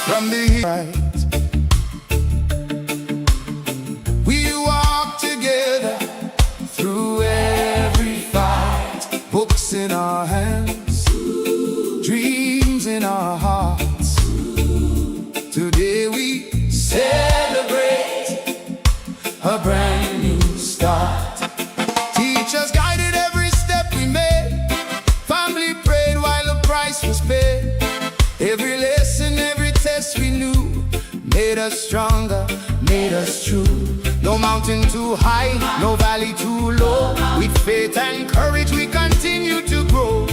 from the right. We walk together through every fight. Books in our hands, dreams in our hearts. Today we celebrate a brand new start. Teachers guided every step we made. Family prayed while the price was paid. Every lesson, every test we knew made us stronger, made us true. No mountain too high, no valley too low. With faith and courage we continue to grow.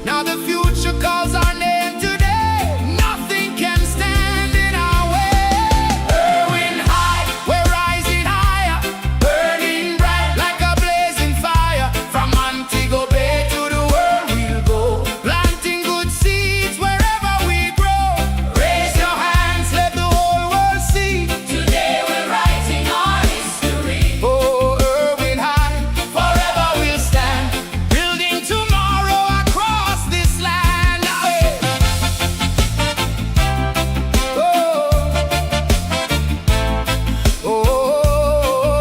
Now the future calls our name today. Nothing can stand in our way. Irwin high, we're rising higher, burning bright like a blazing fire. From Montego Bay to the world we'll go, planting good seeds wherever we grow. Raise your hands, let the whole world see. Today we're writing our history. Oh, Irwin high, forever we'll stand, building tomorrow across this land. Oh, oh,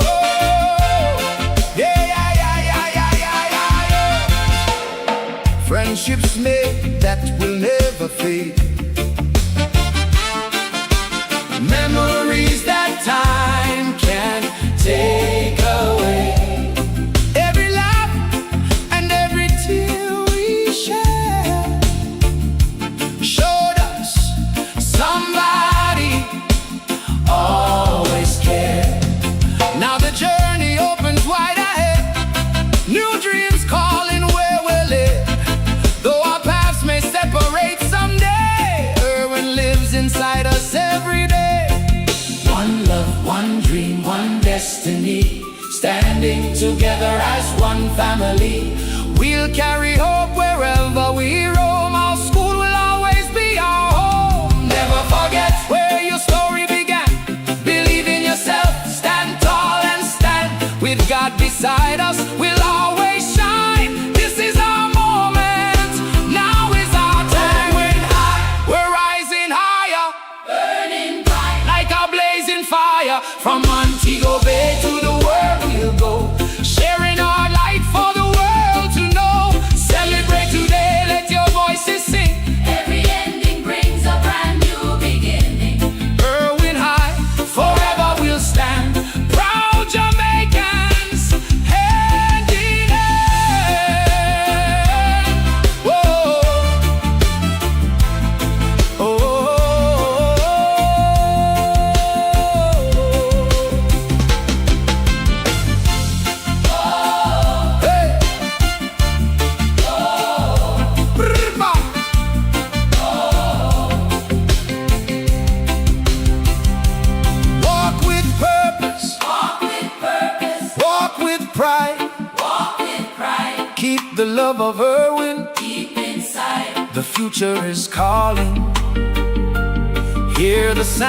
yeah, yeah, yeah, yeah, yeah, yeah, yeah. Friendships made that will never fade. Memories that time can take away. Every laugh and every tear we shared showed us somebody always cared. Now the journey opens wide ahead, new dreams calling where we're led. Though our paths may separate someday, Irwin lives inside us every day. One love, one dream, one destiny, standing together as one family. We'll carry hope wherever we roam. Our school will always be our home. Never forget where your story began. Believe in yourself, stand tall and stand. With God beside us, we'll always shine. This is our moment, now is our time. We're rising higher, burning bright like a blazing fire. From Montego Bay to the world we'll go, sharing our light for the world to know. Celebrate today, let your voices sing. Every ending brings a brand new beginning. Irwin high, forever we'll stand. Proud Jamaicans, hand in hand. Whoa. Oh. Hey. Brrrba. Walk with purpose, Walk with purpose, walk with pride. walk with pride, Keep the love of Irwin, deep inside. the future is calling. Hear the sound.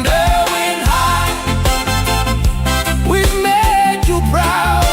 Irwin high, we've made you proud.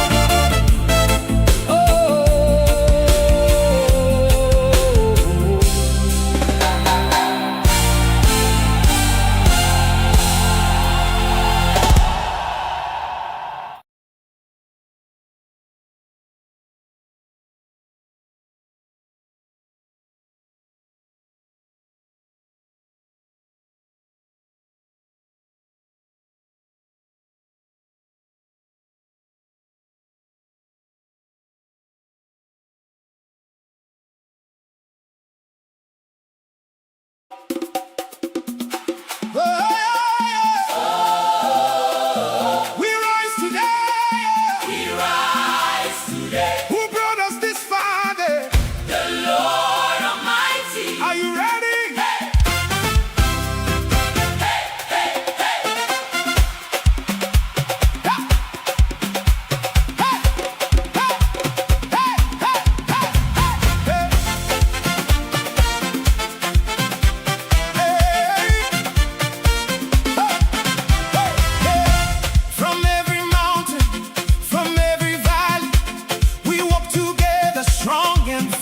Oh. We rise today. We rise today, Who brought us this far? There? the Lord Almighty. Are you ready? Hey, hey, hey, hey.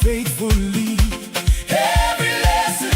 Faithfully, every lesson,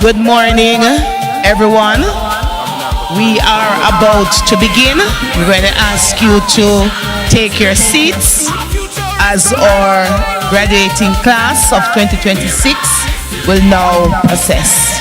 Good morning, everyone. We are about to begin. We're going to ask you to take your seats as our graduating class of 2026 will now process.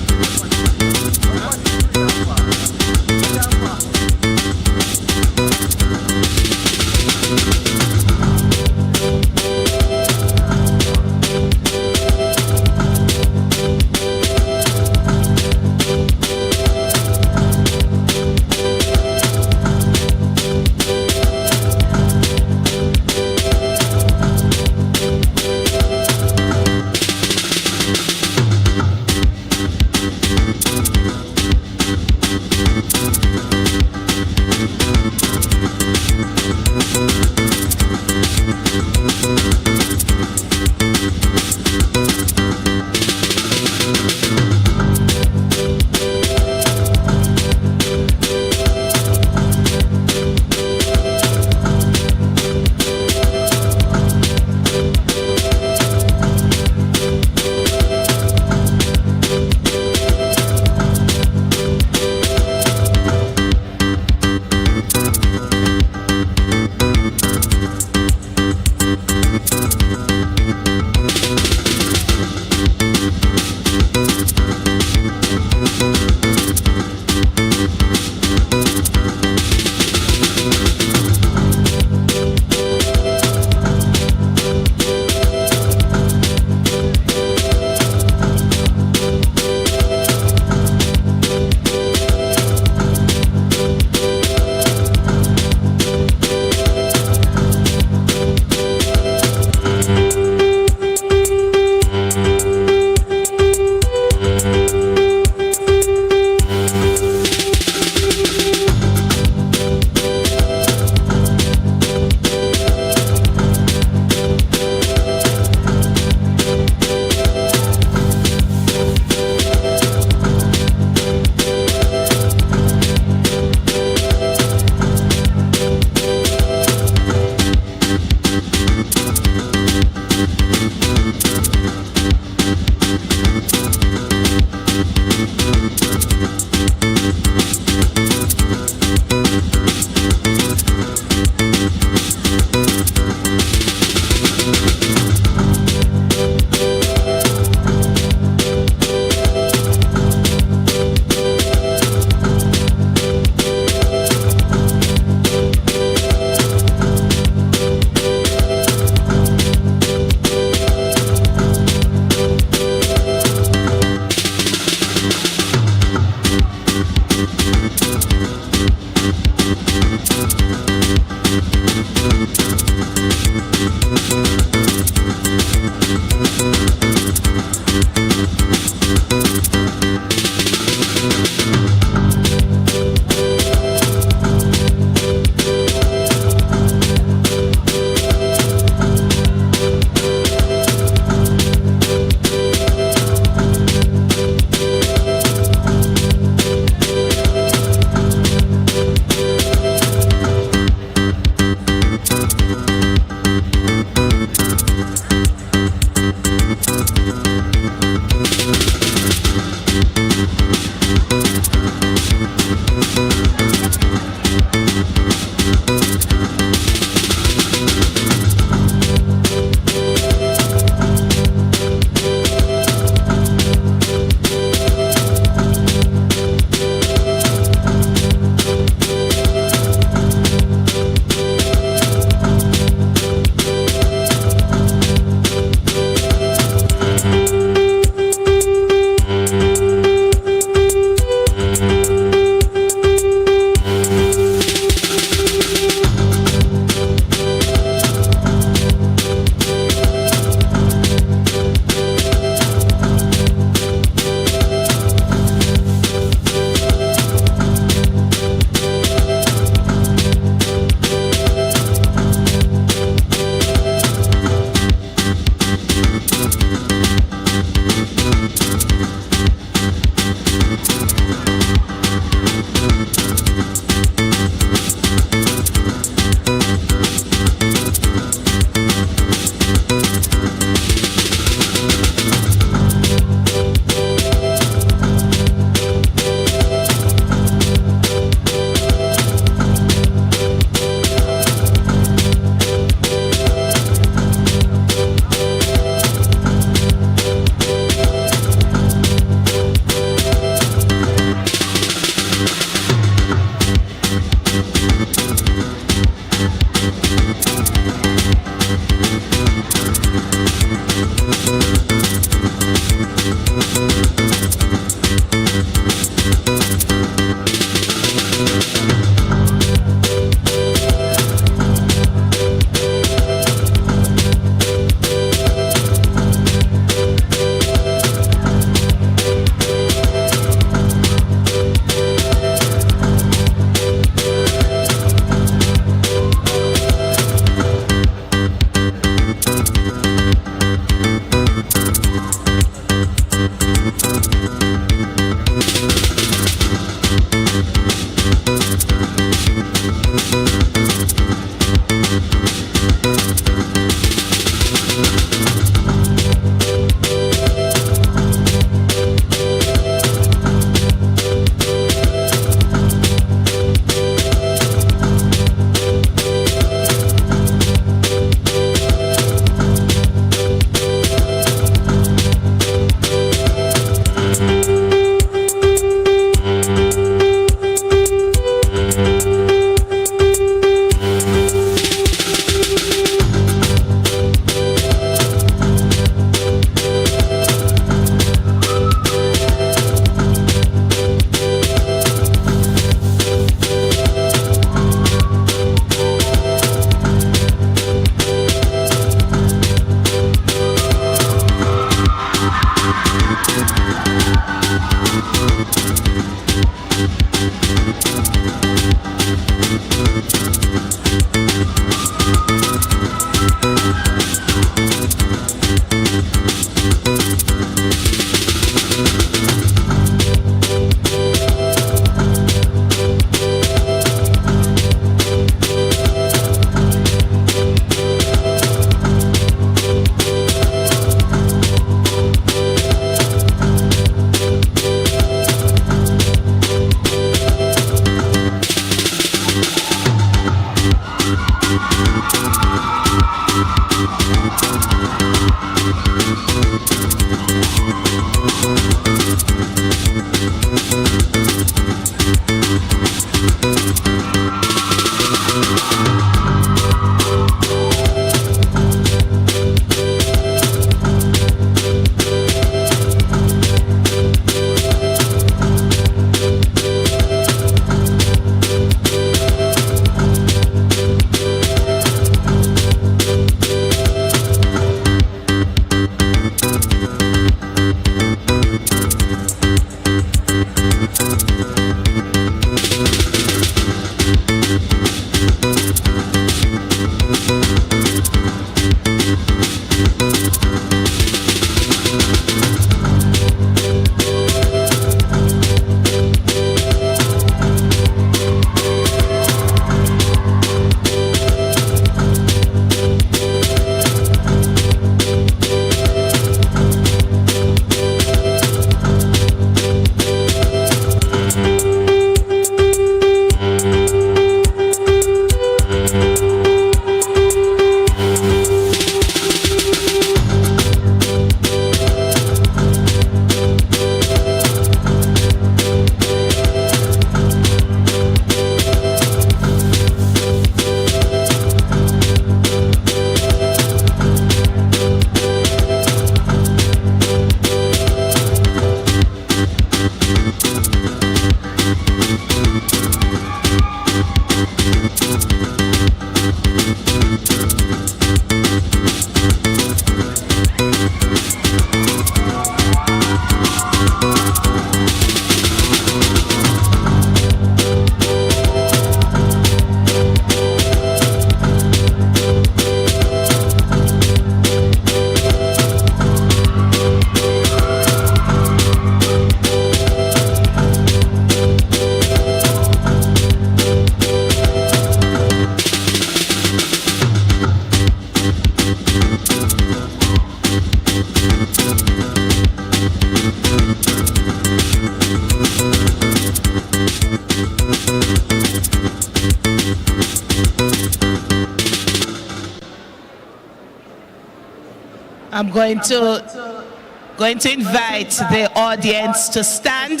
I'm going to invite the audience to stand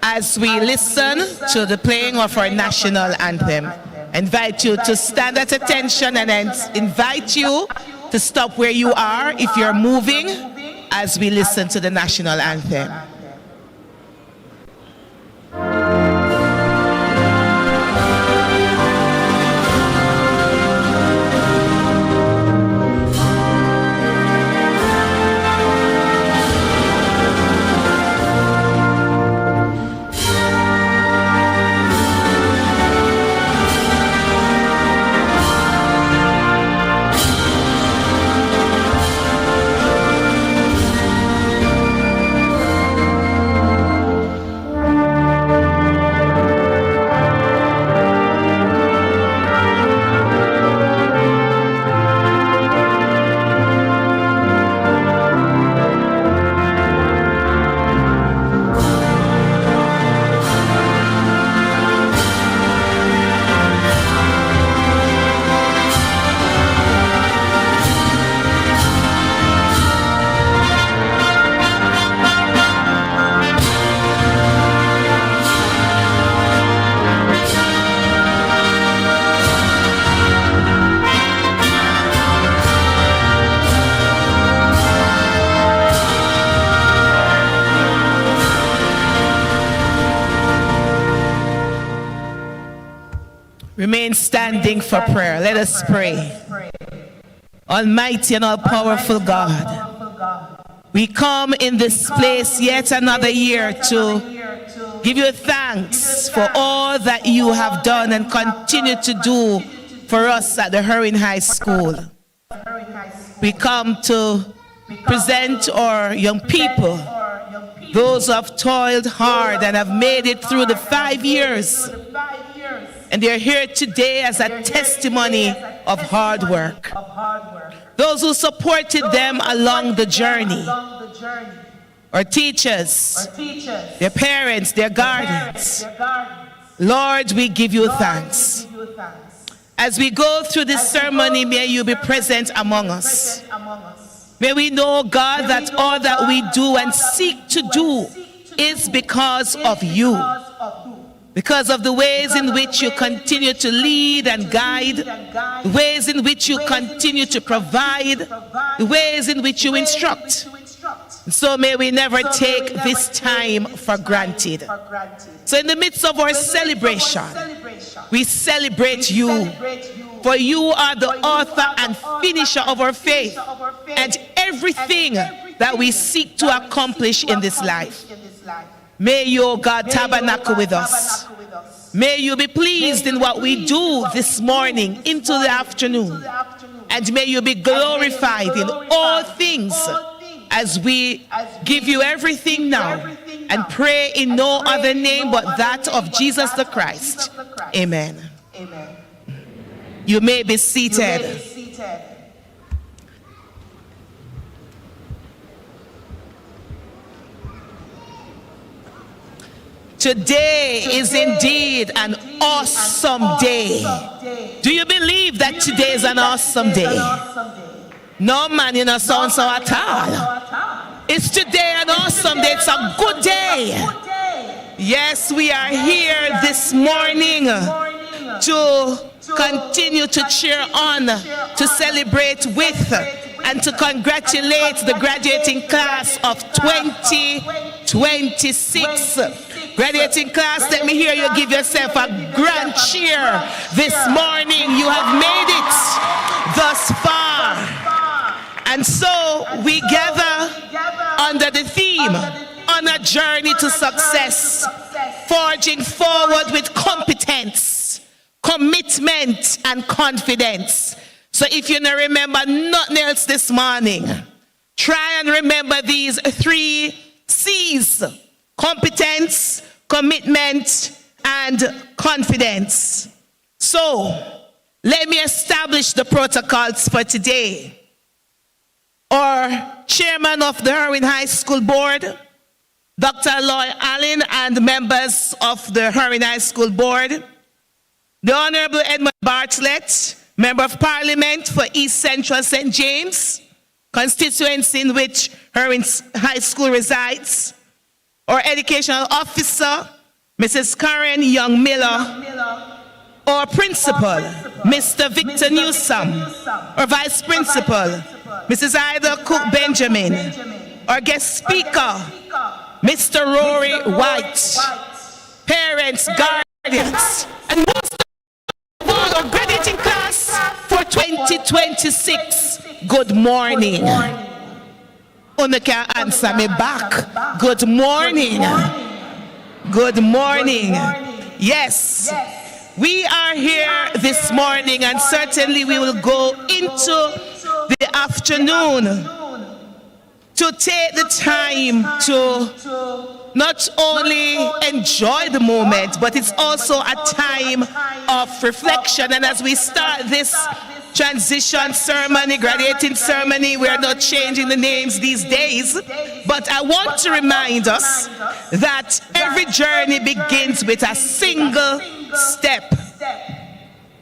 as we listen to the playing of our national anthem. I invite you to stand at attention and invite you to stop where you are if you're moving as we listen to the national anthem. Remain standing for prayer. Let us pray. Almighty and all-powerful God, we come in this place yet another year to give you thanks for all that you have done and continue to do for us at the Irwin High School. We come to present our young people, those who have toiled hard and have made it through the 5 years. And they're here today as a testimony of hard work. Those who supported them along the journey. Our teachers, their parents, their guardians. Lord, we give you thanks. As we go through this ceremony, may you be present among us. May we know, God, that all that we do and seek to do is because of you. Because of the ways in which you continue to lead and guide, the ways in which you continue to provide, the ways in which you instruct. And so may we never take this time for granted. So in the midst of our celebration, we celebrate you. For you are the author and finisher of our faith and everything that we seek to accomplish in this life. May you, God, tabernacle with us. May you be pleased in what we do this morning into the afternoon. And may you be glorified in all things as we give you everything now and pray in no other name but that of Jesus the Christ. Amen. You may be seated. Today is indeed an awesome day. Do you believe that today is an awesome day? No, man, you know, sound so at all. It's today an awesome day. It's a good day. Yes, we are here this morning to continue to cheer on, to celebrate with, and to congratulate the graduating class of 2026. Graduating class, let me hear you give yourself a grand cheer this morning. You have made it thus far. And so we gather under the theme, on a journey to success, forging forward with competence, commitment, and confidence. So if you don't remember nothing else this morning, try and remember these 3 C's: competence, commitment, and confidence. So, let me establish the protocols for today. Our chairman of the Irwin High School Board, Dr. Lloyd Allen, and members of the Irwin High School Board, the Honorable Edmund Bartlett, Member of Parliament for East Central St. James, constituency in which Irwin High School resides, or educational officer, Mrs. Karen Young Miller, or principal, Mr. Victor Newsom, or vice principal, Mrs. Ida Cook Benjamin, or guest speaker, Mr. Rory White, parents, guardians, and most of all, our graduating class for 2026. Good morning. Una can answer me back. Good morning. Good morning. Yes, we are here this morning, and certainly we will go into the afternoon to take the time to not only enjoy the moment, but it's also a time of reflection. And as we start this transition ceremony, graduating ceremony, we are not changing the names these days, but I want to remind us that every journey begins with a single step,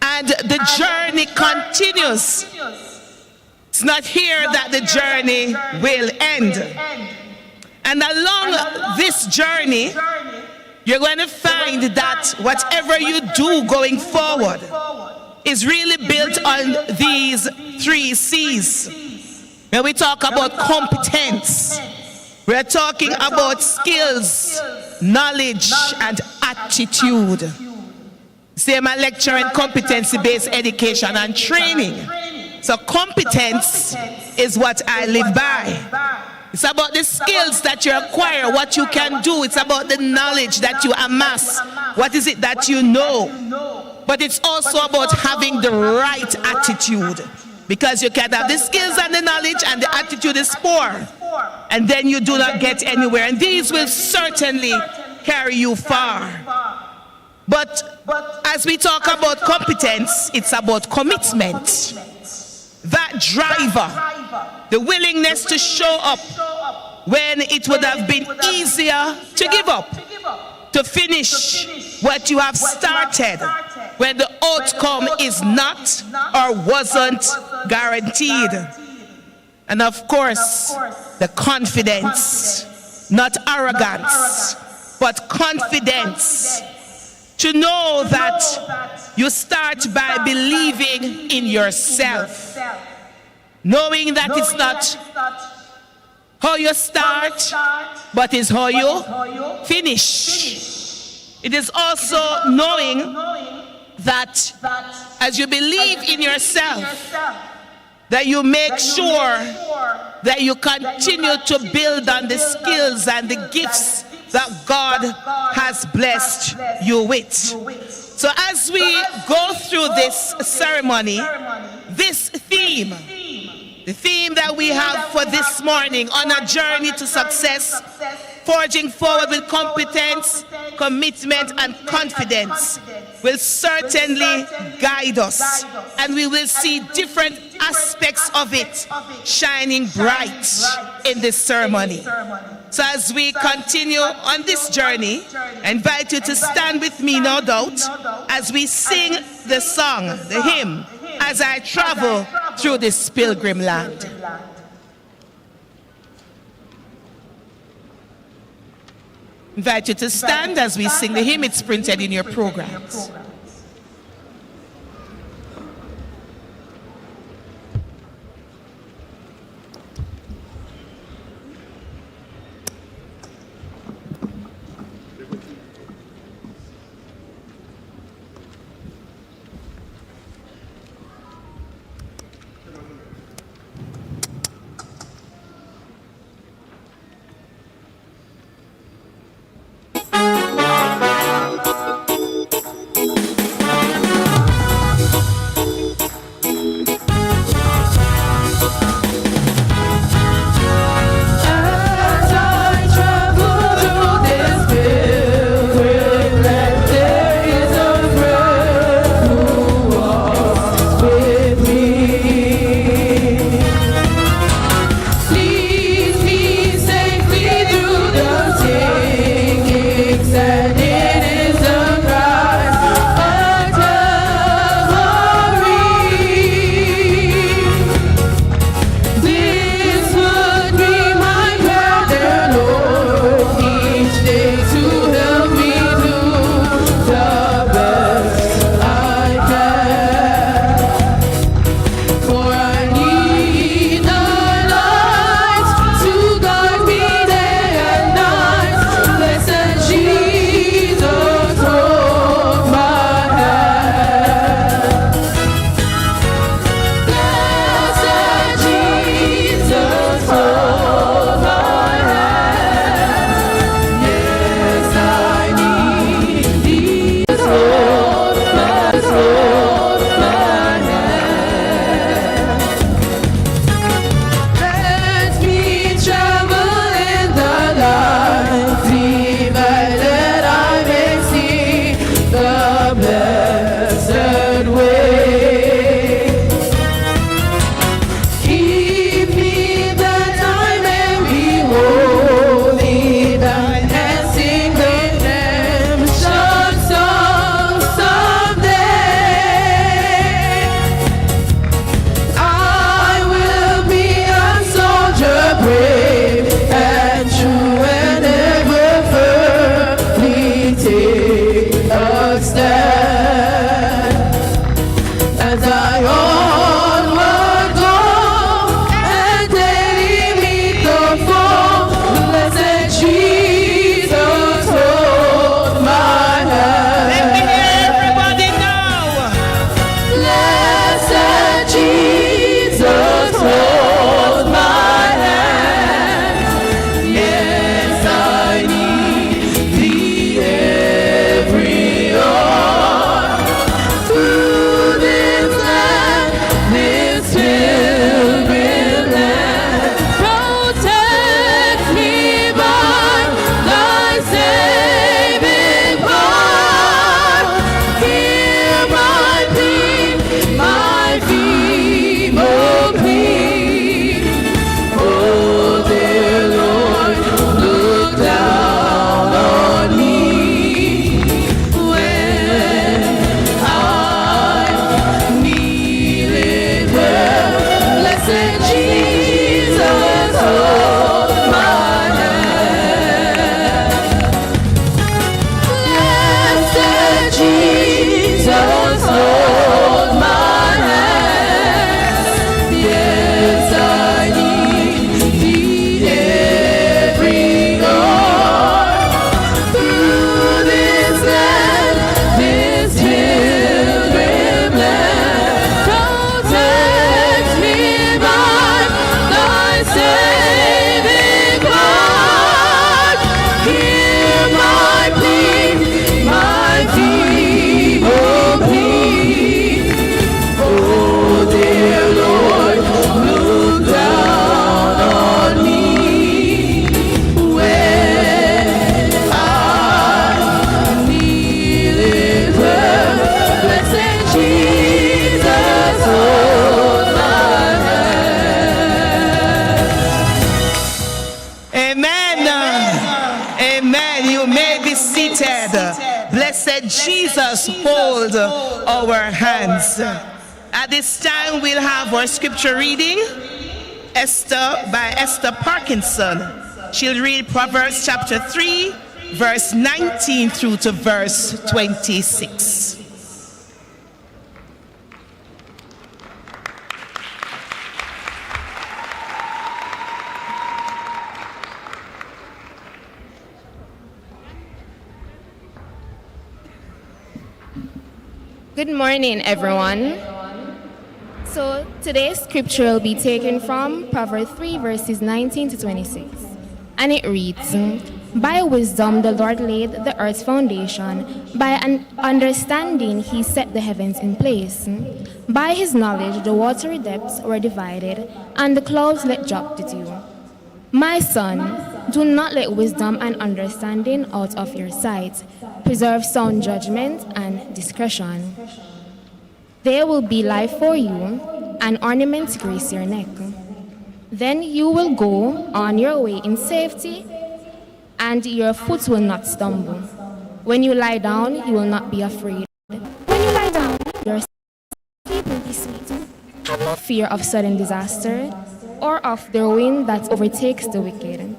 and the journey continues. It's not here that the journey will end. And along this journey, you're going to find that whatever you do going forward is really built on these 3 C's. When we talk about competence, we're talking about skills, knowledge, and attitude. Same a lecture in competency-based education and training. So competence is what I live by. It's about the skills that you acquire, what you can do. It's about the knowledge that you amass. What is it that you know? But it's also about having the right attitude, because you can have the skills and the knowledge and the attitude is poor, and then you do not get anywhere. And these will certainly carry you far. But as we talk about competence, it's about commitment. That driver, the willingness to show up when it would have been easier to give up, to finish what you have started when the outcome is not or wasn't guaranteed. And of course, the confidence, not arrogance, but confidence, to know that you start by believing in yourself, knowing that it's not how you start, but it's how you finish. It is also knowing that as you believe in yourself, that you make sure that you continue to build on the skills and the gifts that God has blessed you with. So as we go through this ceremony, this theme, the theme that we have for this morning, on a journey to success, forging forward with competence, commitment, and confidence, will certainly guide us, and we will see different aspects of it shining bright in this ceremony. So as we continue on this journey, I invite you to stand with me, no doubt, as we sing the song, the hymn, As I Travel Through This Pilgrim Land. Invite you to stand as we sing the hymn. It's printed in your programs. Jesus hold our hands. At this time, we'll have our scripture reading, by Esther Parkinson. She'll read Proverbs chapter 3, verse 19 through to verse 26. Good morning, everyone. So today's scripture will be taken from Proverbs 3, verses 19 to 26. And it reads, "By wisdom the Lord laid the earth's foundation. By an understanding he set the heavens in place. By his knowledge the watery depths were divided, and the clouds let drop the dew. My son, do not let wisdom and understanding out of your sight. Preserve sound judgment and discretion. They will be life for you, and ornaments grace your neck. Then you will go on your way in safety, and your foot will not stumble. When you lie down, you will not be afraid. When you lie down, your sleep will be sweet. Have no fear of sudden disaster, or of the ruin that overtakes the wicked.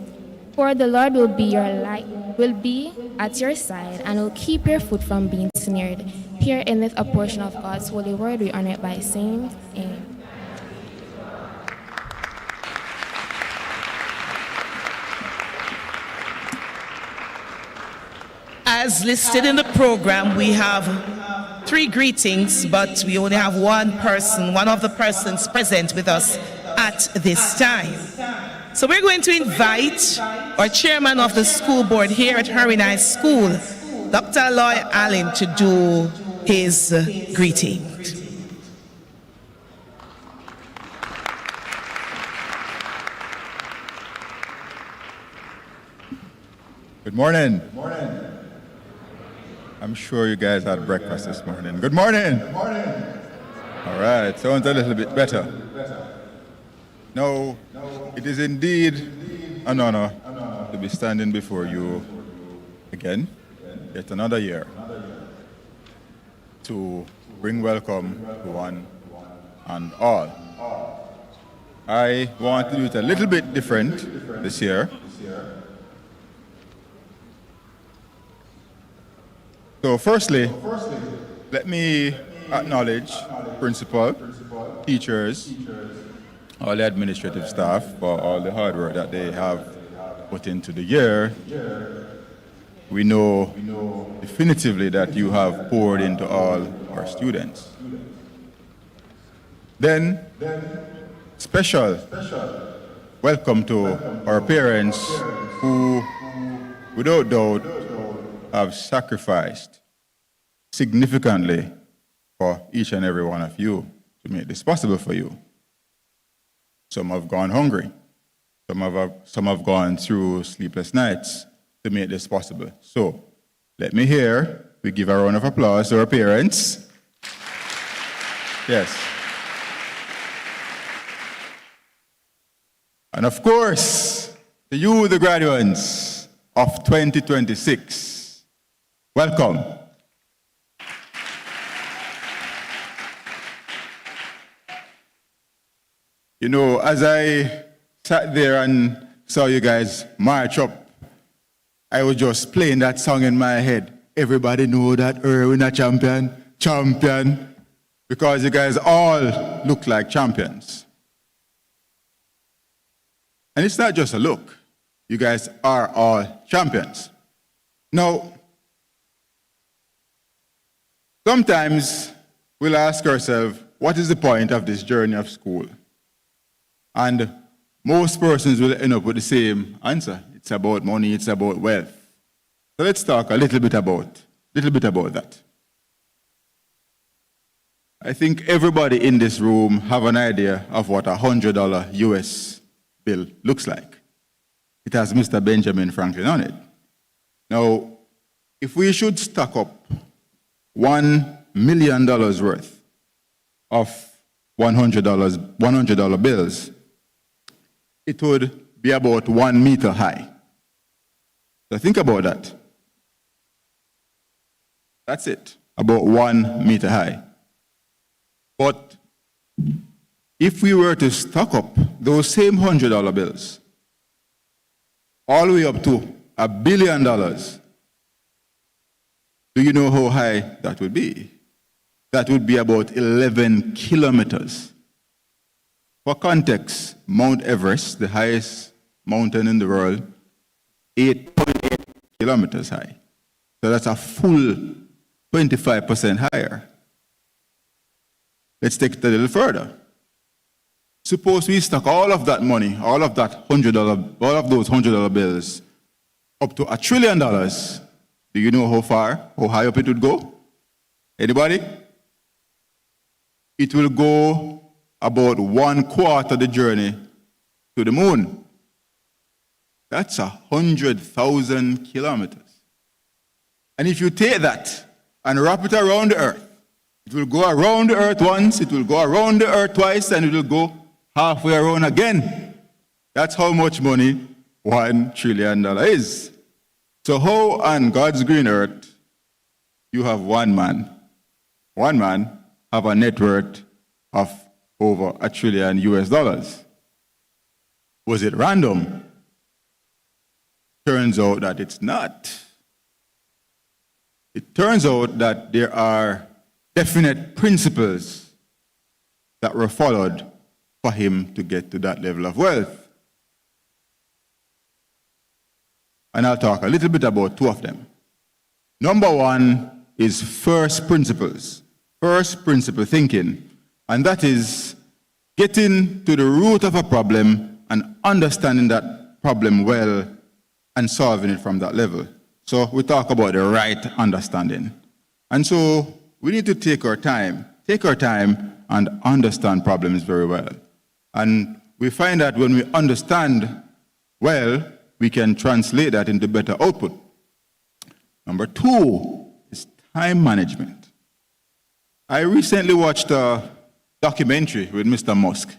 For the Lord will be your light, will be at your side, and will keep your foot from being snared. Here endeth a portion of God's holy word. We honor it by saying, Amen. As listed in the program, we have 3 greetings, but we only have one of the persons present with us at this time. So we're going to invite our chairman of the school board here at Irwin High School, Dr. Lloyd Allen, to do his greeting. Good morning. Good morning. I'm sure you guys had breakfast this morning. Good morning. Good morning. All right, sounds a little bit better. Now, it is indeed an honor to be standing before you again, yet another year, to bring welcome to one and all. I want to do it a little bit different this year. So firstly, let me acknowledge principal, teachers, all the administrative staff for all the hard work that they have put into the year. We know definitively that you have poured into all our students. Then, special welcome to our parents who, without doubt, have sacrificed significantly for each and every one of you to make this possible for you. Some have gone hungry. Some have gone through sleepless nights to make this possible. So, let me hear, we give a round of applause to our parents. Yes. And of course, to you, the graduates of 2026. Welcome. You know, as I sat there and saw you guys march up, I was just playing that song in my head. Everybody know that Irwin a champion, because you guys all look like champions. And it's not just a look. You guys are all champions. Now, sometimes we'll ask ourselves, what is the point of this journey of school? And most persons will end up with the same answer. It's about money, it's about wealth. So let's talk a little bit about that. I think everybody in this room have an idea of what a $100 US bill looks like. It has Mr. Benjamin Franklin on it. Now, if we should stock up $1 million worth of $100 bills, it would be about 1 meter high. So think about that. That's it, about 1 meter high. But if we were to stock up those same $100 bills all the way up to $1 billion, do you know how high that would be? That would be about 11 kilometers. For context, Mount Everest, the highest mountain in the world, 8.8 kilometers high. So that's a full 25% higher. Let's take it a little further. Suppose we stuck all of that money, all of those $100 bills, up to $1 trillion. Do you know how high up it would go? Anybody? It will go about 1/4 the journey to the moon. That's 100,000 kilometers. And if you take that and wrap it around the earth, it will go around the earth once, it will go around the earth twice, and it will go halfway around again. That's how much money $1 trillion is. So how on God's green earth you have one man have a net worth of over $1 trillion US? Was it random? Turns out that it's not. It turns out that there are definite principles that were followed for him to get to that level of wealth. And I'll talk a little bit about 2 of them. Number 1 is first principles, first principle thinking. And that is getting to the root of a problem and understanding that problem well and solving it from that level. So we talk about the right understanding. And so we need to take our time and understand problems very well. And we find that when we understand well, we can translate that into better output. Number 2 is time management. I recently watched a documentary with Mr. Musk.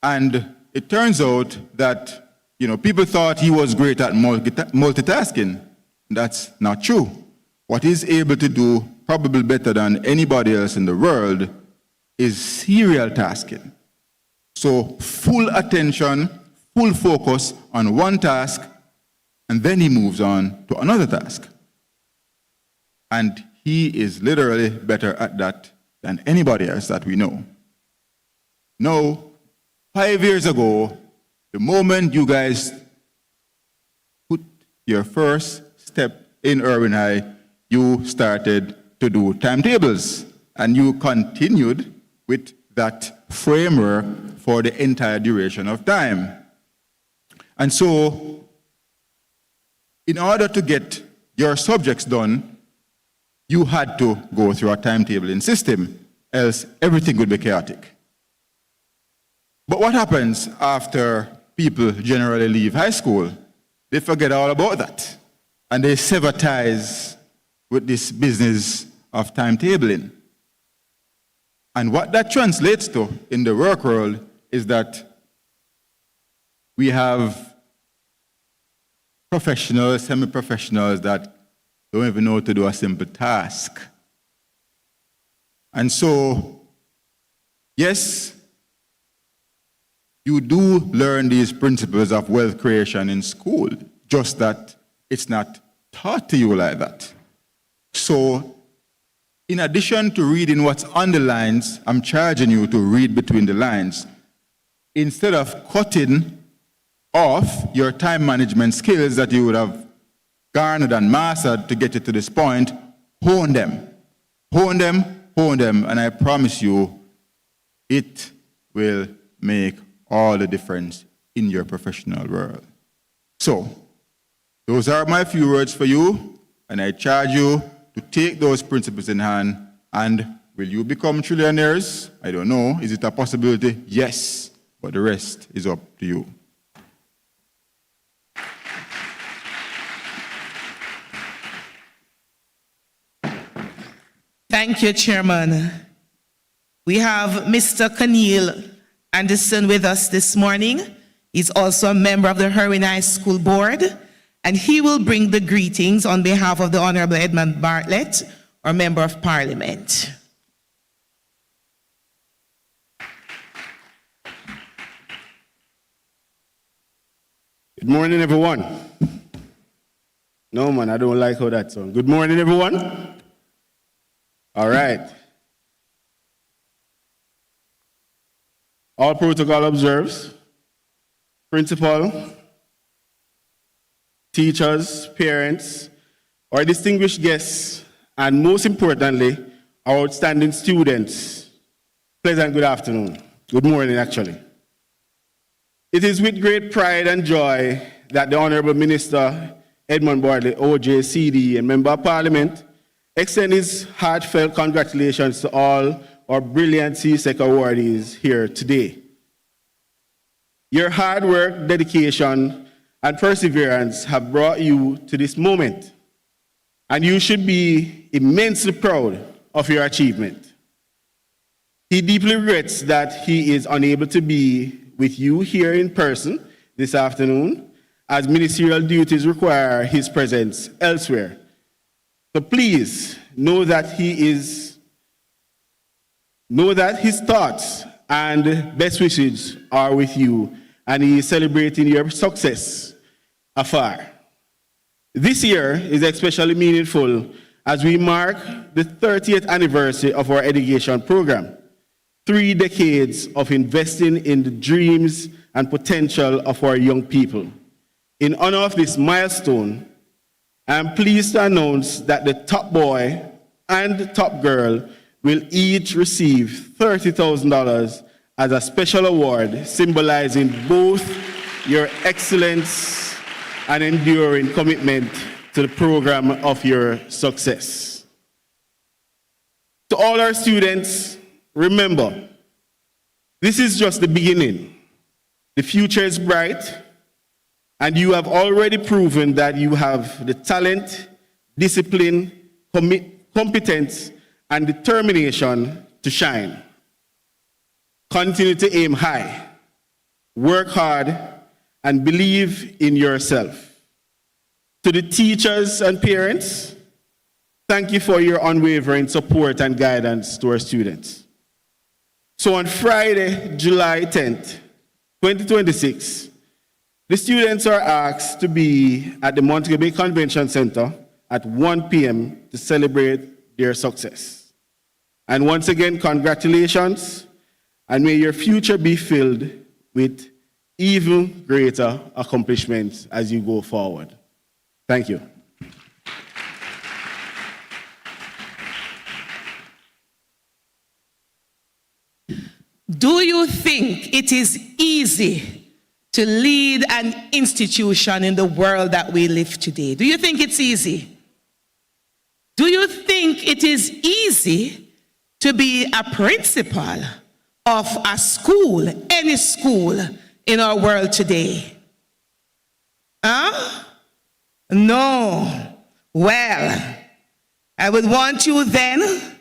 And it turns out that, people thought he was great at multitasking. That's not true. What he's able to do, probably better than anybody else in the world, is serial tasking. So full attention, full focus on one task, and then he moves on to another task. And he is literally better at that than anybody else that we know. Now, 5 years ago, the moment you guys put your first step in Irwin High, you started to do timetables, and you continued with that framework for the entire duration of time. And so, in order to get your subjects done, you had to go through a timetabling system, else everything would be chaotic. But what happens after people generally leave high school? They forget all about that, and they sever ties with this business of timetabling. And what that translates to in the work world is that we have professionals, semi-professionals that don't even know how to do a simple task. And so, yes, you do learn these principles of wealth creation in school, just that it's not taught to you like that. So, in addition to reading what's on the lines, I'm charging you to read between the lines. Instead of cutting off your time management skills that you would have garnered and mastered to get you to this point, hone them. Hone them, and I promise you, it will make all the difference in your professional world. So, those are my few words for you, and I charge you to take those principles in hand. And will you become trillionaires? I don't know. Is it a possibility? Yes, but the rest is up to you. Thank you, Chairman. We have Mr. Keneal Anderson with us this morning. He's also a member of the Irwin High School Board, and he will bring the greetings on behalf of the Honorable Edmund Bartlett, our Member of Parliament. Good morning, everyone. No, man, I don't like how that sounds. Good morning, everyone. All right. All protocol observes. Principal, teachers, parents, our distinguished guests, and most importantly, our outstanding students. Pleasant good afternoon. Good morning, actually. It is with great pride and joy that the Honorable Minister Edmund Bartlett, OJ, CD, and Member of Parliament extend his heartfelt congratulations to all our brilliant CSEC awardees here today. Your hard work, dedication, and perseverance have brought you to this moment, and you should be immensely proud of your achievement. He deeply regrets that he is unable to be with you here in person this afternoon, as ministerial duties require his presence elsewhere. So please know that his thoughts and best wishes are with you, and he is celebrating your success afar. This year is especially meaningful as we mark the 30th anniversary of our education program. 3 decades of investing in the dreams and potential of our young people. In honor of this milestone, I am pleased to announce that the top boy and the top girl will each receive $30,000 as a special award, symbolizing both your excellence and enduring commitment to the program of your success. To all our students, remember, this is just the beginning. The future is bright, and you have already proven that you have the talent, discipline, competence, and determination to shine. Continue to aim high, work hard, and believe in yourself. To the teachers and parents, thank you for your unwavering support and guidance to our students. So on Friday, July 10th, 2026, the students are asked to be at the Montego Convention Center at 1 p.m. to celebrate their success. And once again, congratulations, and may your future be filled with even greater accomplishments as you go forward. Thank you. Do you think it is easy to lead an institution in the world that we live today? Do you think it's easy? Do you think it is easy to be a principal of a school, any school in our world today? Huh? No. Well, I would want you then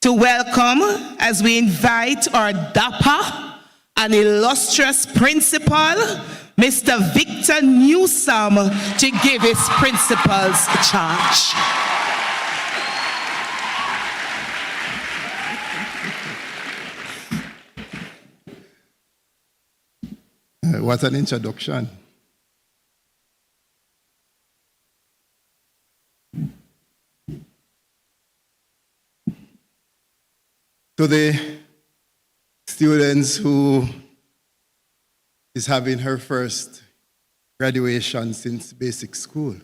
to welcome, as we invite our dapper and illustrious principal, Mr. Victor Newsom, to give his principal's charge. What an introduction. To the students who is having her first graduation since basic school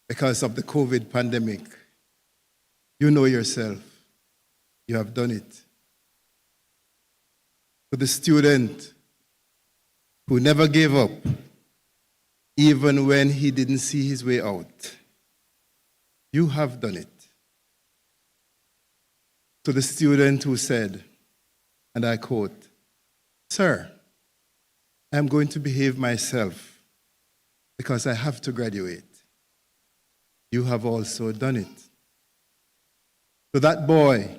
because of the COVID pandemic, you know yourself, you have done it. To the student who never gave up, even when he didn't see his way out, you have done it. To the student who said, and I quote, "Sir, I'm going to behave myself because I have to graduate." You have also done it. To that boy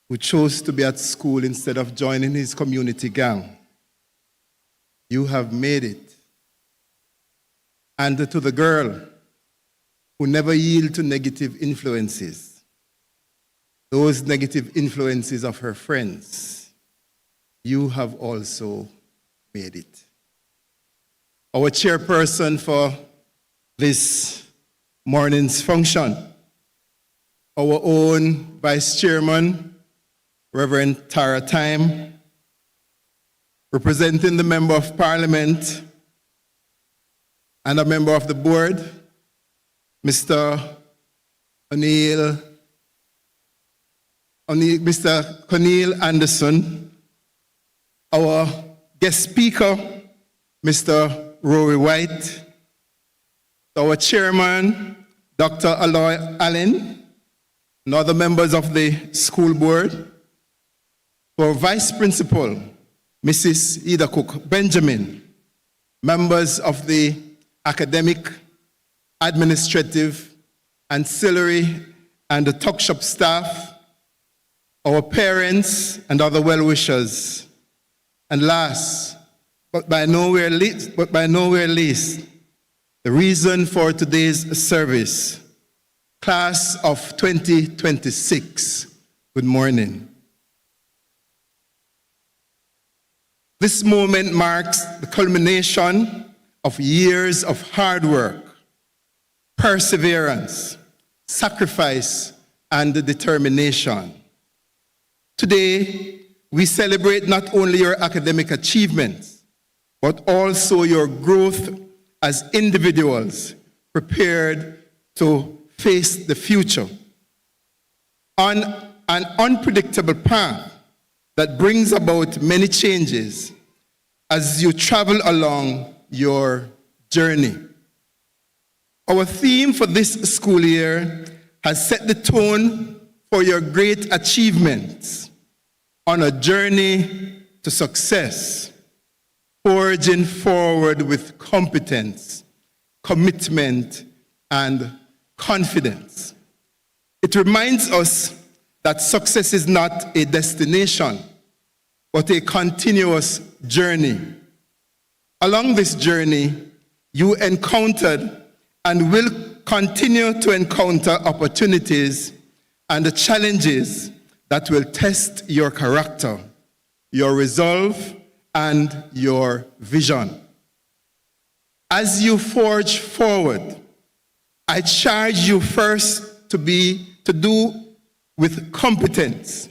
who chose to be at school instead of joining his community gang, you have made it. and to the girl who never yield to negative influences, those negative influences of her friends, you have also made it. Our chairperson for this morning's function, our own vice chairman, Reverend Tara Time, representing the member of parliament and a member of the board, Mr. Cornel Anderson, our guest speaker, Mr. Rory White, our chairman, Dr. Aloy Allen, and other members of the school board, our vice principal, Mrs. Ida Cook Benjamin, members of the academic, administrative, ancillary, and the talk shop staff, our parents and other well-wishers, and last, but by nowhere least, the reason for today's service, class of 2026, good morning. This moment marks the culmination of years of hard work, perseverance, sacrifice, and determination. Today, we celebrate not only your academic achievements, but also your growth as individuals prepared to face the future. On an unpredictable path that brings about many changes as you travel along your journey. Our theme for this school year has set the tone for your great achievements on a journey to success, forging forward with competence, commitment, and confidence. It reminds us that success is not a destination, but a continuous journey. Along this journey, you encountered and will continue to encounter opportunities and the challenges that will test your character, your resolve, and your vision. As you forge forward, I charge you first to do with competence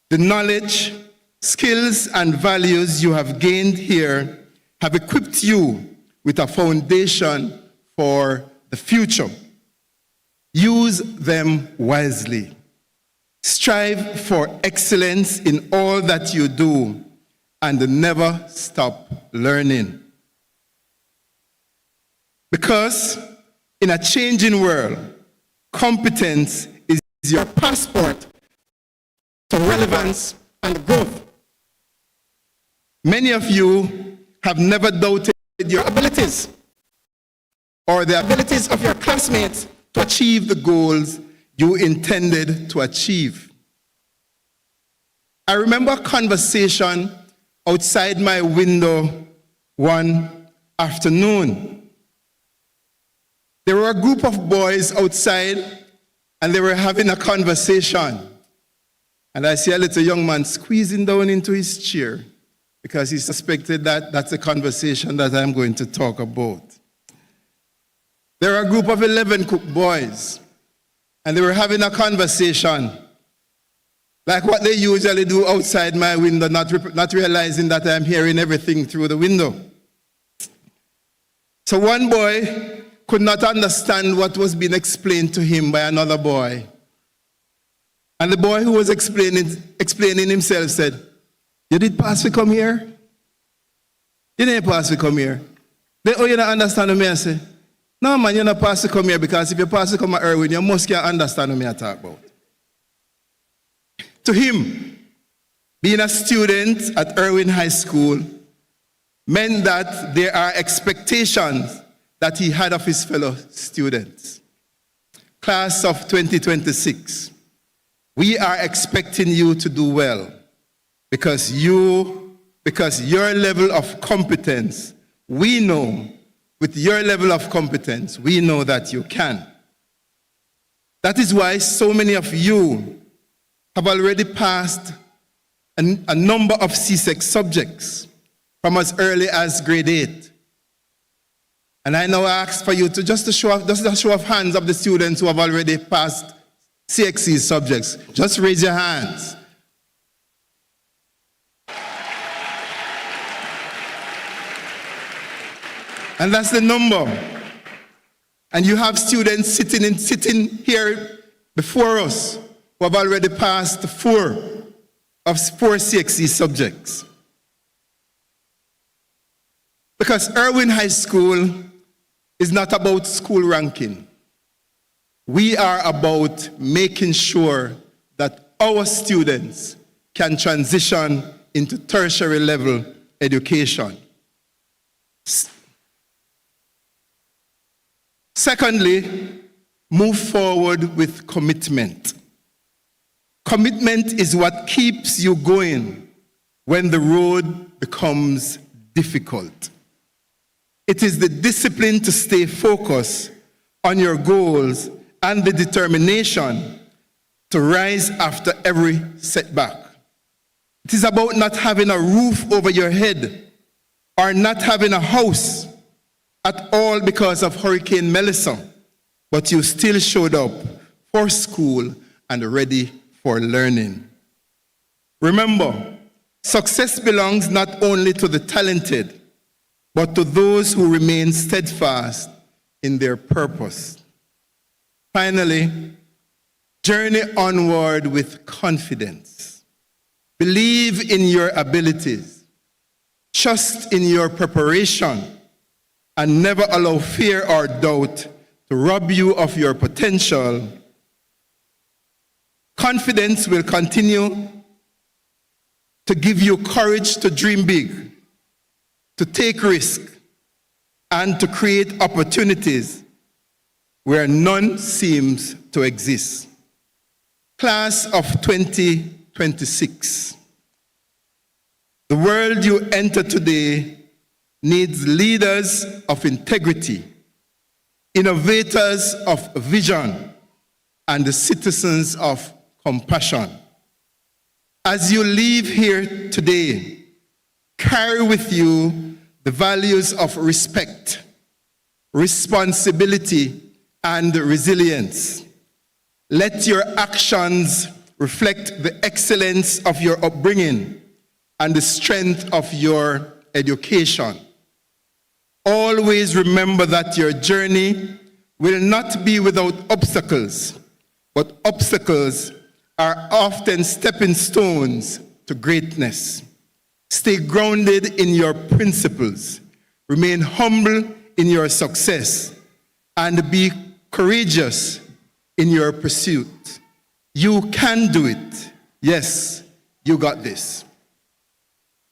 the knowledge, skills, and values you have gained here have equipped you with a foundation for the future. Use them wisely. Strive for excellence in all that you do and never stop learning. Because in a changing world, competence is your passport to relevance and growth. Many of you have never doubted your abilities or the abilities of your classmates to achieve the goals you intended to achieve. I remember a conversation outside my window one afternoon. There were a group of boys outside and they were having a conversation. And I see a little young man squeezing down into his chair because he suspected that that's a conversation that I'm going to talk about. There were a group of 11 boys and they were having a conversation like what they usually do outside my window, not realizing that I'm hearing everything through the window. So one boy could not understand what was being explained to him by another boy. And the boy who was explaining himself said, "You did pass to come here? You didn't pass to come here." Oh, you don't understand me? I say, "No, man, you're not pass to come here because if you pass to come at Irwin, you must can't understand me I talk about." To him, being a student at Irwin High School meant that there are expectations that he had of his fellow students. Class of 2026, we are expecting you to do well because your level of competence, we know, with your level of competence, we know that you can. That is why so many of you have already passed a number of C6 subjects from as early as grade 8. And I now ask for you to just a show of hands of the students who have already passed CXC subjects. Just raise your hands. And that's the number. And you have students sitting here before us who have already passed four CXC subjects. Because Irwin High School is not about school ranking. We are about making sure that our students can transition into tertiary level education. Secondly, move forward with commitment. Commitment is what keeps you going when the road becomes difficult. It is the discipline to stay focused on your goals and the determination to rise after every setback. It is about not having a roof over your head or not having a house at all because of Hurricane Melissa, but you still showed up for school and ready for learning. Remember, success belongs not only to the talented, but to those who remain steadfast in their purpose. Finally, journey onward with confidence. Believe in your abilities. Trust in your preparation, and never allow fear or doubt to rob you of your potential. Confidence will continue to give you courage to dream big, to take risks, and to create opportunities where none seems to exist. Class of 2026. The world you enter today needs leaders of integrity, innovators of vision, and citizens of compassion. As you leave here today, carry with you the values of respect, responsibility, and resilience. Let your actions reflect the excellence of your upbringing and the strength of your education. Always remember that your journey will not be without obstacles, but obstacles are often stepping stones to greatness. Stay grounded in your principles, remain humble in your success, and be courageous in your pursuit. You can do it. Yes, you got this.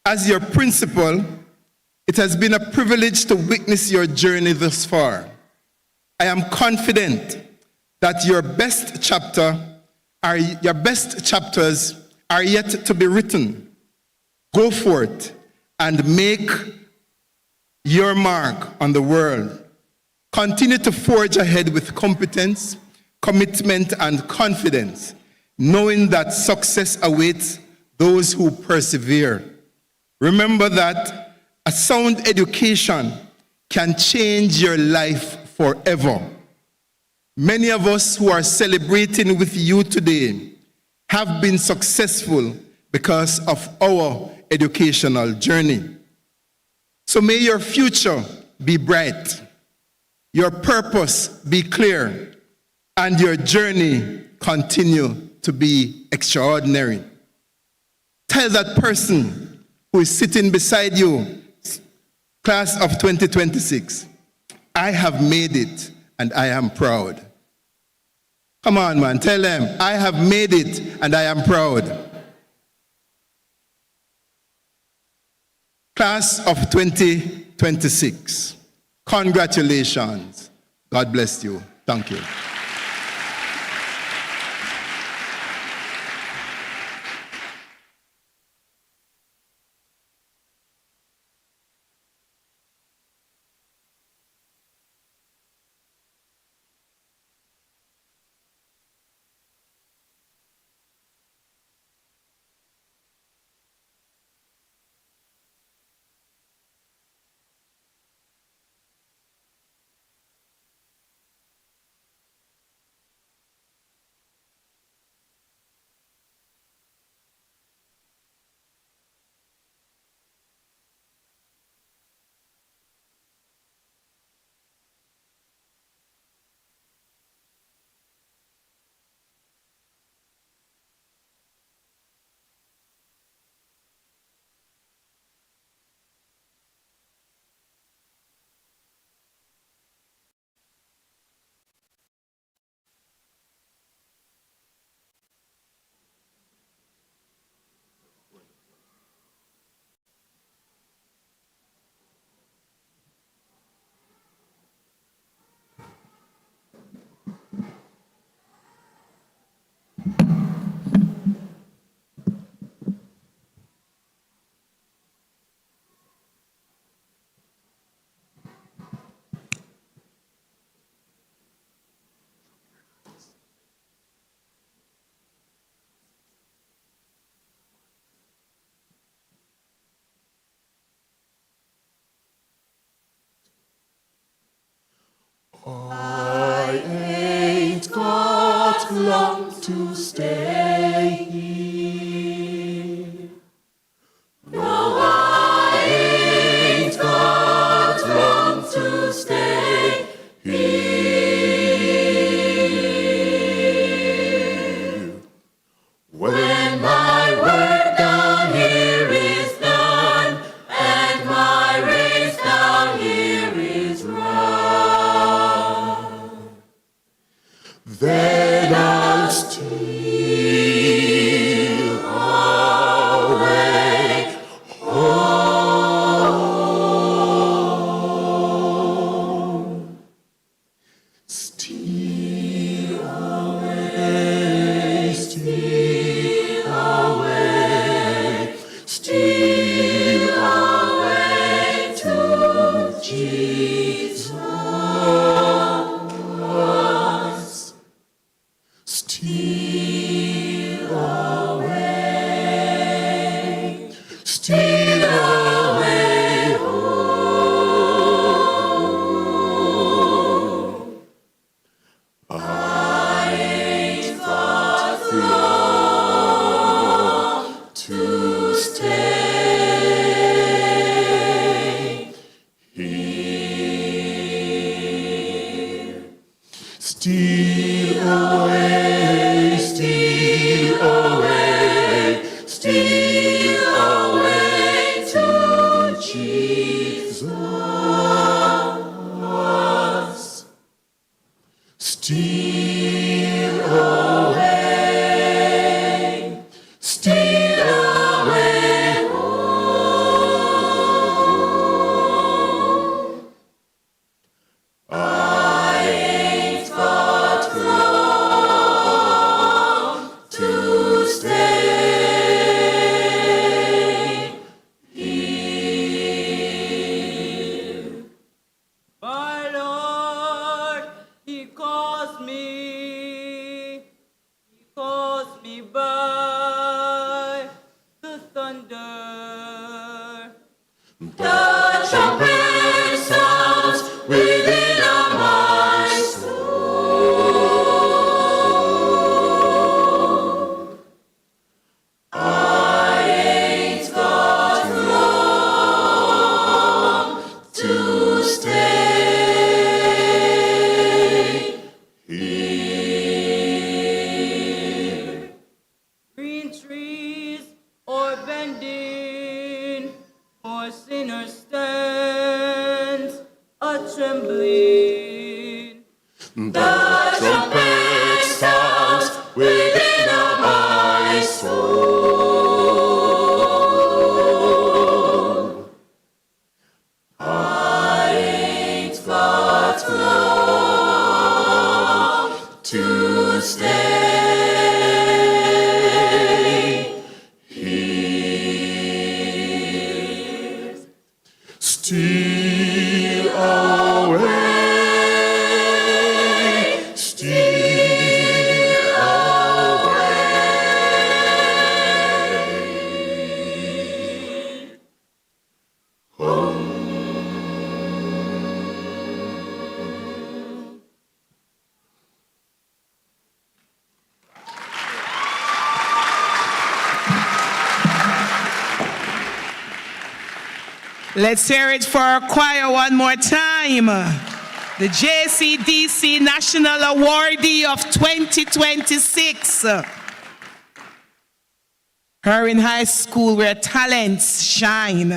As your principal, it has been a privilege to witness your journey thus far. I am confident that your best chapters are yet to be written. Go forth and make your mark on the world. Continue to forge ahead with competence, commitment, and confidence, knowing that success awaits those who persevere. Remember that a sound education can change your life forever. Many of us who are celebrating with you today have been successful because of our educational journey. So may your future be bright, your purpose be clear, and your journey continue to be extraordinary. Tell that person who is sitting beside you, class of 2026, I have made it and I am proud. Come on, man, tell them, I have made it and I am proud. Class of 2026, congratulations. God bless you. Thank you. steal away to Jesus. Steal away, steal away home. I ain't got long to stay here. My Lord, He calls me by the thunder. The trumpet sounds within my soul. I ain't got long to stay here. Green trees or bending, or sinner stands a trembling. The trumpet sounds within my soul. I ain't got long to stay here. Steal away, steal away home. Let's hear it for our choir one more time. The JCDC National Awardee of 2026. Irwin High School where talents shine.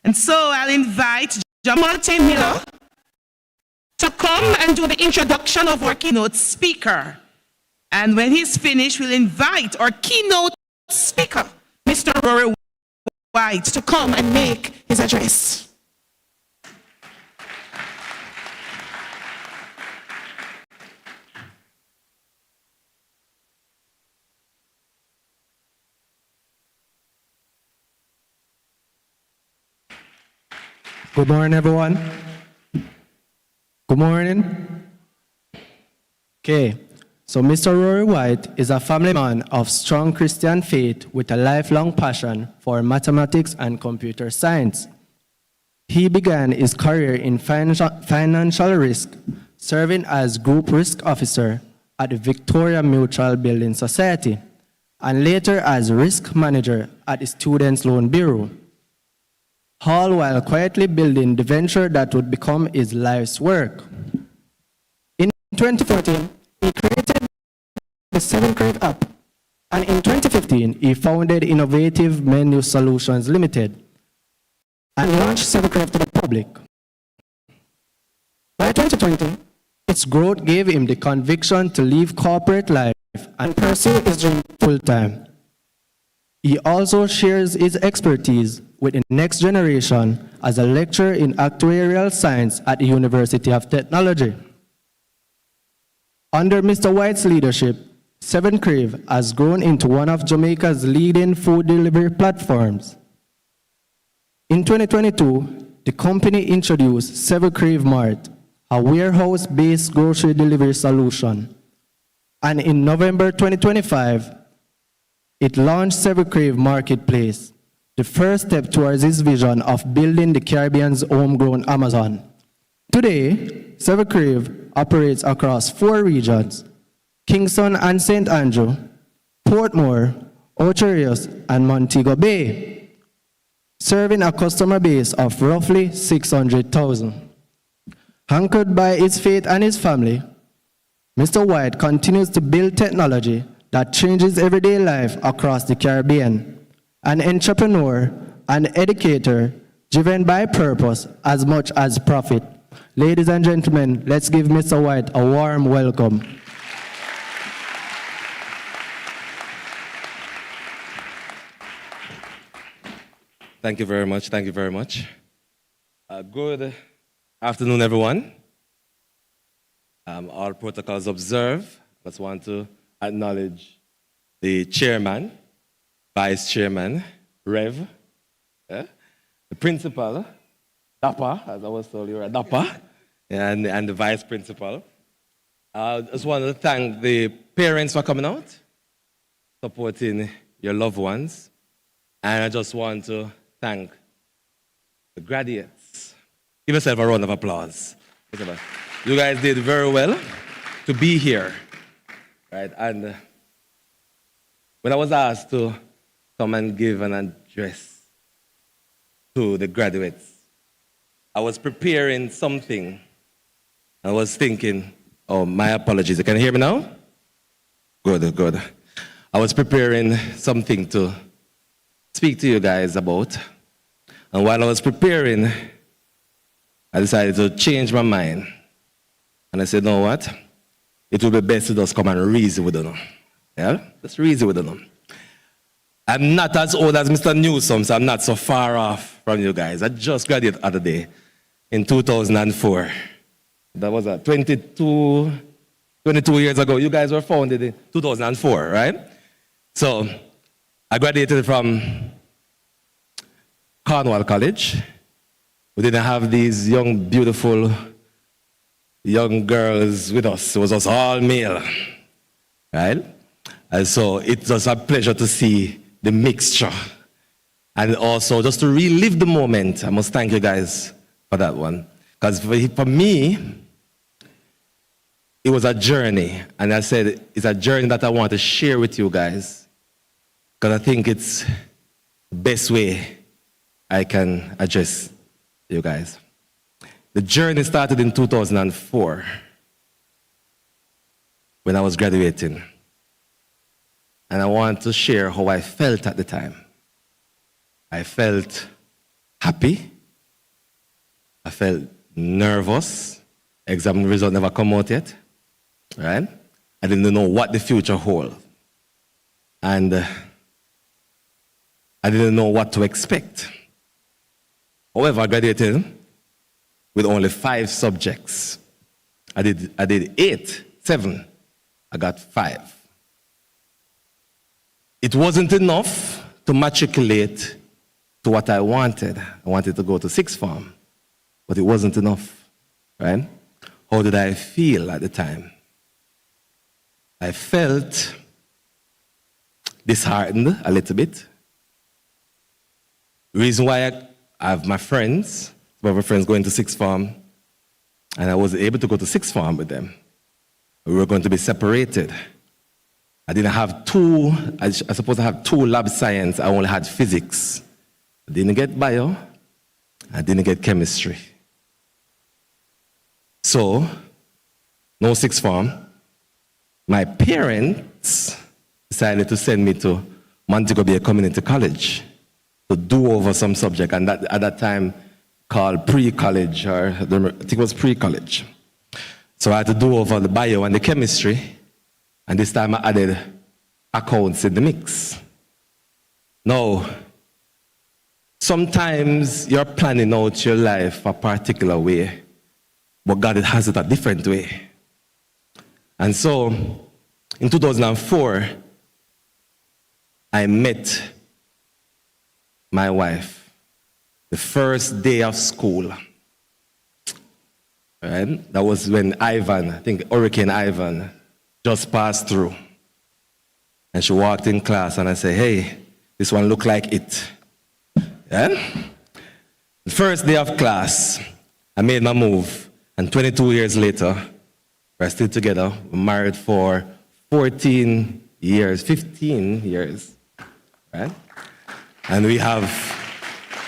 And so I'll invite Jamonte Miller to come and do the introduction of our keynote speaker. And when he's finished, we'll invite our keynote speaker, Mr. Rory White, to come and make his address. Good morning, everyone. Good morning. Okay, so Mr. Rory White is a family man of strong Christian faith with a lifelong passion for mathematics and computer science. He began his career in financial risk, serving as group risk officer at the Victoria Mutual Building Society, and later as risk manager at the Students' Loan Bureau, all while quietly building the venture that would become his life's work. In 2014, he created the 7 Crave app, and in 2015, he founded Innovative Menu Solutions Limited and launched 7 Crave to the public. By 2020, its growth gave him the conviction to leave corporate life and pursue his dream full-time. He also shares his expertise with the next generation as a lecturer in actuarial science at the University of Technology. Under Mr. White's leadership, 7 Crave has grown into one of Jamaica's leading food delivery platforms. In 2022, the company introduced 7 Crave Mart, a warehouse-based grocery delivery solution. And in November 2025, it launched 7 Crave Marketplace, the first step towards his vision of building the Caribbean's homegrown Amazon. Today, 7 Crave operates across 4 regions: Kingston and St. Andrew, Portmore, Ocho Rios, and Montego Bay, serving a customer base of roughly 600,000. Anchored by his faith and his family, Mr. White continues to build technology that changes everyday life across the Caribbean. An entrepreneur, an educator, driven by purpose as much as profit. Ladies and gentlemen, let's give Mr. White a warm welcome. Thank you very much. Thank you very much. Good afternoon, everyone. All protocols observed. Just want to acknowledge the chairman, vice chairman, Rev, the principal, Dapper, as I was told you were Dapper, and the vice principal. I just want to thank the parents for coming out, supporting your loved ones, and I just want to thank the graduates. Give yourself a round of applause. You guys did very well to be here, right? And when I was asked to come and give an address to the graduates, I was preparing something. I was thinking, oh, my apologies. Can you hear me now? Good, good. I was preparing something to speak to you guys about. And while I was preparing, I decided to change my mind. And I said, you know what? It would be best to just come and reason with them. Yeah? Just reason with them. I'm not as old as Mr. Newsom, so I'm not so far off from you guys. I just graduated the other day in 2004. That was 22 years ago. You guys were founded in 2004, right? So I graduated from Cornwall College. We didn't have these young, beautiful young girls with us. It was us all male, right? And so it's just a pleasure to see the mixture. And also just to relive the moment. I must thank you guys for that one. Because for me, it was a journey. And I said it's a journey that I want to share with you guys. Because I think it's the best way I can address you guys. The journey started in 2004 when I was graduating. And I want to share how I felt at the time. I felt happy. I felt nervous. Exam result never come out yet. Right? I didn't know what the future held. And I didn't know what to expect. However, I graduated with only 5 subjects. I did 7. I got 5. It wasn't enough to matriculate to what I wanted. I wanted to go to 6th form, but it wasn't enough, right? How did I feel at the time? I felt disheartened a little bit. The reason why I have my friends, some of my friends going to 6th form, and I was able to go to 6th form with them. We were going to be separated. I didn't have I supposed to have 2 lab science. I only had physics. I didn't get bio. I didn't get chemistry. So, no 6th form. My parents decided to send me to Montego Bay Community College to do over some subject, and that at that time called pre-college, or I think it was pre-college. So I had to do over the bio and the chemistry, and this time I added accounts in the mix. Now, sometimes you're planning out your life a particular way, but God has it a different way. And so, in 2004, I met my wife the first day of school. Right? That was when Ivan, I think Hurricane Ivan, just passed through. And she walked in class and I said, hey, this one look like it. Yeah? The first day of class, I made my move. And 22 years later, we're still together. We're married for 15 years. Right? And we have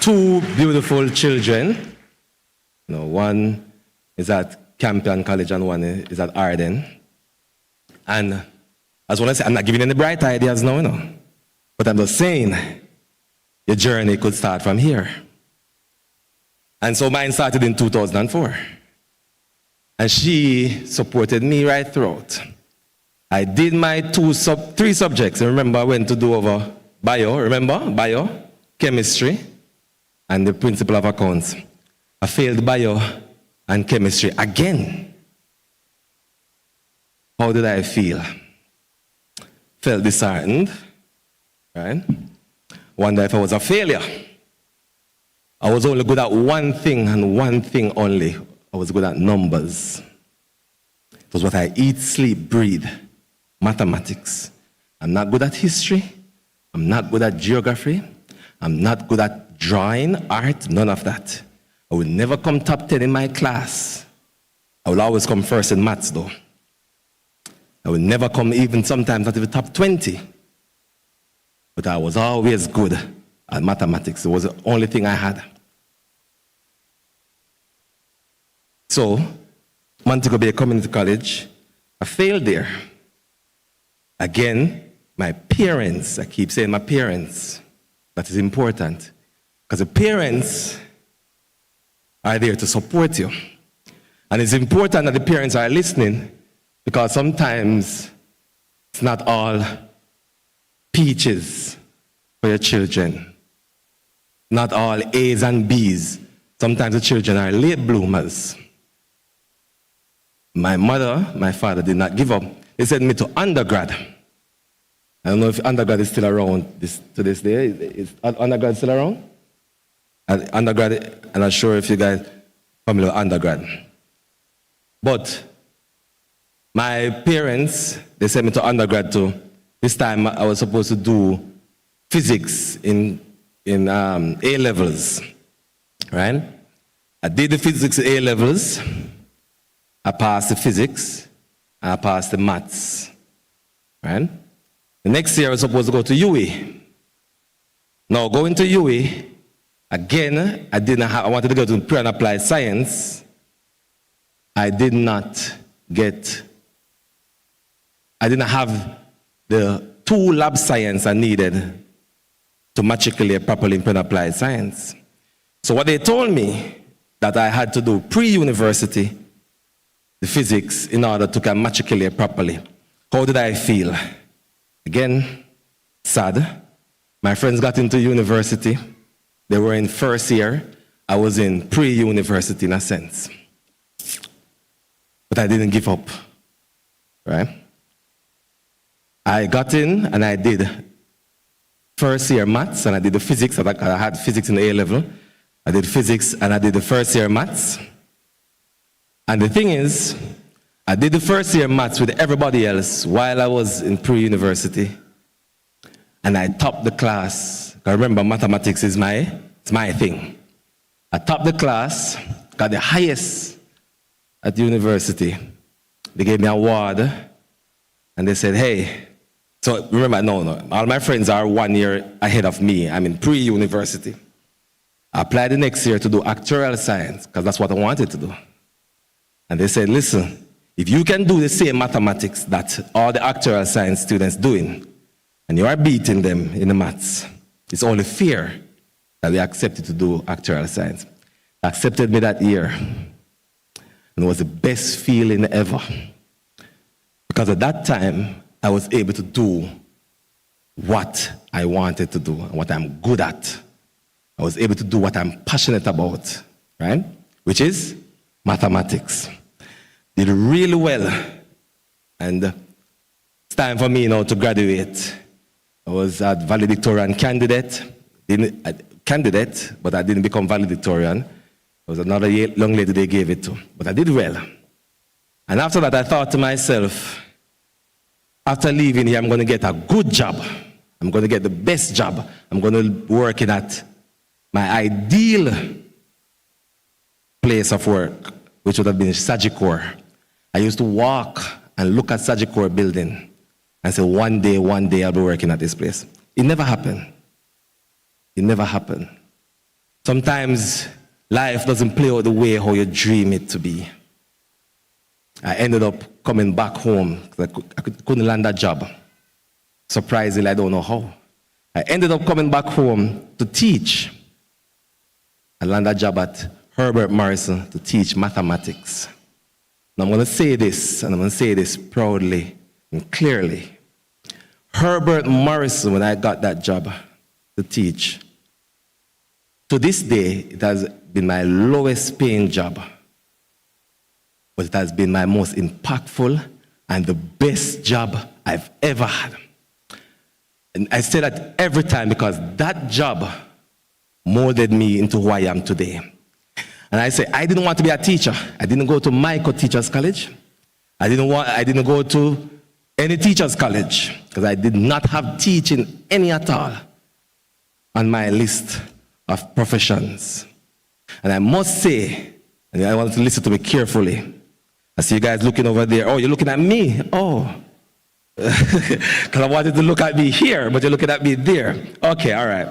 2 beautiful children. One is at Campion College and one is at Arden. And As when I say, I'm not giving any bright ideas now, you know. But I'm just saying, your journey could start from here. And so mine started in 2004. And she supported me right throughout. I did my three subjects. I remember I went to do over bio, remember? Bio, chemistry, and the principle of accounts. I failed bio and chemistry again. How did I feel? Felt disheartened, right? Wonder if I was a failure. I was only good at one thing and one thing only. I was good at numbers. It was what I eat, sleep, breathe. Mathematics. I'm not good at history. I'm not good at geography. I'm not good at drawing, art, none of that. I will never come top 10 in my class. I will always come first in maths though. I will never come even sometimes not even top 20. But I was always good at mathematics. It was the only thing I had. So, Montego Bay Community College, I failed there. Again, my parents, I keep saying my parents, that is important. Because the parents are there to support you. And it's important that the parents are listening, because sometimes it's not all peaches for your children. Not all A's and B's. Sometimes the children are late bloomers. My mother, my father did not give up. They sent me to undergrad. I don't know if undergrad is still around to this day. Is undergrad still around? Undergrad, I'm not sure if you guys familiar with undergrad. But my parents, they sent me to undergrad too. This time I was supposed to do physics in A levels, right? I did the physics A levels. I passed the physics, and I passed the maths, right? The next year I was supposed to go to UE. Now going to UE, again, I wanted to go to pre and applied science. I didn't have the 2 lab science I needed to matriculate properly in pre and applied science. So what they told me that I had to do pre-university, the physics, in order to matriculate properly. How did I feel? Again, sad. My friends got into university. They were in first year. I was in pre-university in a sense. But I didn't give up, right? I got in and I did first year maths and I did the physics. I had physics in the A level. I did physics and I did the first year maths. And the thing is, I did the first year maths with everybody else while I was in pre-university. And I topped the class. I remember mathematics is my thing. I topped the class, got the highest at university. They gave me an award and they said, hey, so remember, no, all my friends are 1 year ahead of me. I'm in pre-university. I applied the next year to do actuarial science because that's what I wanted to do. And they said, listen, if you can do the same mathematics that all the actuarial science students doing, and you are beating them in the maths, it's only fair that they accepted to do actuarial science. They accepted me that year. And it was the best feeling ever. Because at that time, I was able to do what I wanted to do, and what I'm good at. I was able to do what I'm passionate about, right? Which is mathematics. Did really well. And it's time for me now to graduate. I was a valedictorian candidate, but I didn't become valedictorian. It was another young lady they gave it to, but I did well. And after that, I thought to myself, after leaving here, I'm going to get a good job. I'm going to get the best job. I'm going to be working at my ideal place of work, which would have been Sagicor. I used to walk and look at Sagicor building and say, one day I'll be working at this place. It never happened. It never happened. Sometimes life doesn't play out the way how you dream it to be. I ended up coming back home because I couldn't land that job. Surprisingly, I don't know how. I ended up coming back home to teach. I landed a job at Herbert Morrison to teach mathematics. Now I'm going to say this, and I'm going to say this proudly and clearly. Herbert Morrison, when I got that job to teach, to this day, it has been my lowest paying job, but it has been my most impactful and the best job I've ever had. And I say that every time because that job molded me into who I am today. And I say, I didn't want to be a teacher. I didn't go to Montego Teachers College. I didn't go to any teachers college because I did not have teaching any at all on my list of professions. And I must say, and I want to listen to me carefully. I see you guys looking over there. Oh, you're looking at me? Oh. Because I wanted to look at me here, but you're looking at me there. Okay, all right.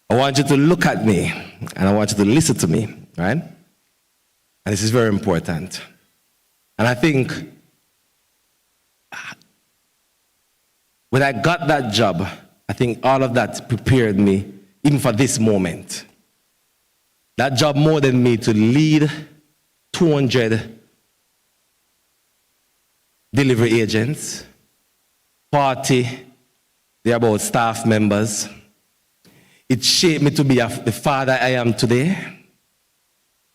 I want you to look at me, and I want you to listen to me, right? And this is very important. And I think when I got that job, I think all of that prepared me even for this moment. That job molded me to lead 200 delivery agents, 40 thereabout staff members. It shaped me to be the father I am today.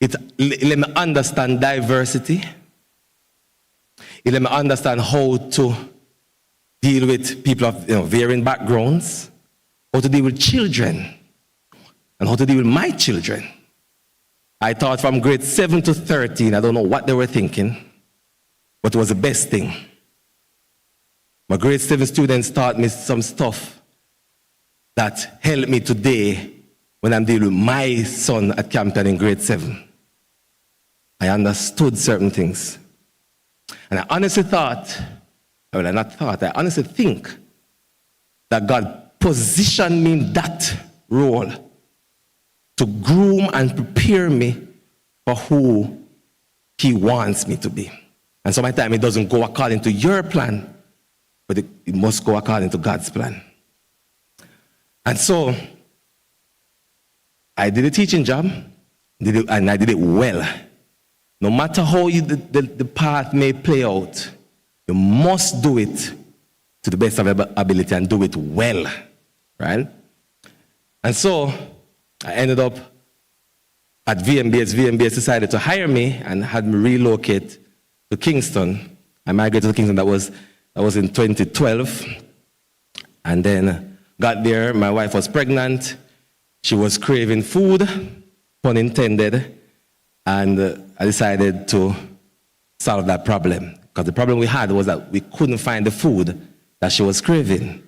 It let me understand diversity. It let me understand how to deal with people of varying backgrounds, how to deal with children, and how to deal with my children. I taught from grade 7 to 13. I don't know what they were thinking, but it was the best thing. My grade 7 students taught me some stuff that helped me today when I'm dealing with my son at Campion in grade 7. I understood certain things. And I honestly thought, well, I not thought, I honestly think that God positioned me in that role to groom and prepare me for who He wants me to be. And sometimes it doesn't go according to your plan, but it must go according to God's plan. And so, I did a teaching job, and I did it well. No matter how the path may play out, you must do it to the best of your ability and do it well, right? And so, I ended up at VMBS. VMBS decided to hire me and had me relocate to Kingston. I migrated to Kingston. That was in 2012. And then got there. My wife was pregnant. She was craving food, pun intended. And I decided to solve that problem. Because the problem we had was that we couldn't find the food that she was craving.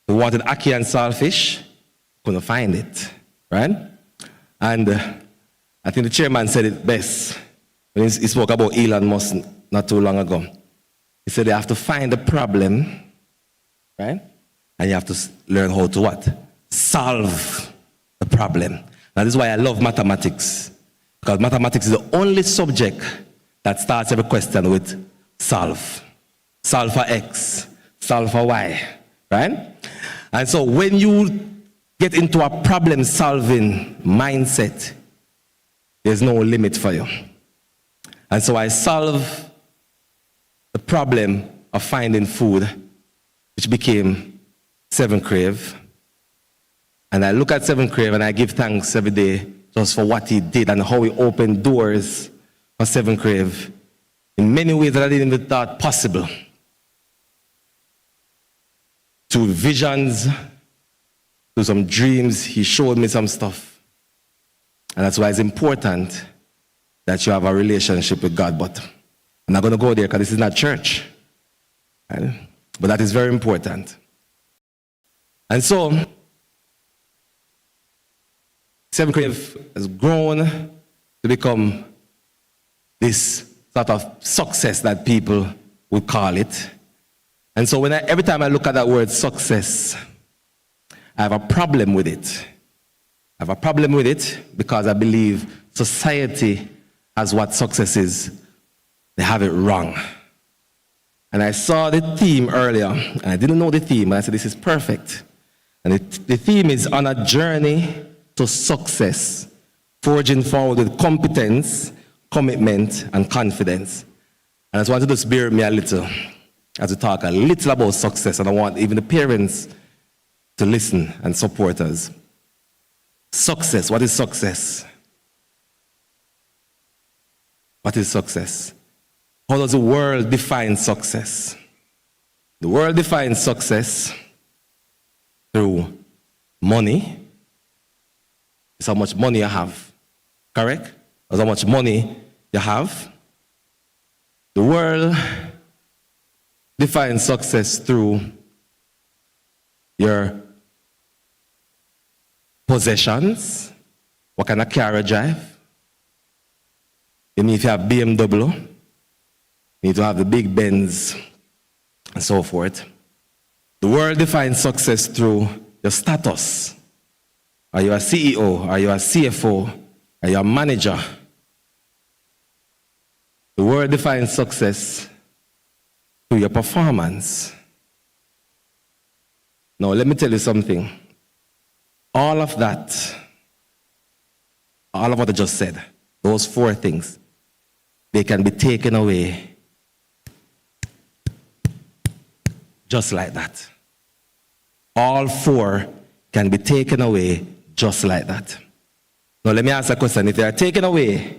We wanted ackee and saltfish, couldn't find it, right? And I think the chairman said it best when he spoke about Elon Musk not too long ago. He said you have to find the problem, right? And you have to learn how to what? Solve the problem. Now this is why I love mathematics. Because mathematics is the only subject that starts every question with solve. Solve for X, solve for Y, right? And so when you get into a problem-solving mindset, there's no limit for you. And so I solve the problem of finding food, which became Seven Crave. And I look at Seven Crave and I give thanks every day just for what he did and how he opened doors for Seven Crave in many ways that I didn't even thought possible. To visions, to some dreams, he showed me some stuff. And that's why it's important that you have a relationship with God. But I'm not going to go there because this is not church. Right? But that is very important. And so, Seven Crave has grown to become this sort of success that people would call it. And so every time I look at that word success, I have a problem with it. I have a problem with it because I believe society has what success is they have it wrong. And I saw the theme earlier, and I didn't know the theme, and I said, this is perfect. And the theme is on a journey to success, forging forward with competence, commitment, and confidence. And I just want to just bear with me a little as we talk a little about success, and I want even the parents to listen and support us. Success, what is success? What is success? How does the world define success? The world defines success through money. It's how much money you have, correct? That's how much money you have. The world defines success through your possessions, what kind of car you drive. You need to have BMW, you need to have the big Benz, and so forth. The world defines success through your status. Are you a CEO? Are you a CFO? Are you a manager? The world defines success through your performance. Now, let me tell you something. All of that, all of what I just said, those four things, they can be taken away just like that. All four can be taken away just like that. Now, let me ask a question. If they are taken away,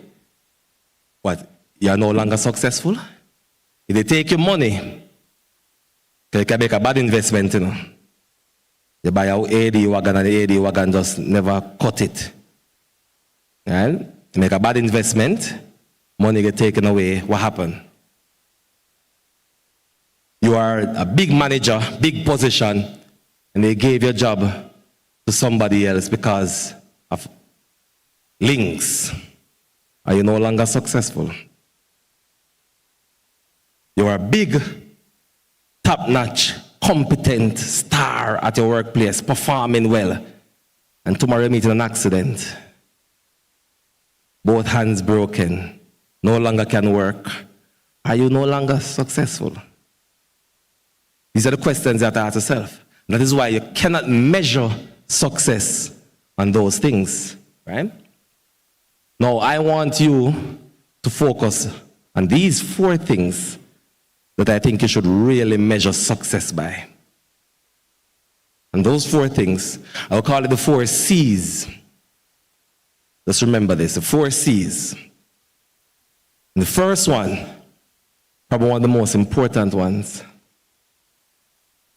what? You are no longer successful? If they take your money, you can make a bad investment, you know. You buy an AD wagon and the AD wagon just never cut it. Right? You make a bad investment, money get taken away, what happened? You are a big manager, big position, and they gave your job to somebody else because of links. Are you no longer successful? You are a big, top-notch, competent star at your workplace, performing well, and tomorrow you meet in an accident. Both hands broken, no longer can work. Are you no longer successful? These are the questions you have to ask yourself. That is why you cannot measure success on those things, right? Now, I want you to focus on these four things that I think you should really measure success by. And those four things, I'll call it the 4 C's. Just remember this, the 4 C's. And the first one, probably one of the most important ones,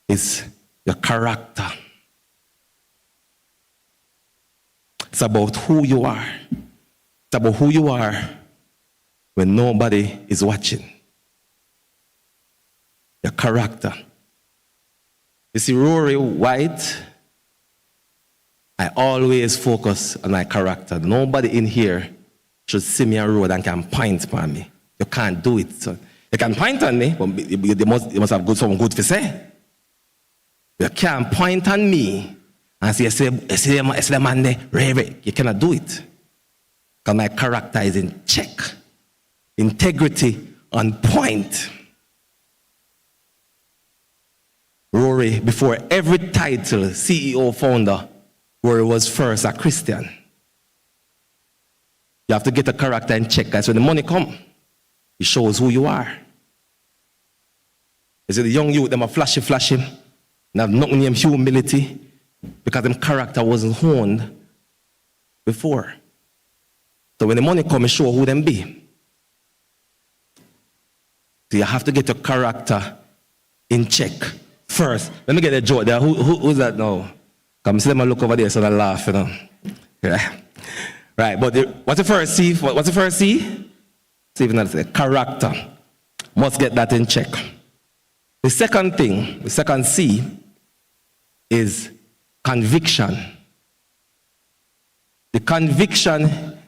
is your character. It's about who you are. It's about who you are when nobody is watching. Your character. You see, Rory White, I always focus on my character. Nobody in here should see me on road and can point upon me. You can't do it. So you can point on me, but you must have something good to say. You can't point on me and say, you see the man there, Ray. You cannot do it. Because my character is in check. Integrity on point. Rory, before every title, CEO, founder, Rory was first a Christian. You have to get a character in check, guys. When the money comes, it shows who you are. You see, the young youth, them are flashy, and have nothing named humility because them character wasn't honed before. So when the money comes, it show who them be. So you have to get your character in check first. Let me get a joke there. Who's that now? Come see them and look over there so they laugh, you know. Yeah. Right, but what's the first C? What's the first C? See if that's it. Character. Must get that in check. The second thing, the second C, is conviction. The conviction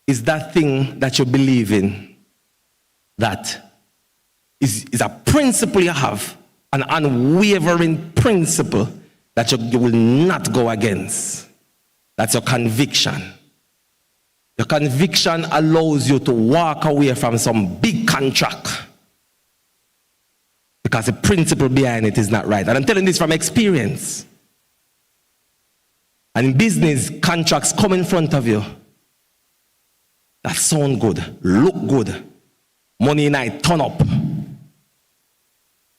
is that thing that you believe in, that is a principle you have, an unwavering principle that you will not go against. That's your conviction. Your conviction allows you to walk away from some big contract because the principle behind it is not right. And I'm telling this from experience. And in business, contracts come in front of you that sound good, look good, money in it turn up.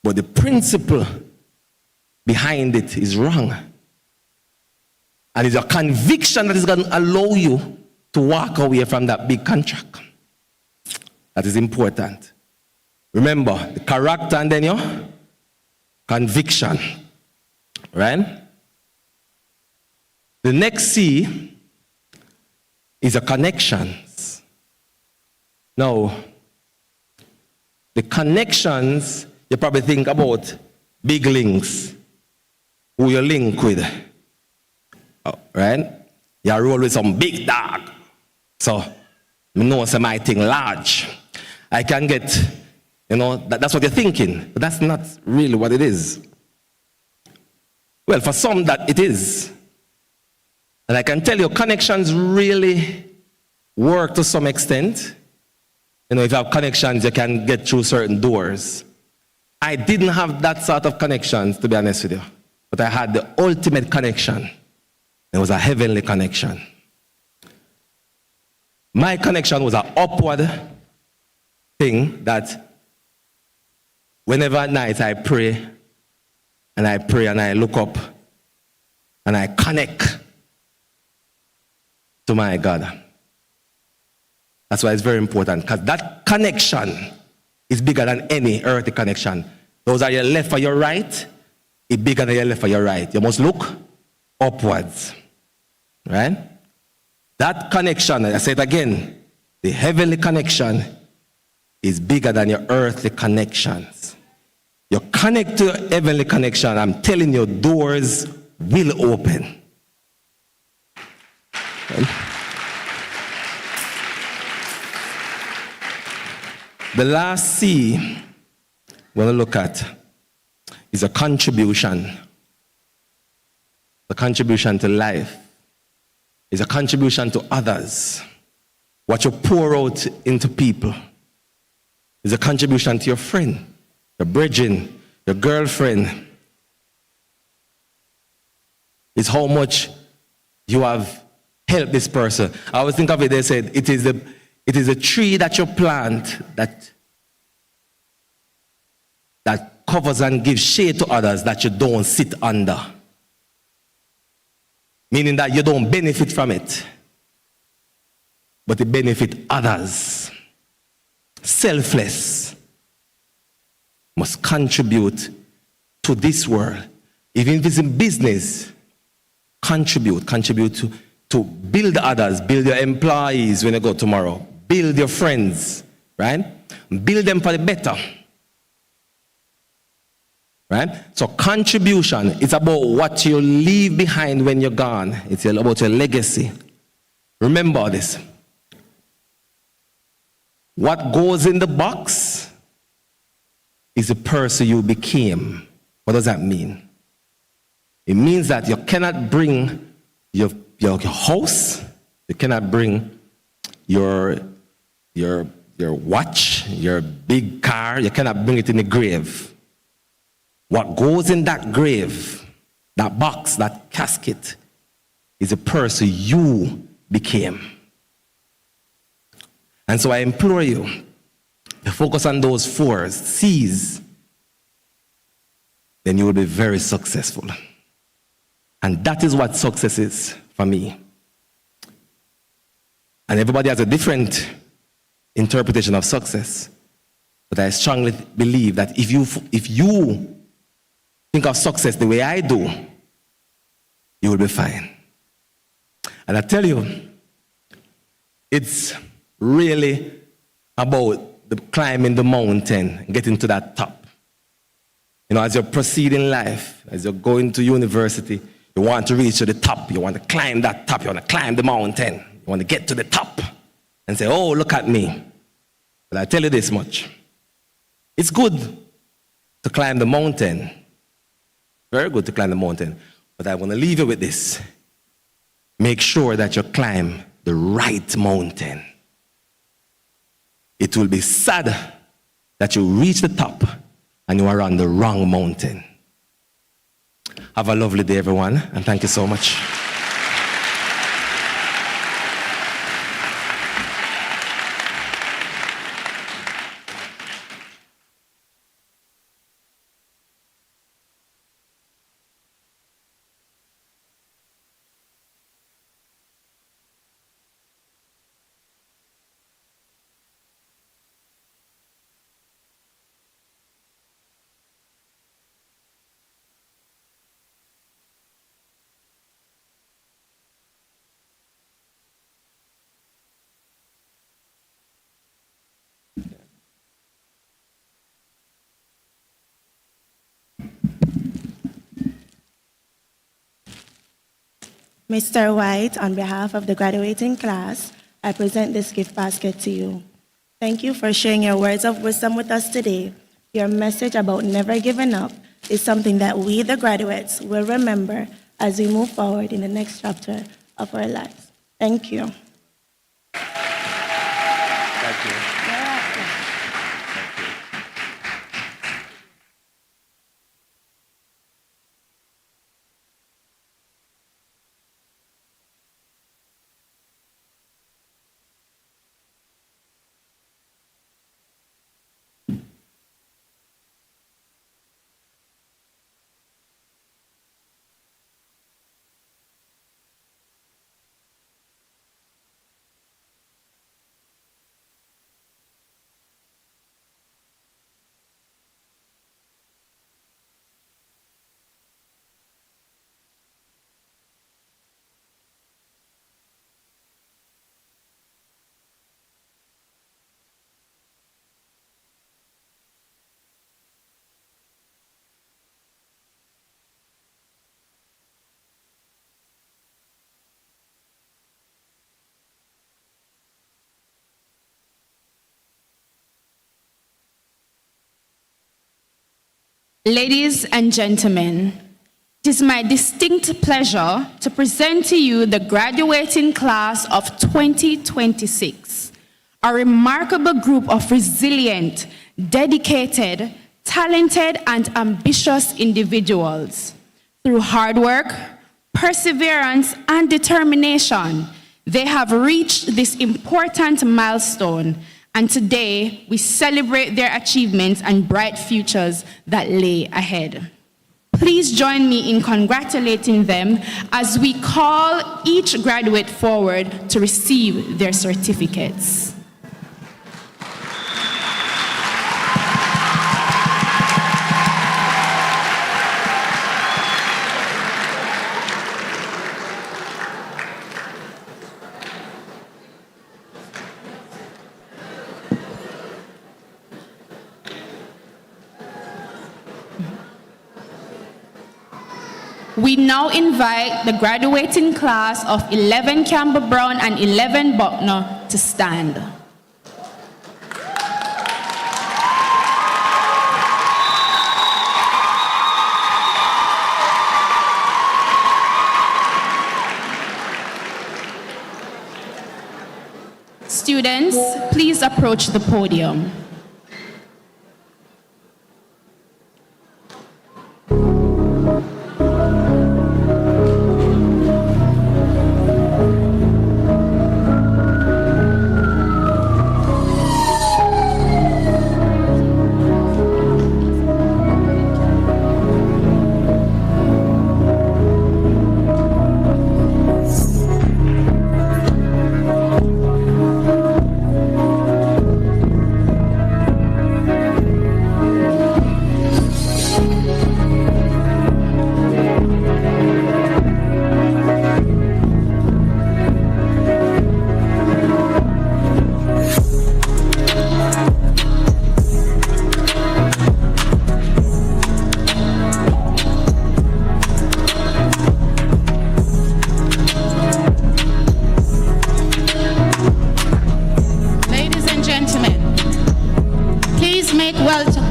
But the principle behind it is wrong. And it's a conviction that is going to allow you to walk away from that big contract. That is important. Remember, the character and then your conviction. Right? The next C is a connections. Now, the connections, you probably think about big links. Who you link with. Oh, right? You roll with some big dog. So, you know some my thing large. I can get, that's what you're thinking. But that's not really what it is. Well, for some that it is. And I can tell you, connections really work to some extent. If you have connections, you can get through certain doors. I didn't have that sort of connections, to be honest with you. But I had the ultimate connection. It was a heavenly connection. My connection was an upward thing that whenever at night I pray and I look up and I connect to my God. That's why it's very important, because that connection is bigger than any earthly connection. Those are your left or your right, it's bigger than your left or your right. You must look upwards. Right? That connection, I say it again, the heavenly connection is bigger than your earthly connections. You connect to your heavenly connection, I'm telling you, doors will open. The last C we're going to look at is a contribution. The contribution to life. Is a contribution to others. What you pour out into people is a contribution to your friend, your brethren, your girlfriend. It's how much you have helped this person. I always think of it, they said, it is a tree that you plant that covers and gives shade to others that you don't sit under. Meaning that you don't benefit from it, but it benefits others. Selfless. Must contribute to this world. Even if it's in business, contribute to build others, build your employees when you go tomorrow, build your friends, right? Build them for the better. Right? So contribution is about what you leave behind when you're gone. It's about your legacy. Remember this. What goes in the box is the person you became. What does that mean? It means that you cannot bring your house, you cannot bring your watch, your big car, you cannot bring it in the grave. What goes in that grave, that box, that casket, is the person you became. And so I implore you to focus on those 4 C's, then you will be very successful. And that is what success is for me. And everybody has a different interpretation of success. But I strongly believe that if you think of success the way I do, you will be fine. And I tell you, it's really about climbing the mountain, getting to that top. As you proceed in life, as you're going to university, you want to reach to the top. You want to climb that top. You want to climb the mountain. You want to get to the top and say, oh, look at me. But I tell you this much. It's good to climb the mountain. Very good to climb the mountain. But I want to leave you with this. Make sure that you climb the right mountain. It will be sad that you reach the top and you are on the wrong mountain. Have a lovely day, everyone, and thank you so much. Mr. White, on behalf of the graduating class, I present this gift basket to you. Thank you for sharing your words of wisdom with us today. Your message about never giving up is something that we, the graduates, will remember as we move forward in the next chapter of our lives. Thank you. Thank you. Ladies and gentlemen, it is my distinct pleasure to present to you the graduating class of 2026, a remarkable group of resilient, dedicated, talented, and ambitious individuals. Through hard work, perseverance, and determination, they have reached this important milestone, and today we celebrate their achievements and bright futures that lay ahead. Please join me in congratulating them as we call each graduate forward to receive their certificates. We now invite the graduating class of 11 Campbell Brown and 11 Buckner to stand. Students, please approach the podium.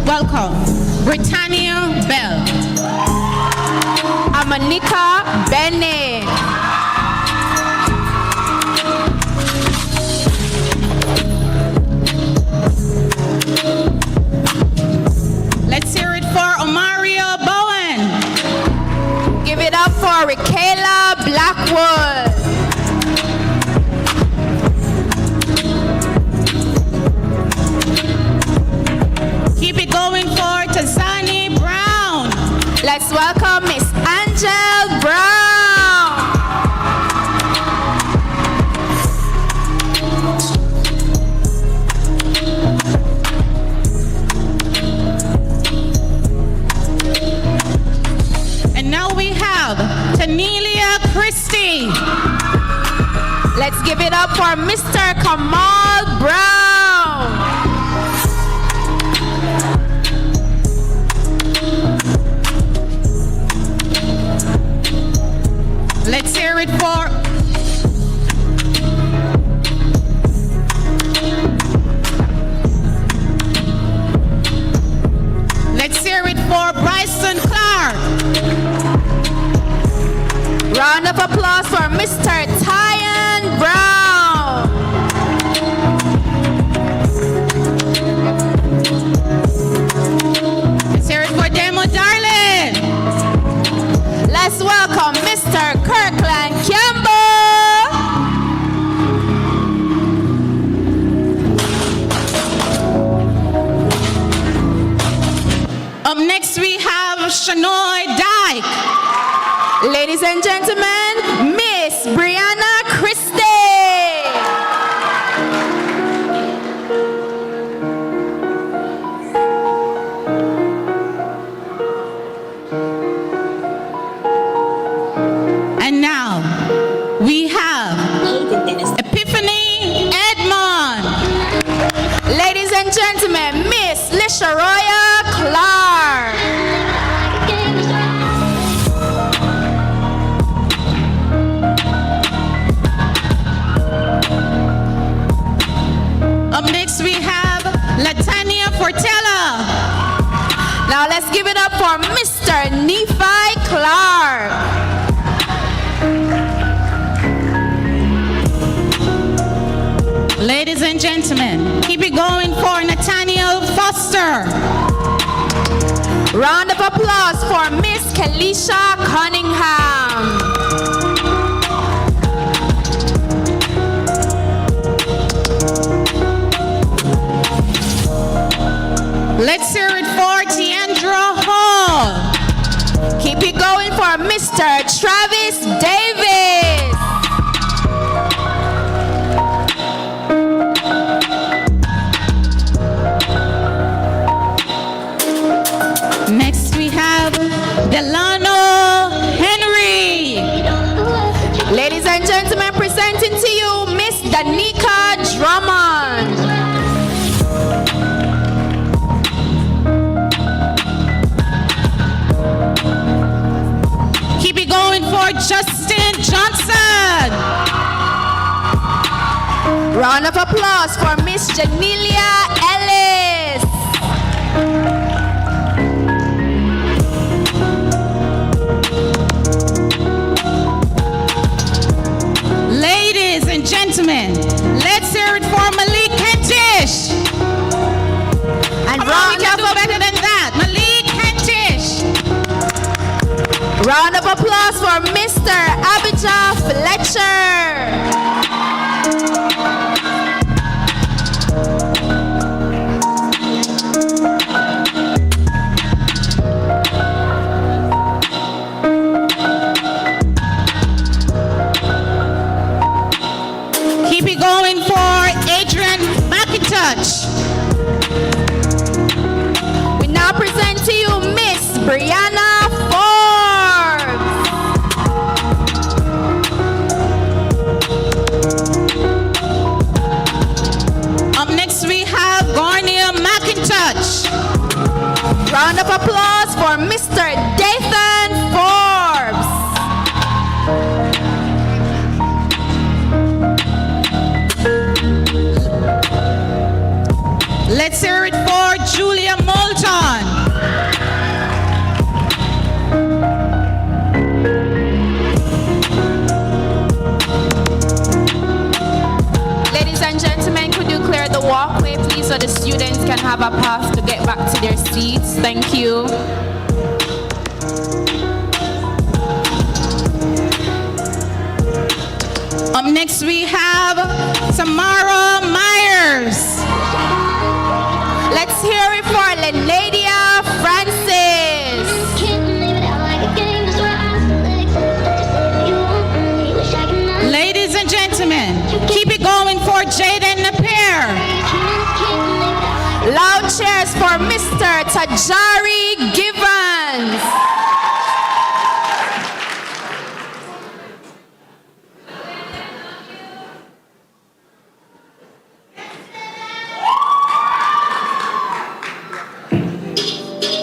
Welcome, Britannia Bell, Amanika Bennett, Atwood. Keep it going for Tazani Brown. Let's welcome Miss Angel Brown. And now we have Tanelia Christie. Let's give it up for Mr. Kamal Brown. Let's hear it for Bryson Clark. Round of applause for Mr. Tyan Brown. Let's hear it for Demo Darling. Let's welcome Mr. Kirkland Campbell. Up next we have Shanoy Dyke. Ladies and gentlemen, Miss Brianna Christie. And now we have Epiphany Edmond. Ladies and gentlemen, Miss Lisharoya Clark. Up next we have Latanya Fortella. Now let's give it up for Mr. Nephi Clark. Ladies and gentlemen, keep it going for Nathaniel Foster. Round of applause for Miss Kelisha Cunningham. Let's hear it for Tiandra Hall. Keep it going for Mr. Travis Davis. Next we have Delano Henry. Ladies and gentlemen, presenting to you Miss Danica Drummond. Keep it going for Justin Johnson. Round of applause for Miss Janelia Ellis. Ladies and gentlemen, let's hear it for Malik Kentish. And we can do better than that. Malik Kentish. Round of applause for Mr. Abijah Fletcher. Keep it going for Adrian McIntosh. We now present to you Miss Brianna Forbes. Up next we have Garnia McIntosh. Round of applause for Mr. Dathan Forbes. Let's hear it for Julia Moulton. Ladies and gentlemen, could you clear the walkway, please, so the students can have a path to get back to their seats? Thank you. next we have Tamara Myers. Let's hear it for Lenadia Francis. Ladies and gentlemen, keep it going for Jaden Napier. Loud cheers for Mr. Tajari Givens.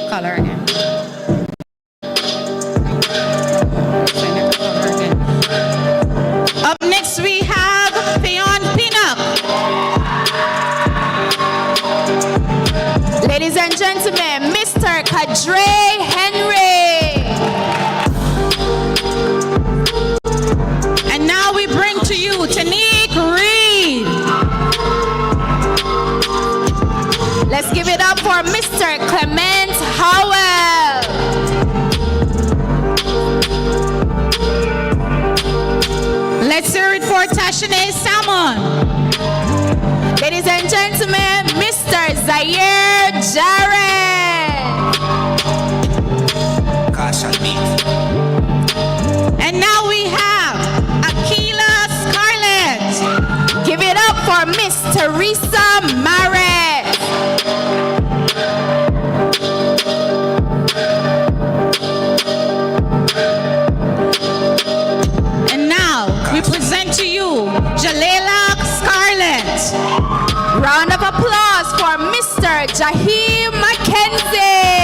Color again. Up next we have Theon Pinnock. Ladies and gentlemen, Mr. Kadre Henry. And now we bring to you Tanique Reed. Let's give it up for Mr. Clement Howell. Let's hear it for Tashane Salmon. Ladies and gentlemen, Mr. Zaire Jarrett. And now we have Akila Scarlett. Give it up for Miss Teresa Marret. And now we present to you Jalela Scarlett. Round of applause for Mr. Jaheem Mackenzie.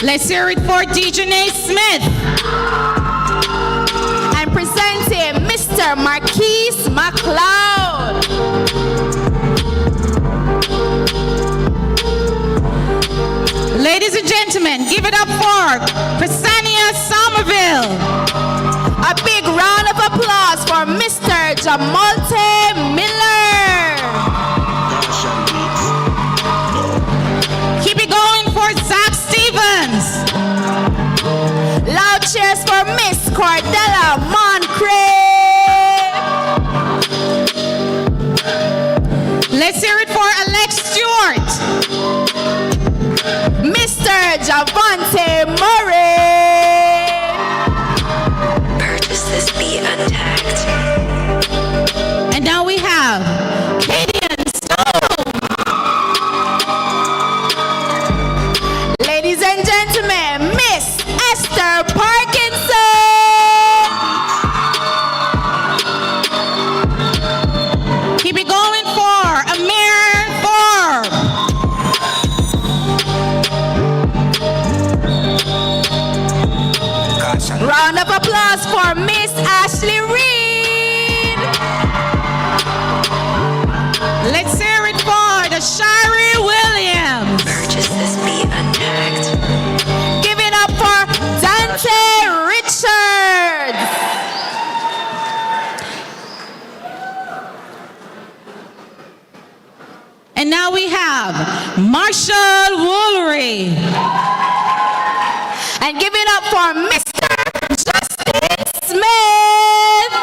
Let's hear it for Dejanay Smith. And presenting Mr. Marquise McLeod. Ladies and gentlemen, give it up for Chrisania Somerville. A big round of applause for Mr. Jamalte Miller. Keep it going for Zach Stevens. Loud cheers for Miss Cordella Moncrief. Let's hear it for Alex Stewart. Mr. Javante Murray. Purchase this be untagged. And now we have Kadian Stone. Ladies and gentlemen, Miss Esther Parkinson. Keep it going for Amir Forbes. Round of applause for Miss Ashley Reed. Let's hear it for the Shari Williams. Purchase this be untagged. Give it up for Dante Richards. And now we have Marshall Woolery. And give it up for Mr. Justin Smith.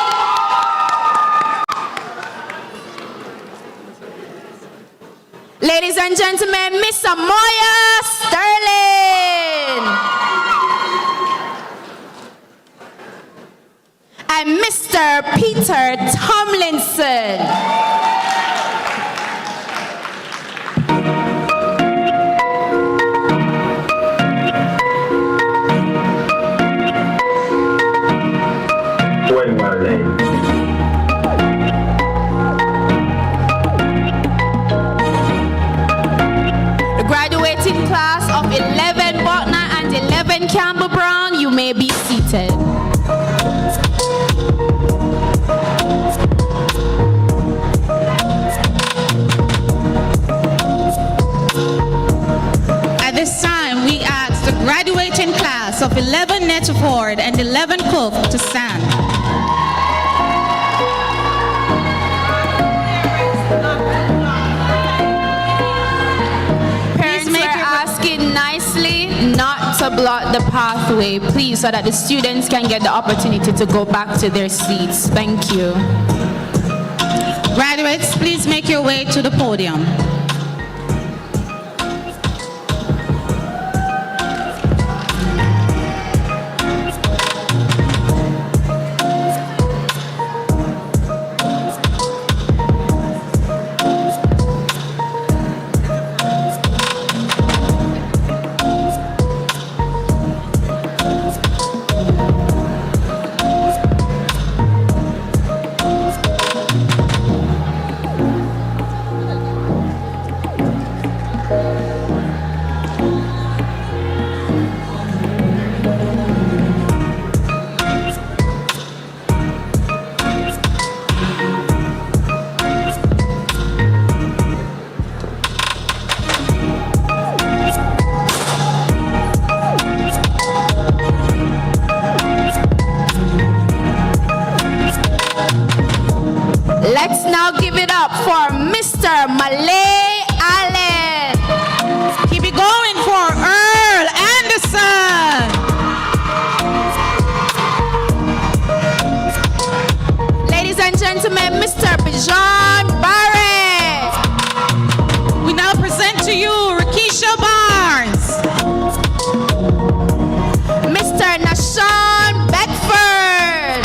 Ladies and gentlemen, Miss Amoya Sterling. And Mr. Peter Tomlinson. The graduating class of 11 Butner and 11 Campbell Brown, you may be seated. At this time, we ask the graduating class of 11 Netterford and 11 Cook to stand. Parents, we're asking nicely not to block the pathway, please, so that the students can get the opportunity to go back to their seats. Thank you. Graduates, please make your way to the podium. Let's now give it up for Mr. Malay Allen. Keep it going for Earl Anderson. Ladies and gentlemen, Mr. Bijan Barrett. We now present to you Rakisha Barnes. Mr. Nashawn Beckford.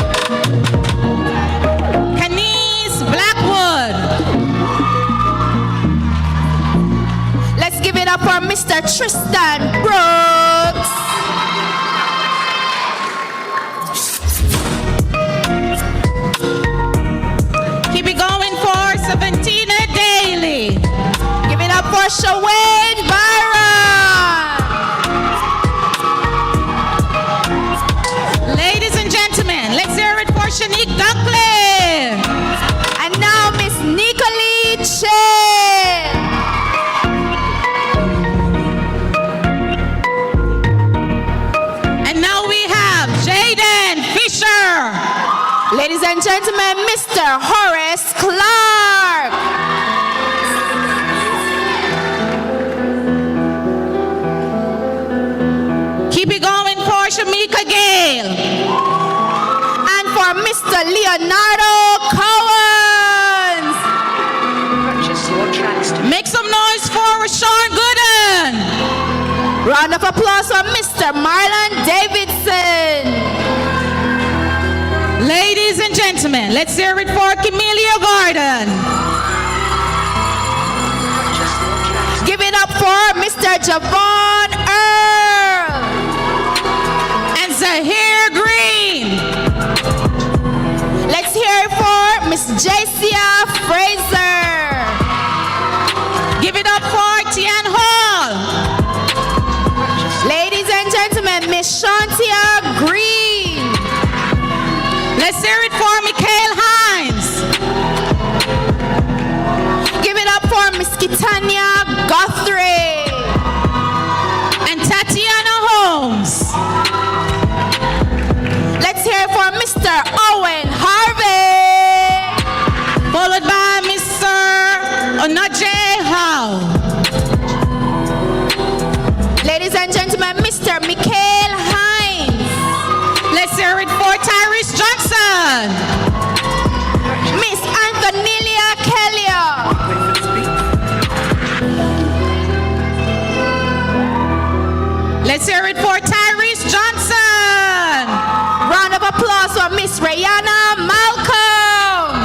Kenise Blackwood. Let's give it up for Mr. Tristan Brooks. Keep it going for Savantina Daly. Give it up for Shawade Byron. Ladies and gentlemen, let's hear it for Shanique Dunkley. And now Miss Nicolee Chen. And now we have Jaden Fisher. Ladies and gentlemen, Mr. Horace Clark. Keep it going for Shamika Gale. And for Mr. Leonardo Cowens. Make some noise for Rashawn Gooden. Round of applause for Mr. Marlon Davidson. Ladies and gentlemen, let's hear it for Camellia Gordon. Give it up for Mr. Javon Earl. And Zahir Green. Let's hear it for Miss Jacia Fraser. Give it up for Tian Hall. Ladies and gentlemen, Miss Shantia Green. Let's hear it for Mikhail Hines. Give it up for Miss Kitania Guthrie. And Tatiana Holmes. Let's hear it for Mr. Owen Harvey. Followed by Mr. Onaje Howe. Ladies and gentlemen, Mr. Mikhail Hines. Let's hear it for Tyrese Johnson. Miss Anthonilia Kelly. Let's hear it for Tyrese Johnson. Round of applause for Miss Rayana Malcolm.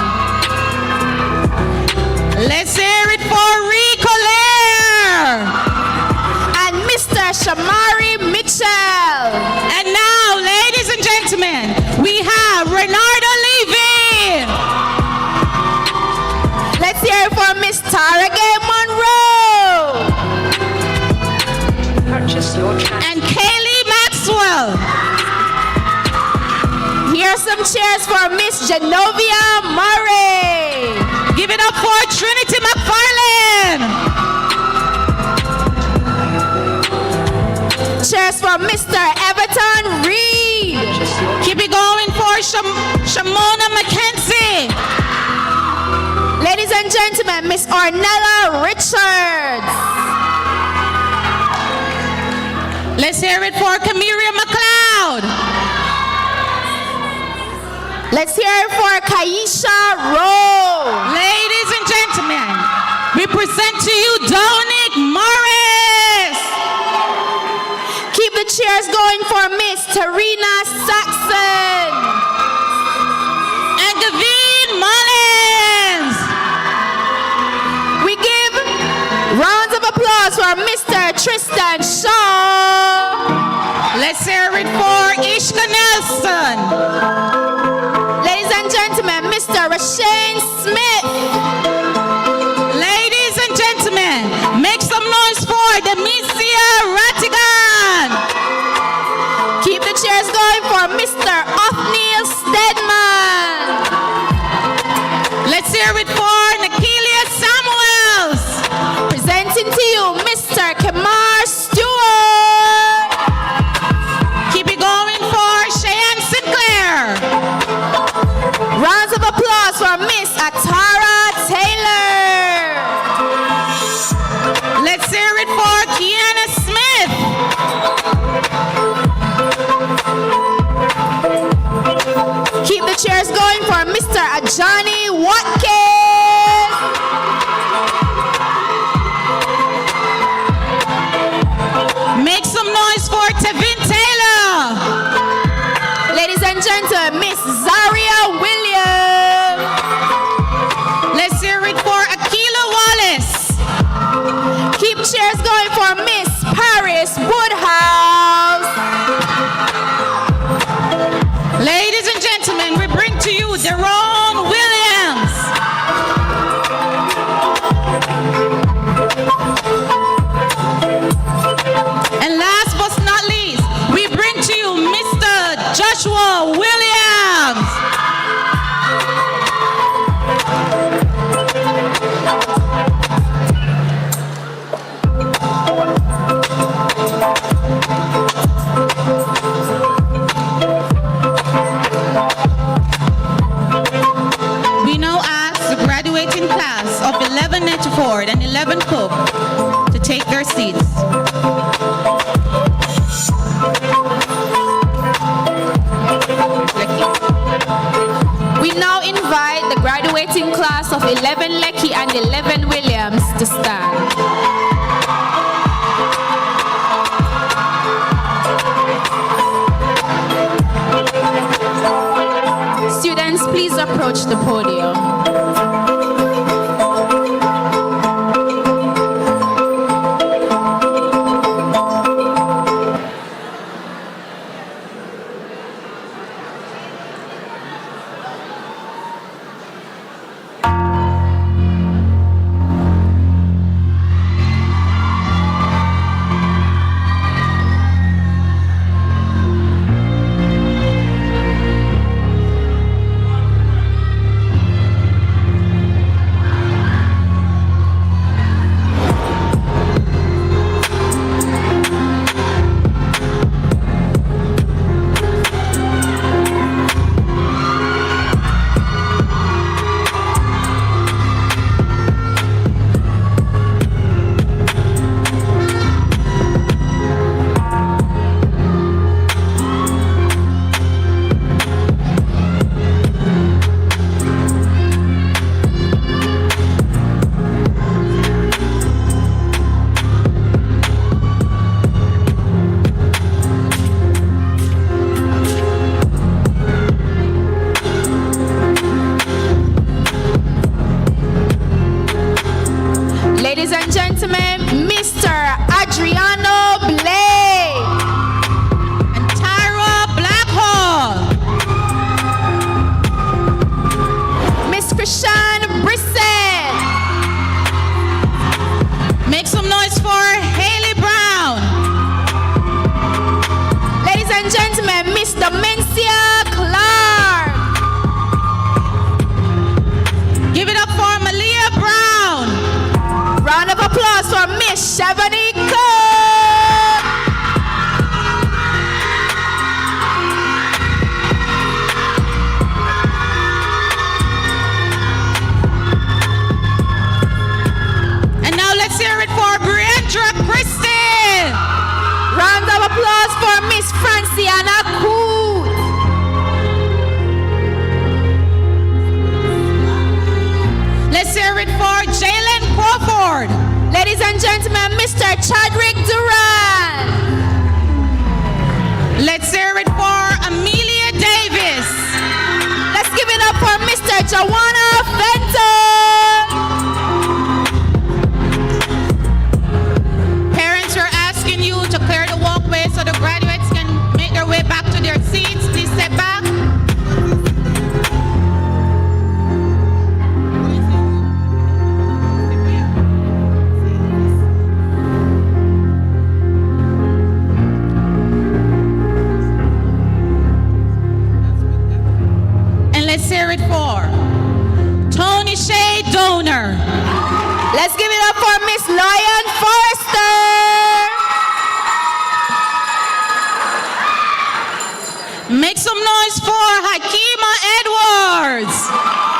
Let's hear it for Rico Lair. And Mr. Shamari Mitchell. And now, ladies and gentlemen, we have Renardo Levy. Let's hear it for Miss Taragay Monroe. And Kaylee Maxwell. Here's some cheers for Miss Genovia Murray. Give it up for Trinity McFarlane. Cheers for Mr. Everton Reed. Keep it going for Shamona McKenzie. Ladies and gentlemen, Miss Ornella Richards. Let's hear it for Kamiria McLeod. Let's hear it for Kaisha Rowe. Ladies and gentlemen, we present to you Dominic Morris. Keep the cheers going for Miss Tarina Saxon. And Gavin Mullins. We give rounds of applause for Mr. Tristan Shaw. Let's hear it for Ishka Nelson. Ladies and gentlemen, Mr. Rashane Smith. Ladies and gentlemen, make some noise for Demesia Ratigan. Keep the cheers going for Mr. Othniel Stedman. Let's hear it for Nakelia Samuels. Presenting to you Mr. Kamar Stewart. Keep it going for Cheyenne Sinclair. Rounds of applause for Miss Atara Taylor. Let's hear it for Kiana Smith. Keep the cheers going for Mr. Ajani Watkins. Make some noise for Tevin Taylor. Ladies and gentlemen, Miss Zaria Williams. Let's hear it for Akila Wallace. Keep cheers going for Miss Paris Woodhouse. Ladies and gentlemen, we bring to you Deron Williams. And last but not least, we bring to you Mr. Joshua Williams. We now ask the graduating class of 11 Netchford and 11 Cook to take their seats. We now invite the graduating class of 11 Lecky and 11 Williams to stand. Students, please approach the podium. Ladies and gentlemen, Mr. Adriano Blake and Tyra Blackhall. Miss Christiane Brissett. Make some noise for Haley Brown. Ladies and gentlemen, Miss Demencia Clark. Give it up for Malia Brown. Round of applause for Miss Shavani Cook. And now let's hear it for Briandra Kristen. Round of applause Marciana Coot. Let's hear it for Jalen Crawford. Ladies and gentlemen, Mr. Chadwick Duran. Let's hear it for Amelia Davis. Let's give it up for Mr. Joanna Fenton. Parents, we're asking you to clear the walkway so the graduates can make their way back to their seats. Please step back. Let's hear it for Tony Shea Donor. Let's give it up for Miss Lyon Forrester. Make some noise for Hakima Edwards.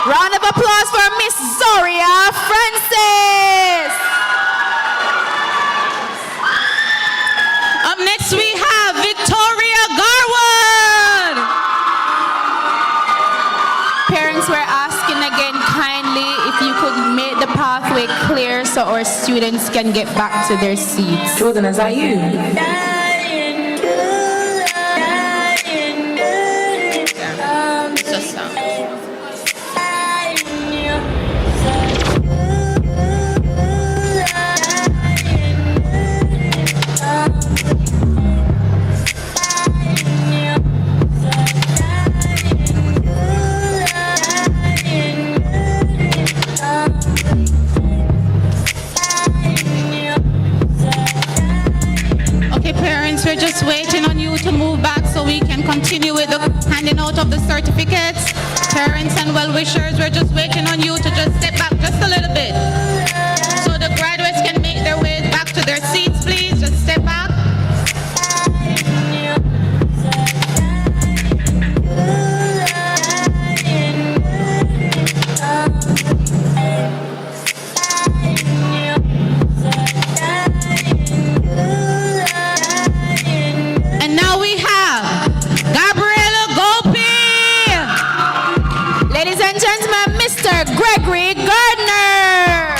Round of applause for Miss Zoria Francis. Up next we have Victoria Garwood. Parents, we're asking again kindly if you could make the pathway clear so our students can get back to their seats. Jordan, is that you? We're just waiting on you to move back so we can continue with the handing out of the certificates. Parents and well-wishers, we're just waiting on you to just step back just a little bit so the graduates can make their way back to their seats, please. Just step back. Gregory Gardner.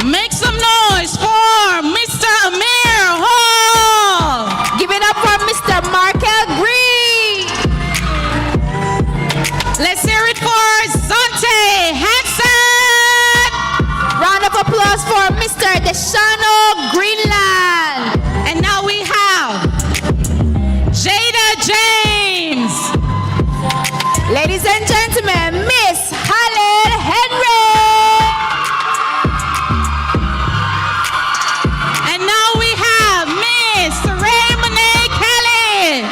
Make some noise for Mr. Amir Hall. Give it up for Mr. Markel Green. Let's hear it for Zante Hansen. Round of applause for Mr. Deshano Greenland. And now we have Jada James. Ladies and gentlemen, Miss Helen Henry. And now we have Miss Raymond Kelly.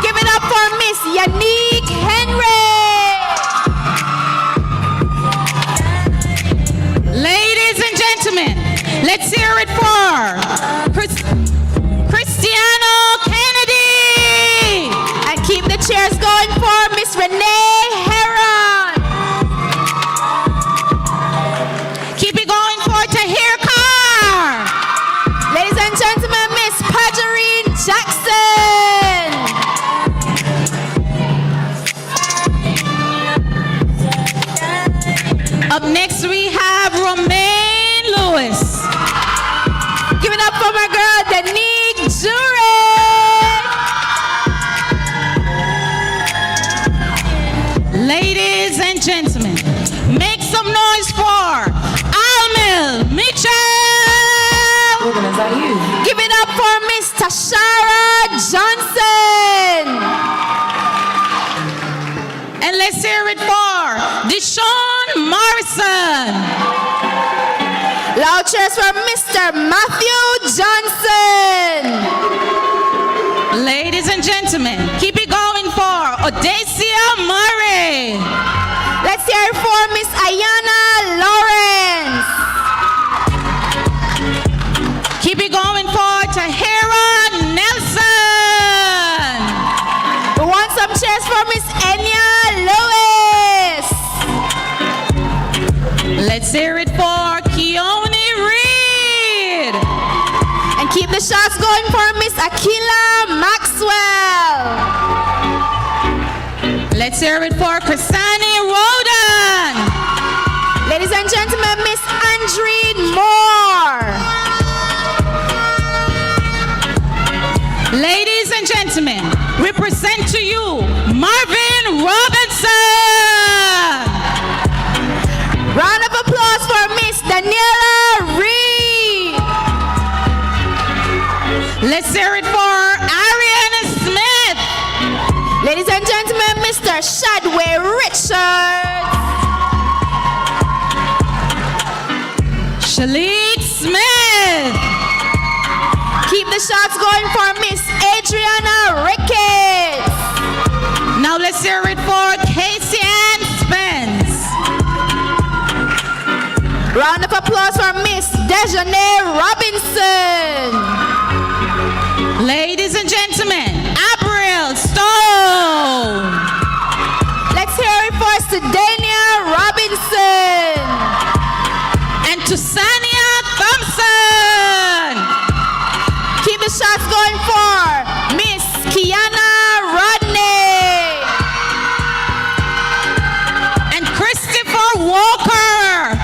Give it up for Miss Yannick Henry. Ladies and gentlemen, let's hear it for Cristiano Kennedy. And keep the chairs going for Miss Renee Heron. Keep it going for Tahir Carr. Ladies and gentlemen, Miss Pajarine Jackson. Up next we have Romaine Lewis. Give it up for my girl, Danique Jure. Ladies and gentlemen, make some noise for Almil Mitchell. Jordan, is that you? Give it up for Miss Tashara Johnson. And let's hear it for Deshaun Morrison. Loud cheers for Mr. Matthew Johnson. Ladies and gentlemen, keep it going for Odacia Murray. Let's hear it for Miss Ayana Lawrence. Keep it going for Tahira Nelson. We want some cheers for Miss Enya Lewis. Let's hear it for Keone Reed. And keep the shots going for Miss Akila Maxwell. Let's hear it for Chrisani Rodan. Ladies and gentlemen, Miss Andreen Moore. Ladies and gentlemen, we present to you Marvin Robinson. Round of applause for Miss Daniela Reed. Let's hear it for Arian Smith. Ladies and gentlemen, Mr. Shadway Richards. Shaleed Smith. Keep the shots going for Miss Adriana Ricketts. Now let's hear it for Casey Ann Spence. Round of applause for Miss Dejanay Robinson. Ladies and gentlemen, April Stone. Let's hear it for Sedania Robinson. And Tusania Thompson. Keep the shots going for Miss Kiana Rodney. And Christopher Walker.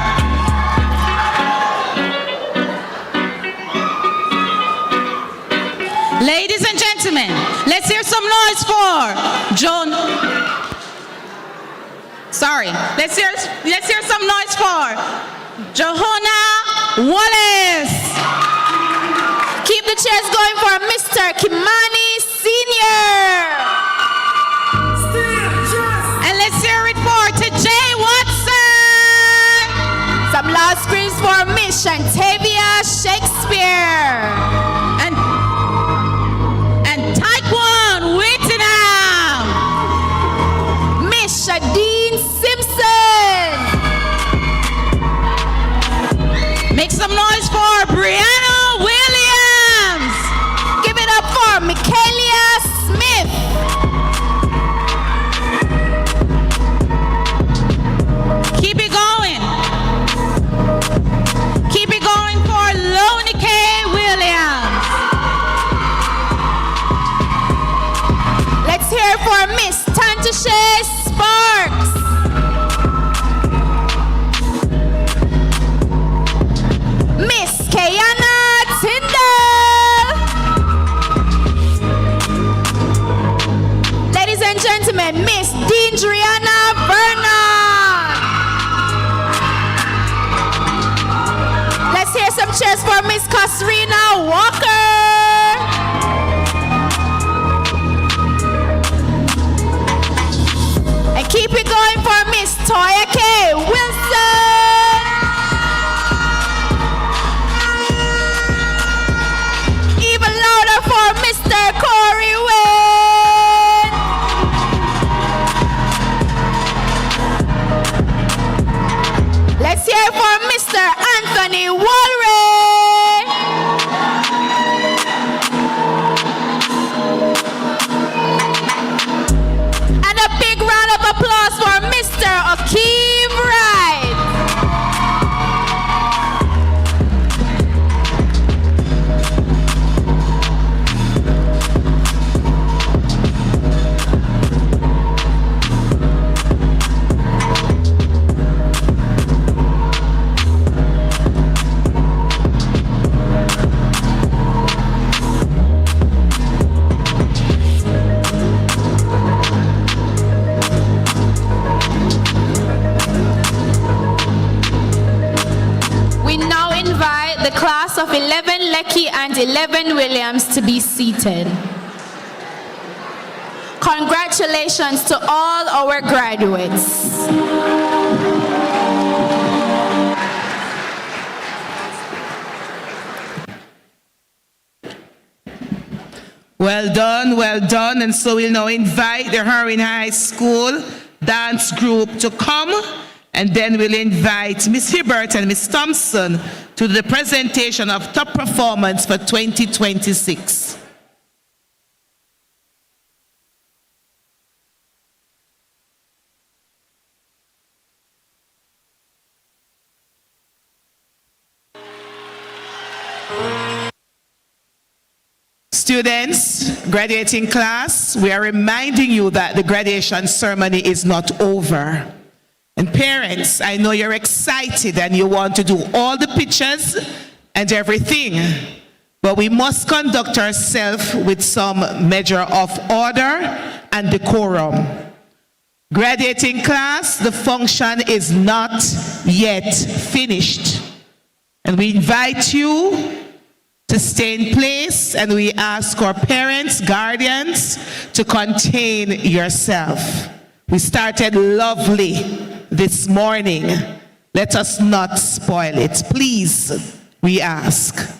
Ladies and gentlemen, let's hear some noise for Joan. Sorry, let's hear some noise for Johanna Wallace. Keep the cheers going for Mr. Kimani Sr. And let's hear it for T.J. Watson. Some loud screams for Miss Shantavia Shakespeare. And Taekwon Whittingham. Miss Shadeen Simpson. Make some noise for Brianna Williams. Give it up for Michaelia Smith. Keep it going. Keep it going for Lonnie K. Williams. Let's hear it for Miss Tantashe Sparks. Miss Kayana Tyndall. Ladies and gentlemen, Miss Deandriana Vernon. Let's hear some cheers for Miss Kasrina Walker. And keep it going for Miss Toya K. Wilson. Even louder for Mr. Corey Wayne. Let's hear it for Mr. Anthony Walray. And a big round of applause for Mr. Akeem Wright. We now invite the class of 11 Lecky and 11 Williams to be seated. Congratulations to all our graduates. Well done. And so we'll now invite the Irwin High School dance group to come, and then we'll invite Miss Hibbert and Miss Thompson to the presentation of top performance for 2026. Students, graduating class, we are reminding you that the graduation ceremony is not over. And parents, I know you're excited and you want to do all the pictures and everything, but we must conduct ourselves with some measure of order and decorum. Graduating class, the function is not yet finished. And we invite you to stay in place, and we ask our parents, guardians, to contain yourself. We started lovely this morning. Let us not spoil it. Please, we ask.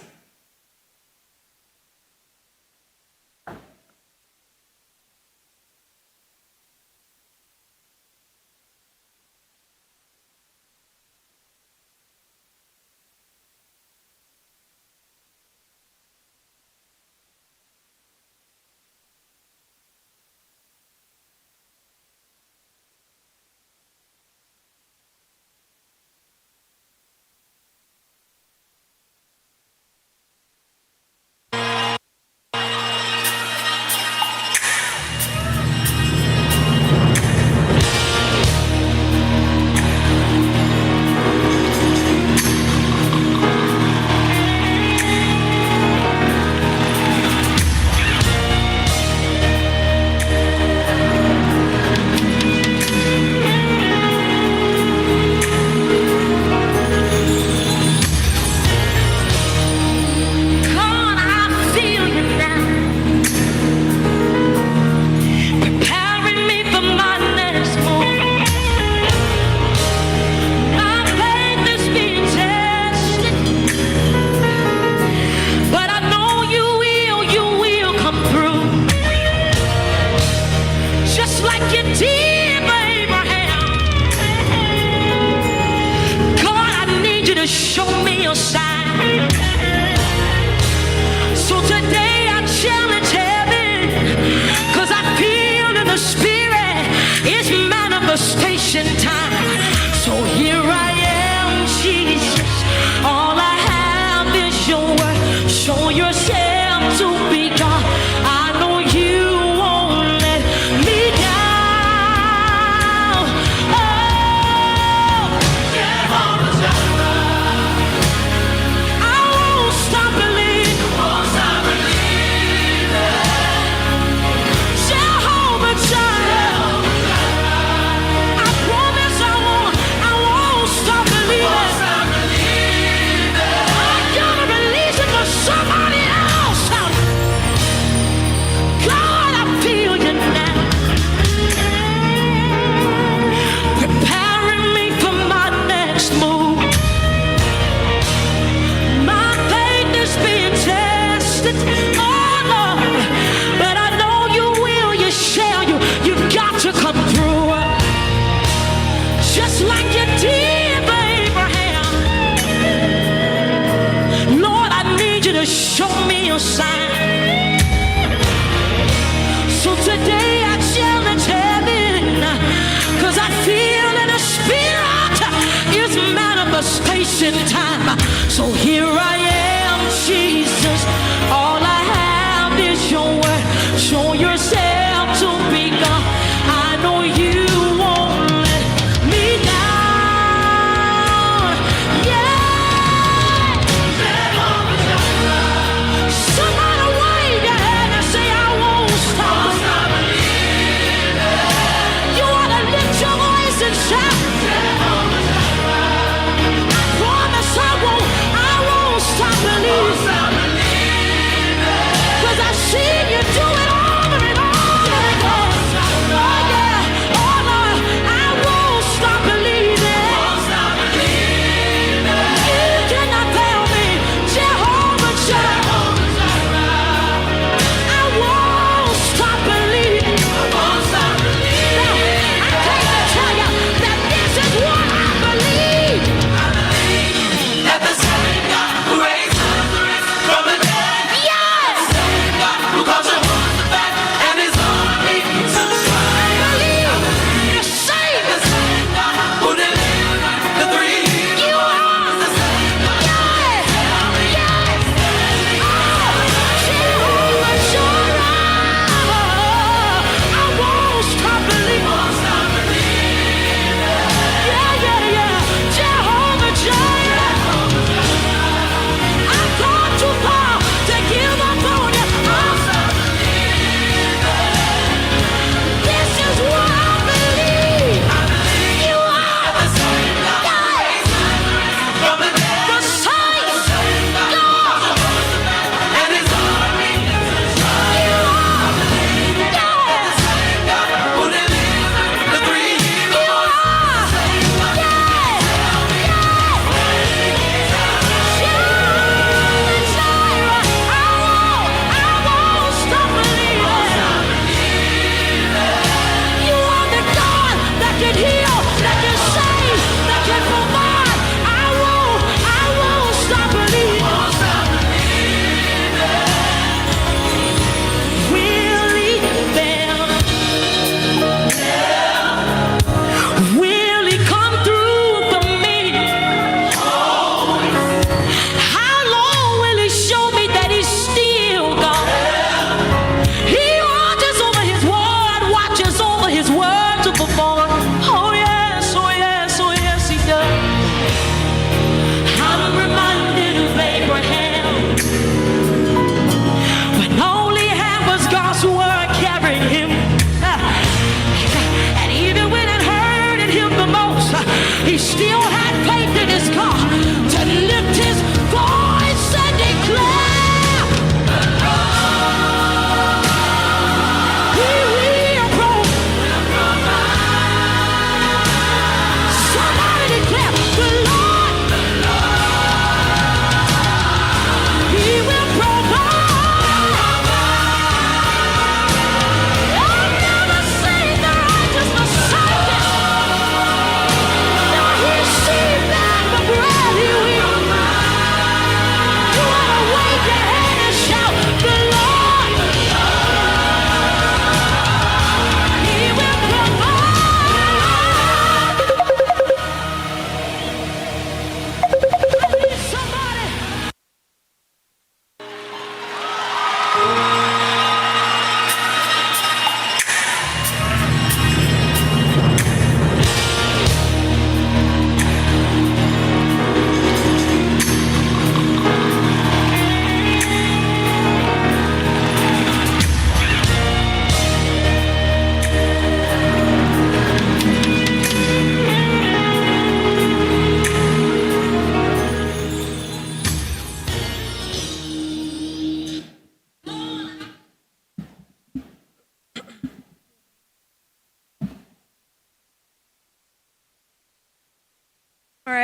I won't stop.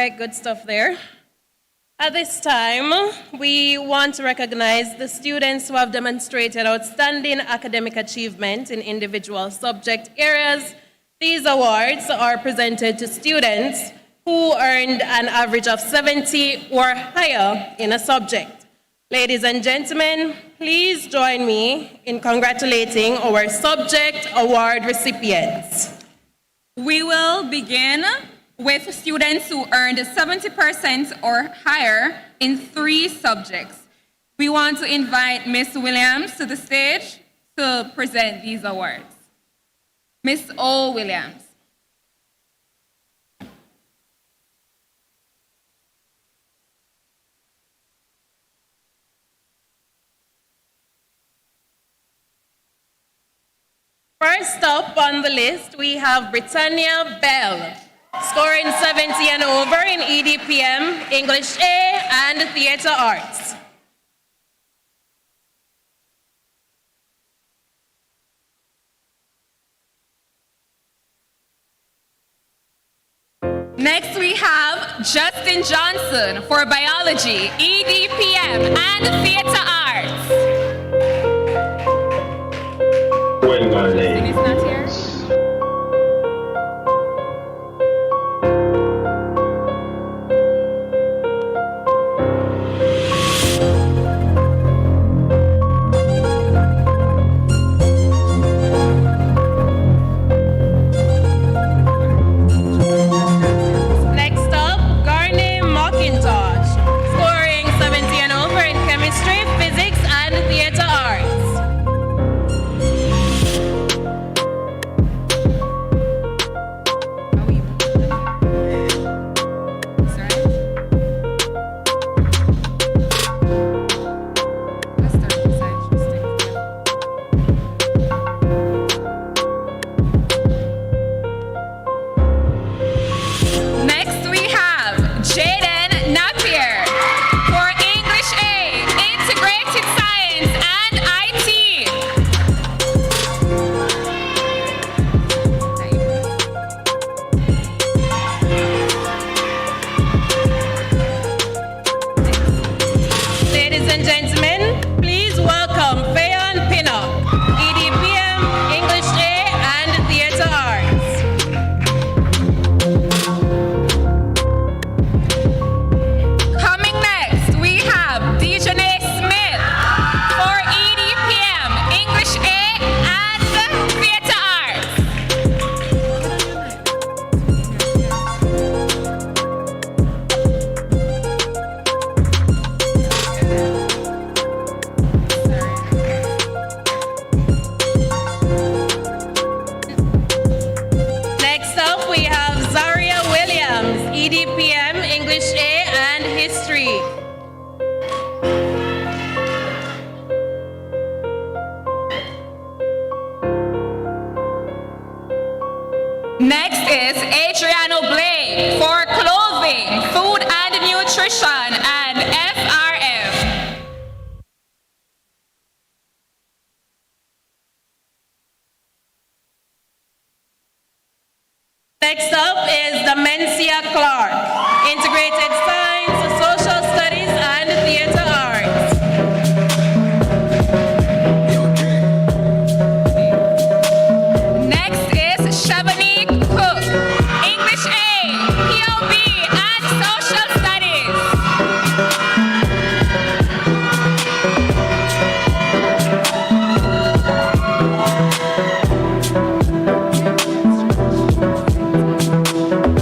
right, good stuff there. At this time, we want to recognize the students who have demonstrated outstanding academic achievement in individual subject areas. These awards are presented to students who earned an average of 70 or higher in a subject. Ladies and gentlemen, please join me in congratulating our subject award recipients. We will begin with students who earned 70% or higher in 3 subjects. We want to invite Ms. Williams to the stage to present these awards. Ms. O. Williams. First up on the list, we have Britannia Bell, scoring 70 and over in EDPM, English A, and Theatre Arts. Next, we have Justin Johnson for Biology, EDPM, and Theatre Arts. Justin is not here. Next is Adriano Blake for Clothing, Food and Nutrition, and FRM. Next up is Demencia Clark, Integrated Science, Social Studies, and Theatre Arts. Next is Shabani Cook, English A, PLB, and Social Studies.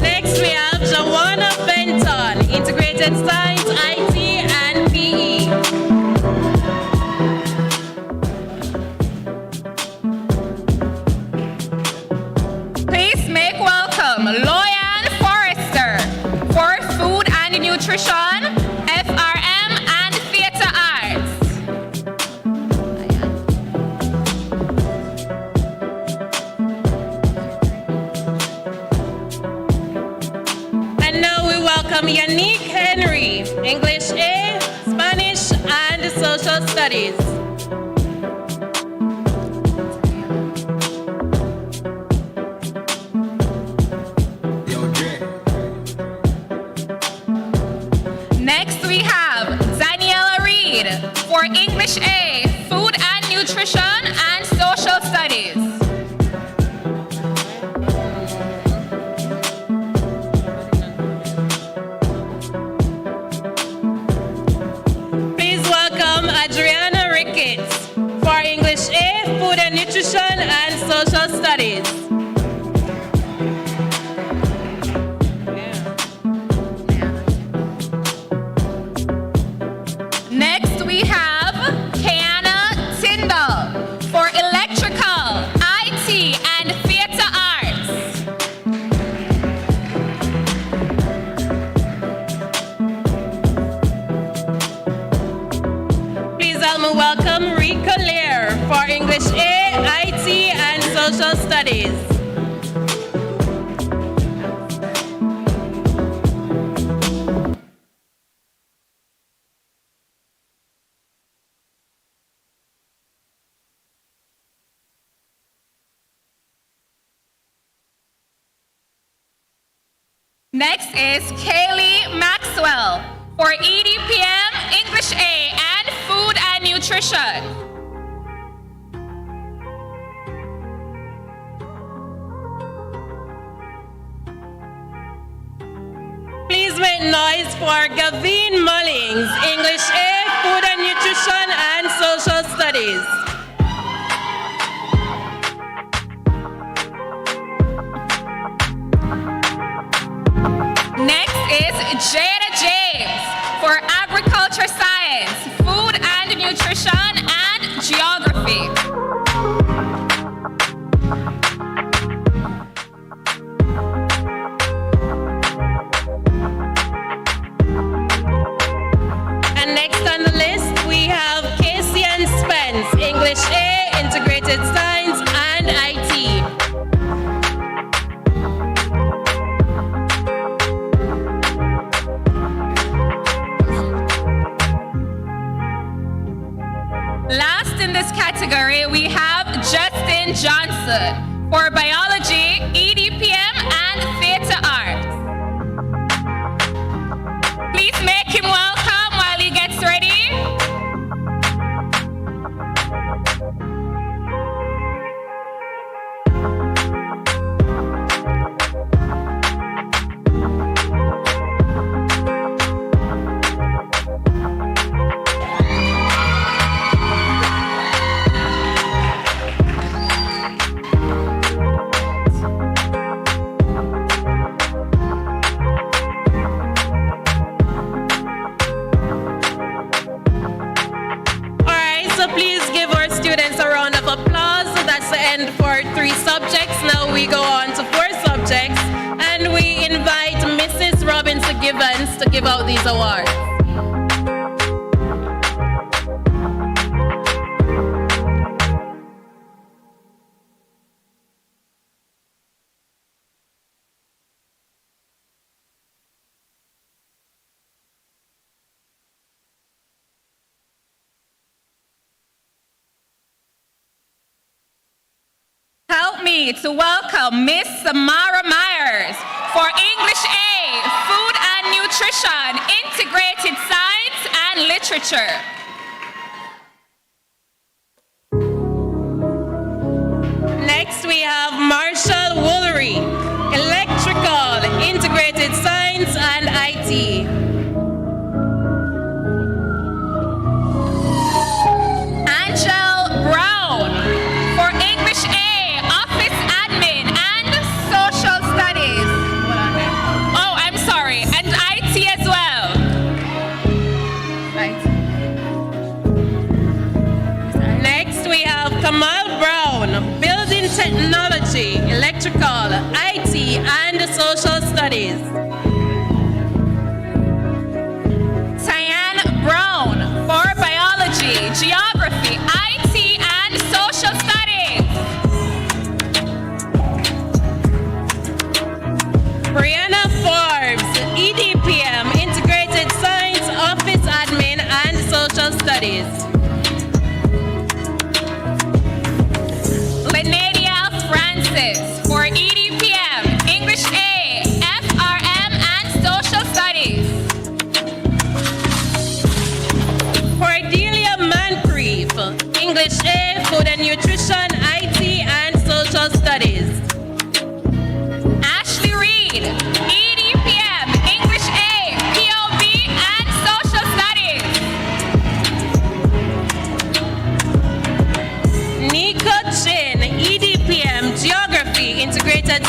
Next we have Joanna Benton, Integrated Science, IT, and PE. Please make welcome Loyan Forrester for Food and Nutrition, FRM, and Theatre Arts. And now we welcome Yannick Henry, English A, Spanish, and Social Studies. English A, Food and Nutrition and Social Studies. Please welcome Adriana Ricketts for English A, Food and Nutrition and Social Studies. Next, we have Kiana Tyndall for Electrical, IT, and Theatre Arts. Please help me welcome Rika Lear for English A, IT, and Social Studies. Next is Kaylee Maxwell for EDPM, English A, and Food and Nutrition. Please make noise for Gavin Mullings, English A, Food and Nutrition and Social Studies. Next is Jada James for Agriculture Science, Food and Nutrition, and Geography. And next on the list, we have Casey and Spence, English A, Integrated Science and IT. Last in this category, we have Justin Johnson for Biology, EDPM, and Theatre Arts. Please make him welcome while he gets ready. So please give our students a round of applause. That's the end for 3 subjects. Now we go on to 4 subjects, and we invite Mrs. Robinson Gibbons to give out these awards. Help me to welcome Miss Samara Myers for English A, Food and Nutrition, Integrated Science and Literature. Next, we have Marshall Woolery, Electrical, Integrated Science and IT. Angel Brown for English A, Office Admin and Social Studies. Oh, I'm sorry, and IT as well. Right.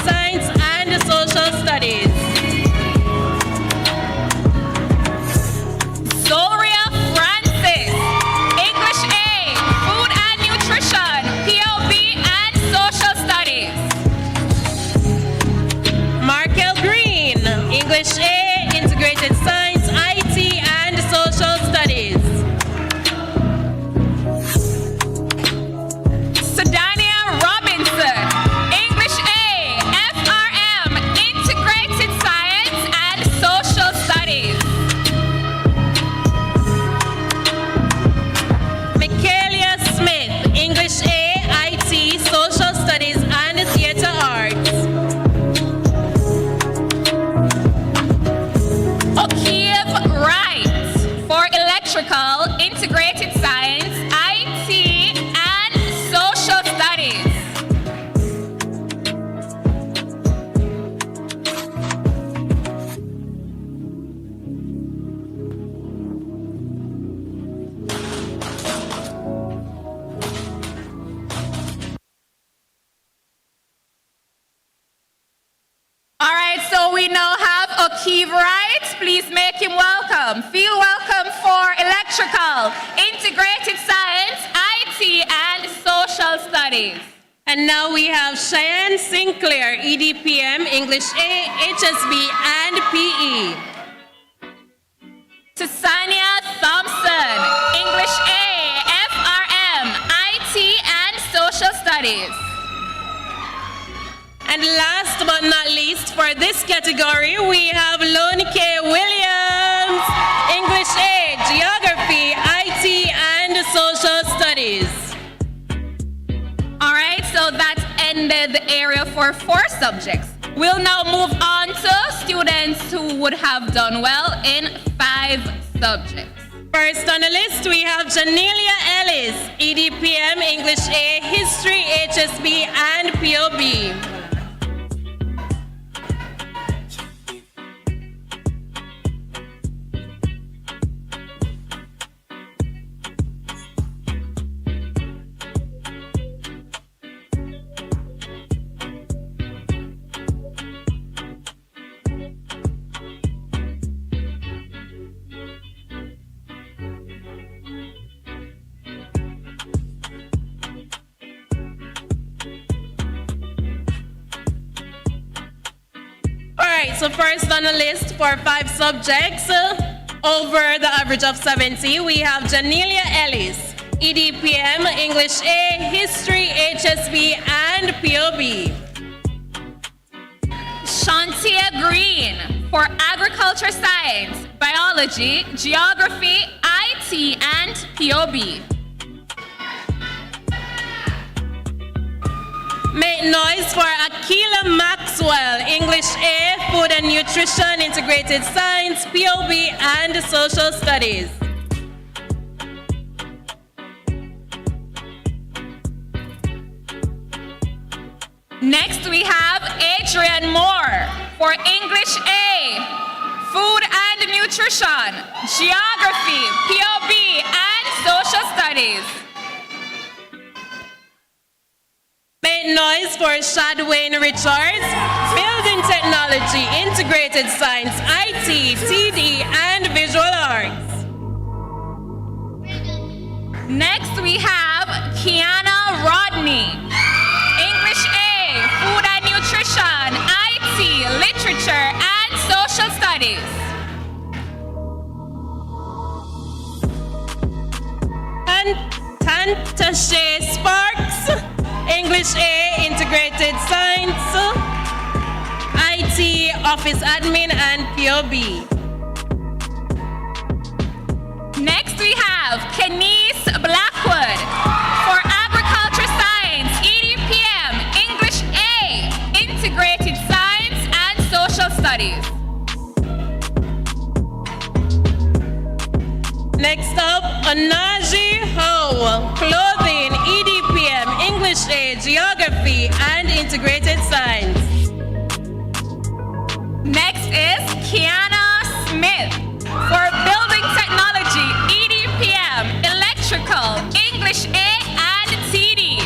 Science and Social Studies. Zoria Francis, English A, Food and Nutrition, POB and Social Studies. Markel Green, English A, Integrated Science, IT and Social Studies. Sedania Robinson, English A, FRM, Integrated Science and Social Studies. Michaelia Smith, English A, IT, Social Studies and Theatre Arts. O'Keefe Wright for Electrical, Integrated Science, IT, and Social Studies. All right, so we now have O'Keefe Wright. Please make him welcome. Feel welcome for Electrical, Integrated Science, IT, and Social Studies. And now we have Cheyenne Sinclair, EDPM, English A, HSB and PE. Tasania Thompson, English A, FRM, IT, and Social Studies. And last but not least, for this category, we have Lone K. Williams, English A, Geography, IT, and Social Studies. All right, so that ended the area for 4 subjects. We'll now move on to students who would have done well in 5 subjects. First on the list, we have Janelia Ellis, EDPM, English A, History, HSB, and POB. So first on the list for 5 subjects, over the average of 70, we have Janelia Ellis, EDPM, English A, History, HSB, and POB. Shantia Green for Agriculture Science, Biology, Geography, IT, and POB. Make noise for Akila Maxwell, English A, Food and Nutrition, Integrated Science, POB, and Social Studies. Next we have Adrian Moore for English A, Food and Nutrition, Geography, POB, and Social Studies. Make noise for Shadwayne Richards, Building Technology, Integrated Science, IT, TD, and Visual Arts. Next we have Kiana Rodney, English A, Food and Nutrition, IT, Literature, and Social Studies. And Tantashe Sparks, English A, Integrated Science, IT, Office Admin, and POB. Next we have Kenise Blackwood for Agriculture Science, EDPM, English A, Integrated Science, and Social Studies. Next up, Anaji Ho, Clothing, EDPM, English A, Geography, and Integrated Science. Next is Kiana Smith for Building Technology, EDPM, Electrical, English A, and TD.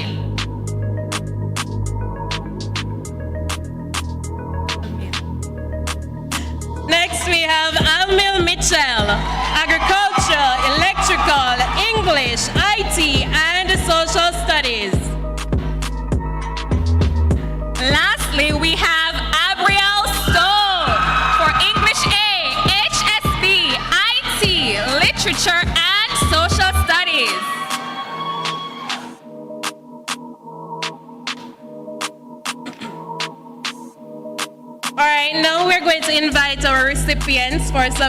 have Almil Mitchell, Agriculture, Electrical, English, IT, and Social Studies. Lastly, we have Abriel Stowe for English A, HSB, IT, Literature, and Social Studies. All right, now we're going to invite our recipients for 6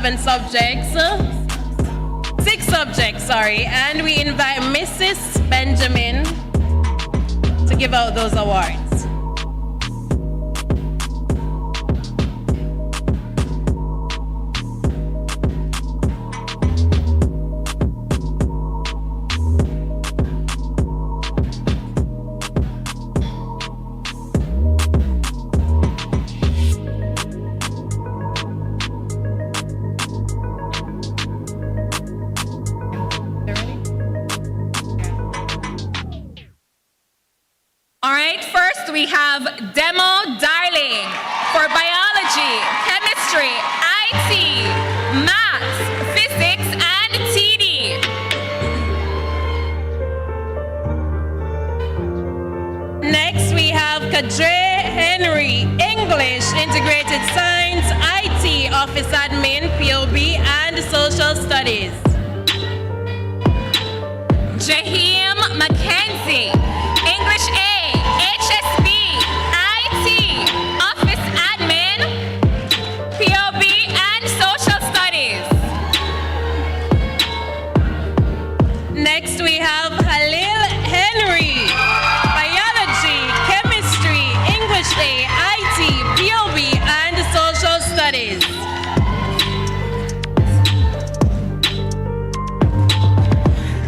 subjects, sorry, and we invite Mrs. Benjamin to give out those awards. All right, first we have Demo Darling for biology, chemistry, IT, maths, physics, and TD. Next, we have Kadre Henry, English, Integrated Science, IT, Office Admin, POB, and Social Studies. Jaheim Mackenzie, English A, HSB, IT, Office Admin, POB, and Social Studies. Next, we have Halil Henry, Biology, Chemistry, English A, IT, POB, and Social Studies.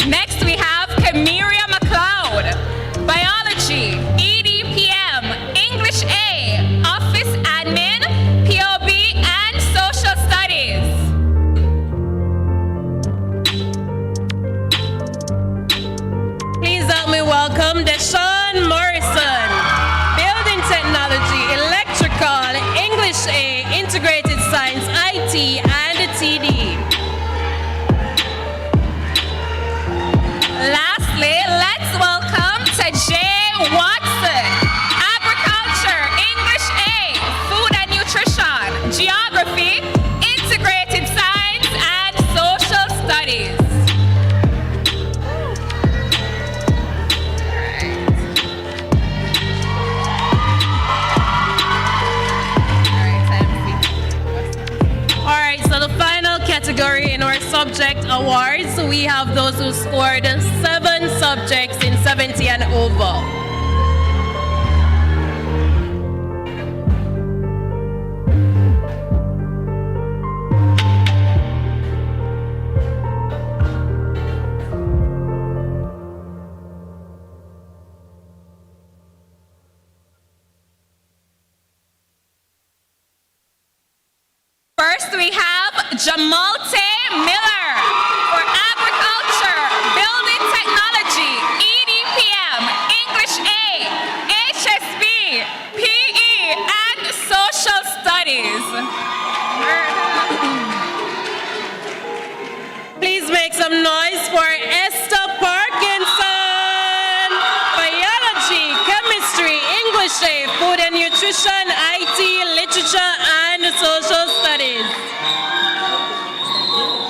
Next, we have Kamiria McLeod, Biology, EDPM, English A, Office Admin, POB, and Social Studies. Please help me welcome Deshaun Morrison, Building Technology, Electrical, English A, Integrated Science, IT, and TD. Lastly, let's welcome Tajay Watson, Agriculture, English A, Food and Nutrition, Geography, Integrated Science, and Social Studies. All right, so the final category in our subject awards, we have those who scored 7 subjects in 70 and over. First, we have Jamalte Miller for Agriculture, Building Technology, EDPM, English A, HSB, PE, and Social Studies. Please make some noise for Esther Parkinson, Biology, Chemistry, English A, Food and Nutrition, IT, Literature, and Social Studies.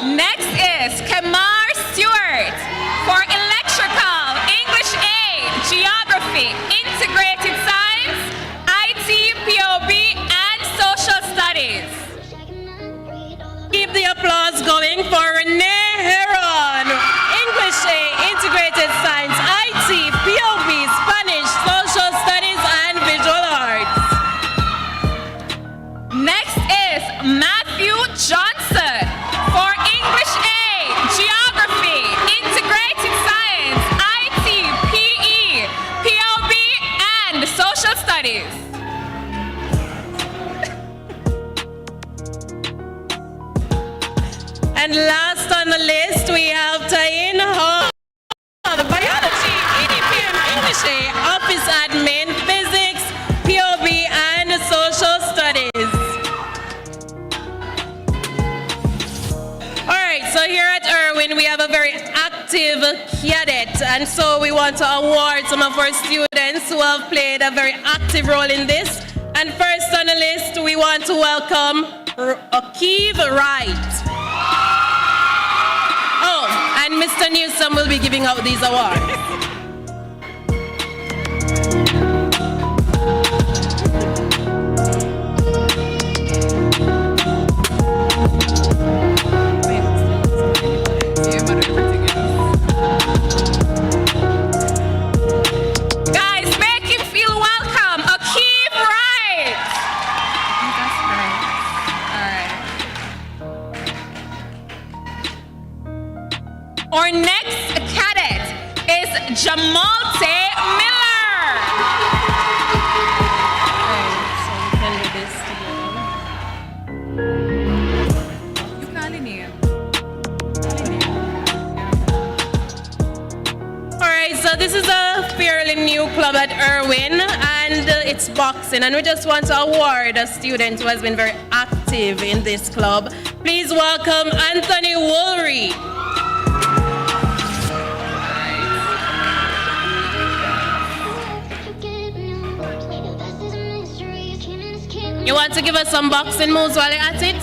Next is Kamar Stewart for Electrical, English A, Geography, Integrated Science, IT, POB, and Social Studies. Keep the applause going for Renee Heron, English A, Integrated Science, IT, POB, Spanish, Social Studies, and Visual Arts. Next is Matthew Johnson for English A, Geography, Integrated Science, IT, PE, POB, and Social Studies. And last on the list, we have Tayin Hall, Biology, EDPM, English A, Office Admin, Physics, POB, and Social Studies. active cadet. And so we want to award some of our students who have played a very active role in this. And first on the list, we want to welcome Akiv Wright. Oh, and Mr. Newsom will be giving out these awards. Guys, make him feel welcome. Akiv Wright. That's great. All right. Our next cadet is Jamalte Miller. So we can do this together. You calling him? All right, so this is a fairly new club at Irwin, and it's boxing. And we just want to award a student who has been very active in this club. Please welcome Anthony Woolry. You want to give us some boxing moves while you're at it?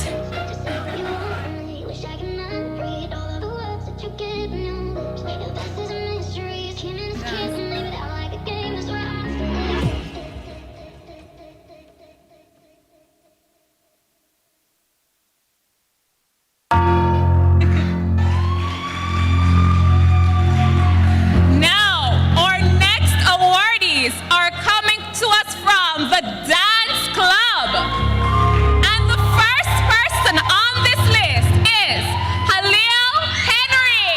Now, our next awardees are coming to us from the Dance Club. And the first person on this list is Halil Henry.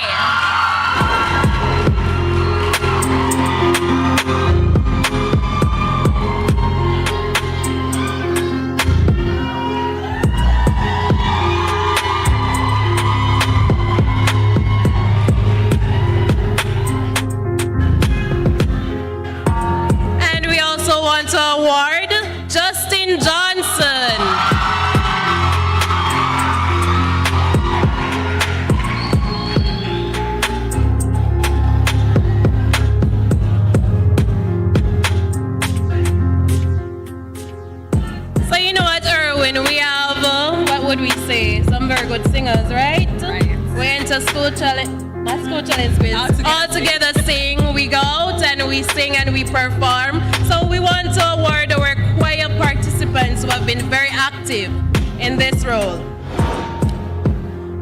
And we also want to award Justin Johnson. So you know at Irwin, we have, what would we say, some very good singers, right? We enter school challenge, not school challenge quiz. All together sing, we go out and we sing and we perform. So we want to award our choir participants who have been very active in this role.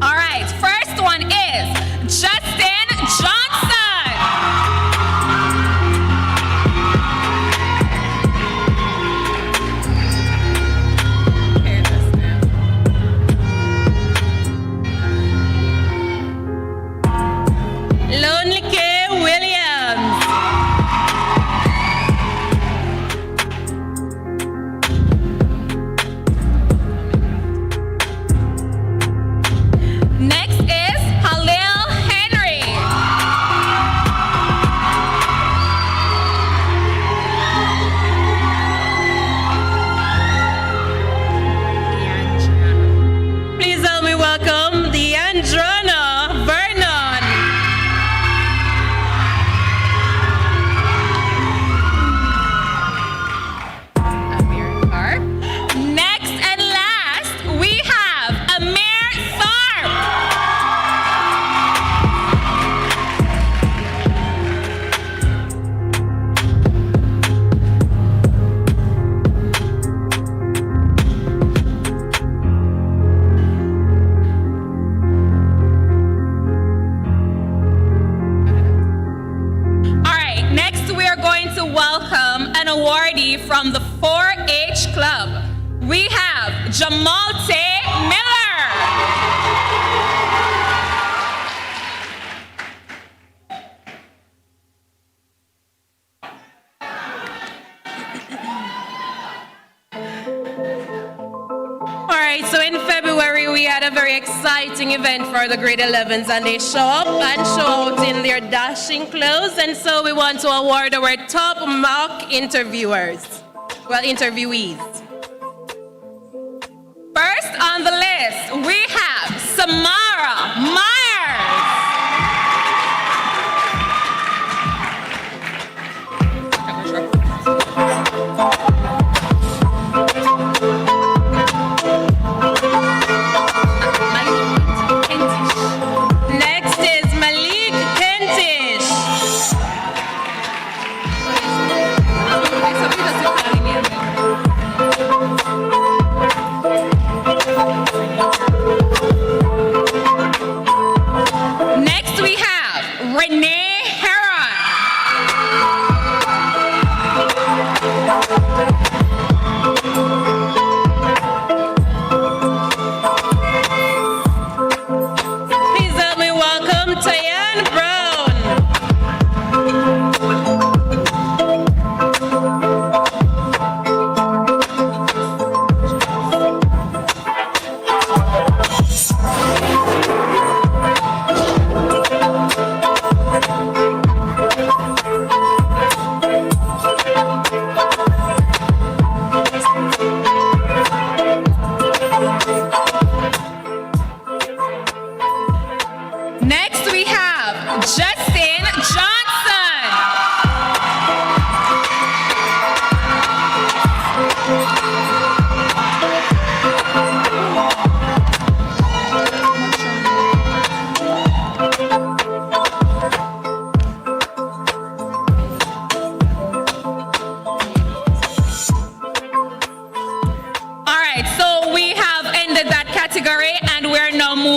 All right, first one is Justin Johnson. Okay, Justin. Lonely K. Williams. Next is Halil Henry. Please help me welcome Deandrona Vernon. Amir Tharp. Next and last, we have Amir Tharp. All right, next we are going to welcome an awardee from the 4-H Club. We have Jamalte Miller. All right, so in February, we had a very exciting event for the grade 11s, and they show up and show out in their dashing clothes. And so we want to award our top mock interviewers. Well, interviewees. First on the list, we have Samara Myers.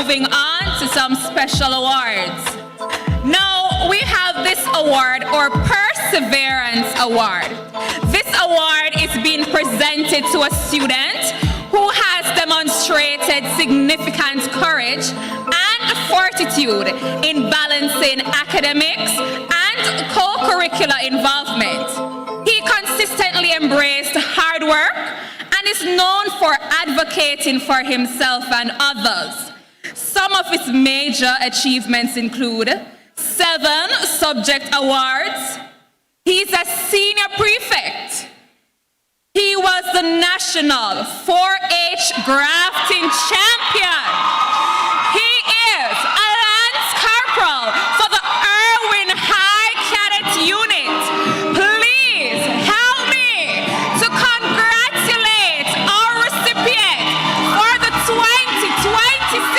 moving on to some special awards. Now we have this award, or Perseverance Award. This award is being presented to a student who has demonstrated significant courage and fortitude in balancing academics and co-curricular involvement. He consistently embraced hard work and is known for advocating for himself and others. Some of his major achievements include 7 subject awards. He's a senior prefect. He was the national 4-H grafting champion. He is a lance corporal for the Irwin High Cadet Unit. Please help me to congratulate our recipient for the 2026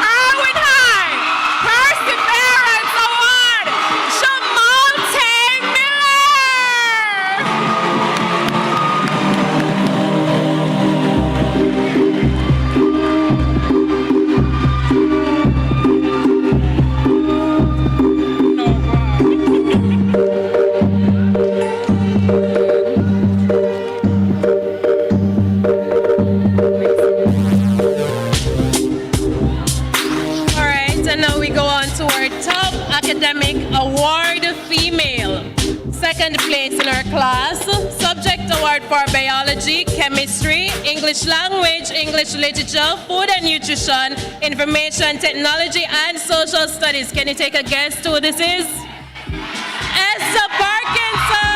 Irwin High Perseverance Award, Jamal All right, and now we go on to our top academic award female. Second place in our class, subject award for biology, chemistry, English language, English literature, food and nutrition, information technology, and social studies. Can you take a guess who this is? Esther Parkinson!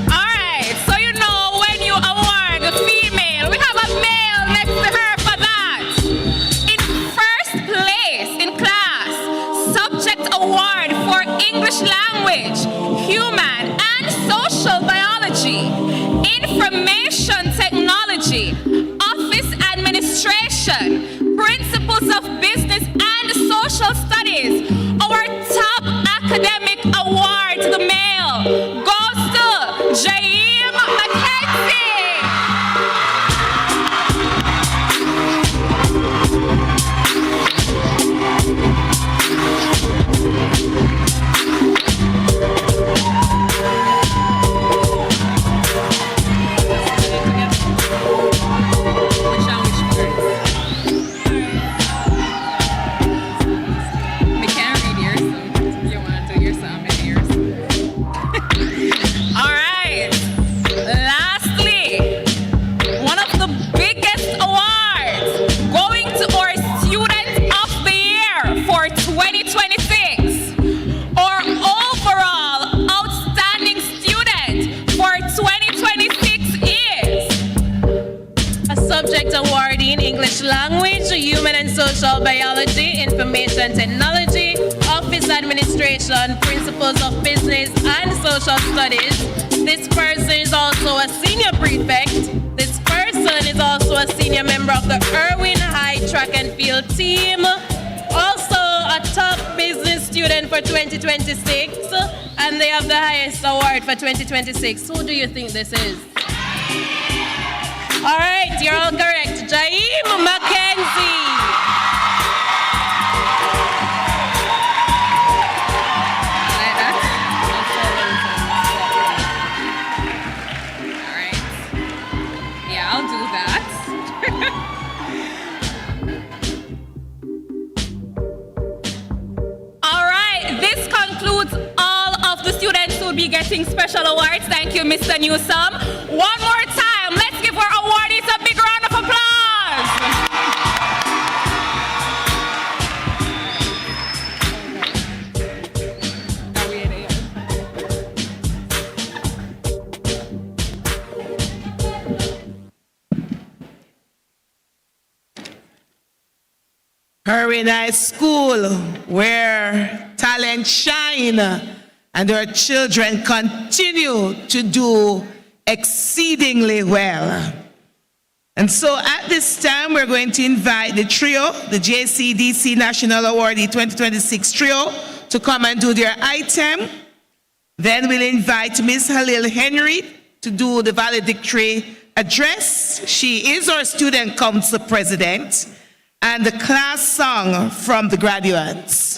Alright, so you know when you award a female, we have a male next to her for that. In first place in class, subject award for English language, human and social biology, information technology, office administration, principles of business and social studies. Our top academic award to the male goes to Jaim Mackenzie. We can't read yours, so you want to do yours, I'm in yours. All right. Lastly, one of the biggest awards going to our Student of the Year for 2026, or overall outstanding student for 2026 is a subject award in English language, human and social biology, information technology, office administration, principles of business and social studies. This person is also a senior prefect. This person is also a senior member of the Irwin High Track and Field team. Also a top business student for 2026, and they have the highest award for 2026. Who do you think this is? All right, you're all correct. Jaim Mackenzie. Like that? All right. Yeah, I'll do that. all right. This concludes all of the students who will be getting special awards. Thank you, Mr. Newsome. One more time, let's give our awardees a big round of applause. Irwin High School, where talent shine, and our children continue to do exceedingly well. And so at this time, we're going to invite the trio, the JCDC National Awardee 2026 trio, to come and do their item. Then we'll invite Ms. Halil Henry to do the valedictory address. She is our student council president, and the class song from the graduates.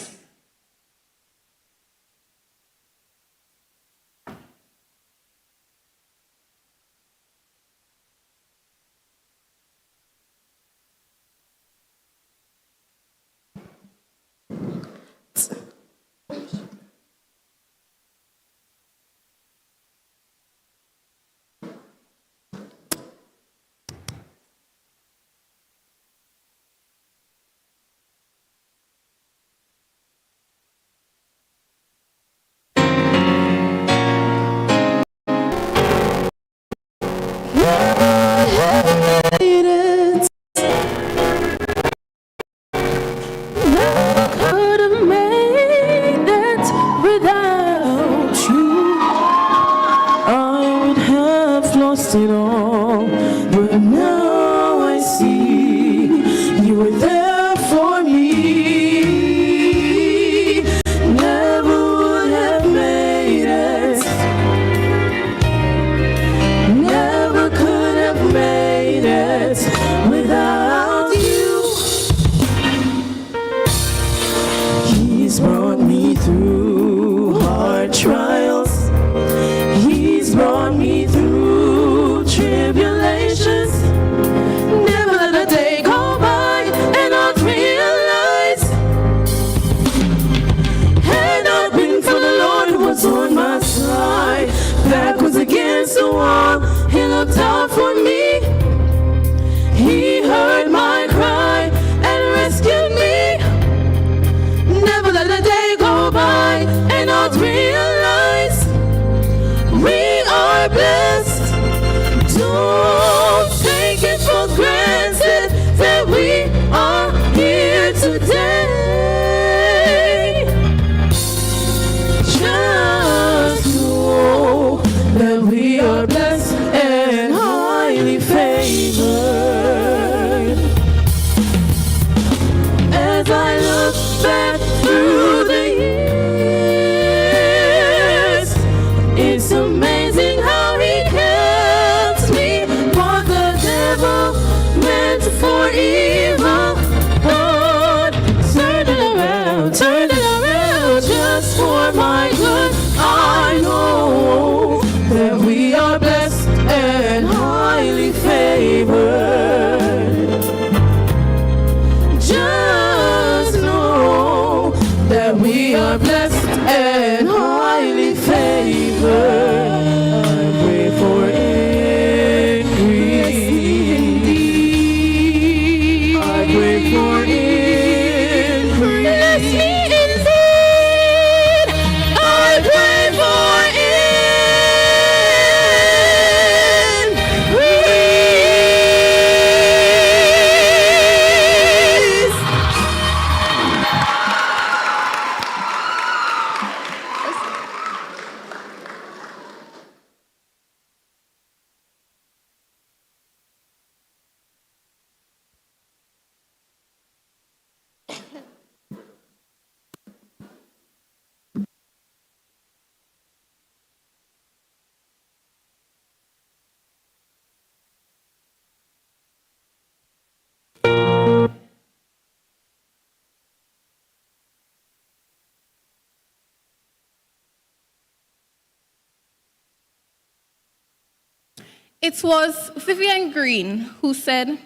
It was Vivian Green who said,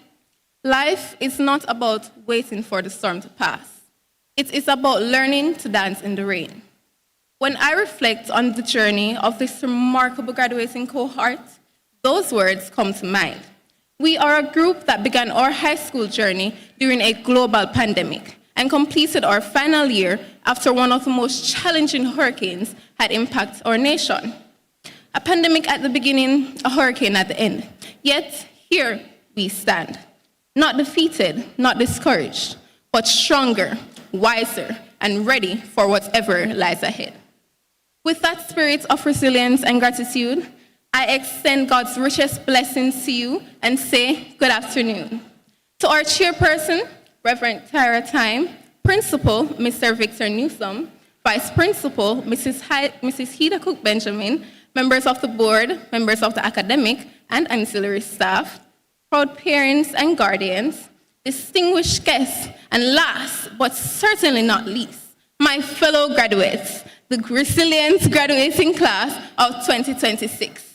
"Life is not about waiting for the storm to pass. It is about learning to dance in the rain." When I reflect on the journey of this remarkable graduating cohort, those words come to mind. We are a group that began our high school journey during a global pandemic and completed our final year after one of the most challenging hurricanes had impacted our nation. A pandemic at the beginning, a hurricane at the end. Yet, here we stand. Not defeated, not discouraged, but stronger, wiser, and ready for whatever lies ahead. With that spirit of resilience and gratitude, I extend God's richest blessings to you and say good afternoon. To our chairperson, Reverend Tyra Time, Principal, Mr. Victor Newsom, Vice Principal, Mrs. Hida Cook Benjamin, members of the board, members of the academic and ancillary staff, proud parents and guardians, distinguished guests, and last but certainly not least, my fellow graduates, the resilient graduating class of 2026.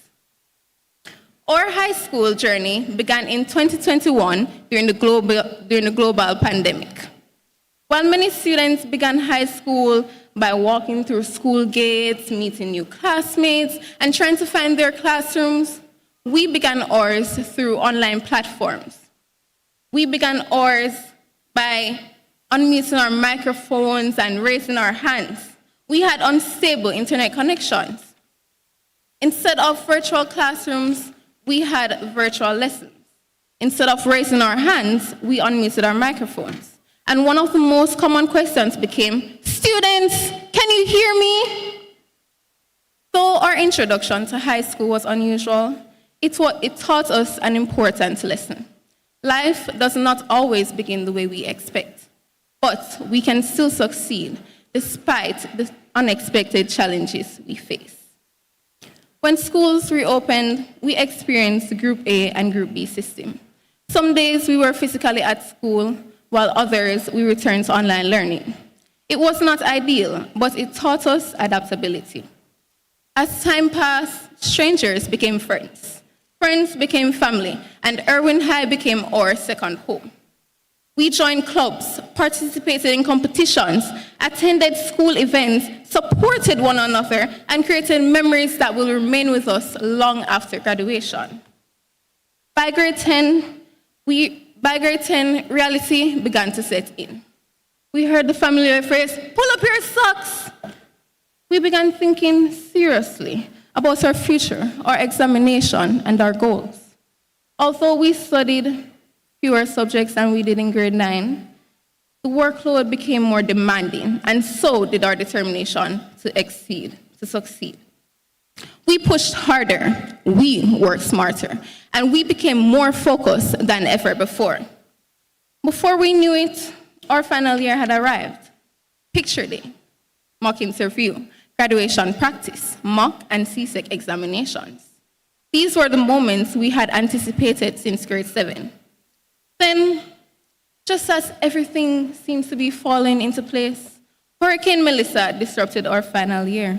Our high school journey began in 2021 during the global pandemic. While many students began high school by walking through school gates, meeting new classmates, and trying to find their classrooms, we began ours through online platforms. We began ours by unmuting our microphones and raising our hands. We had unstable internet connections. Instead of virtual classrooms, we had virtual lessons. Instead of raising our hands, we unmuted our microphones. And one of the most common questions became, "Students, can you hear me?" Though our introduction to high school was unusual, it taught us an important lesson. Life does not always begin the way we expect, but we can still succeed despite the unexpected challenges we face. When schools reopened, we experienced the Group A and Group B system. Some days we were physically at school, while others we returned to online learning. It was not ideal, but it taught us adaptability. As time passed, strangers became friends. Friends became family, and Irwin High became our second home. We joined clubs, participated in competitions, attended school events, supported one another, and created memories that will remain with us long after graduation. By grade 10, reality began to set in. We heard the familiar phrase, "Pull up your socks." We began thinking seriously about our future, our examination, and our goals. Although we studied fewer subjects than we did in grade 9, the workload became more demanding, and so did our determination to succeed. We pushed harder, we worked smarter, and we became more focused than ever before. Before we knew it, our final year had arrived. Picture day, mock interview, graduation practice, mock and CSEC examinations. These were the moments we had anticipated since grade 7. Then, just as everything seems to be falling into place, Hurricane Melissa disrupted our final year.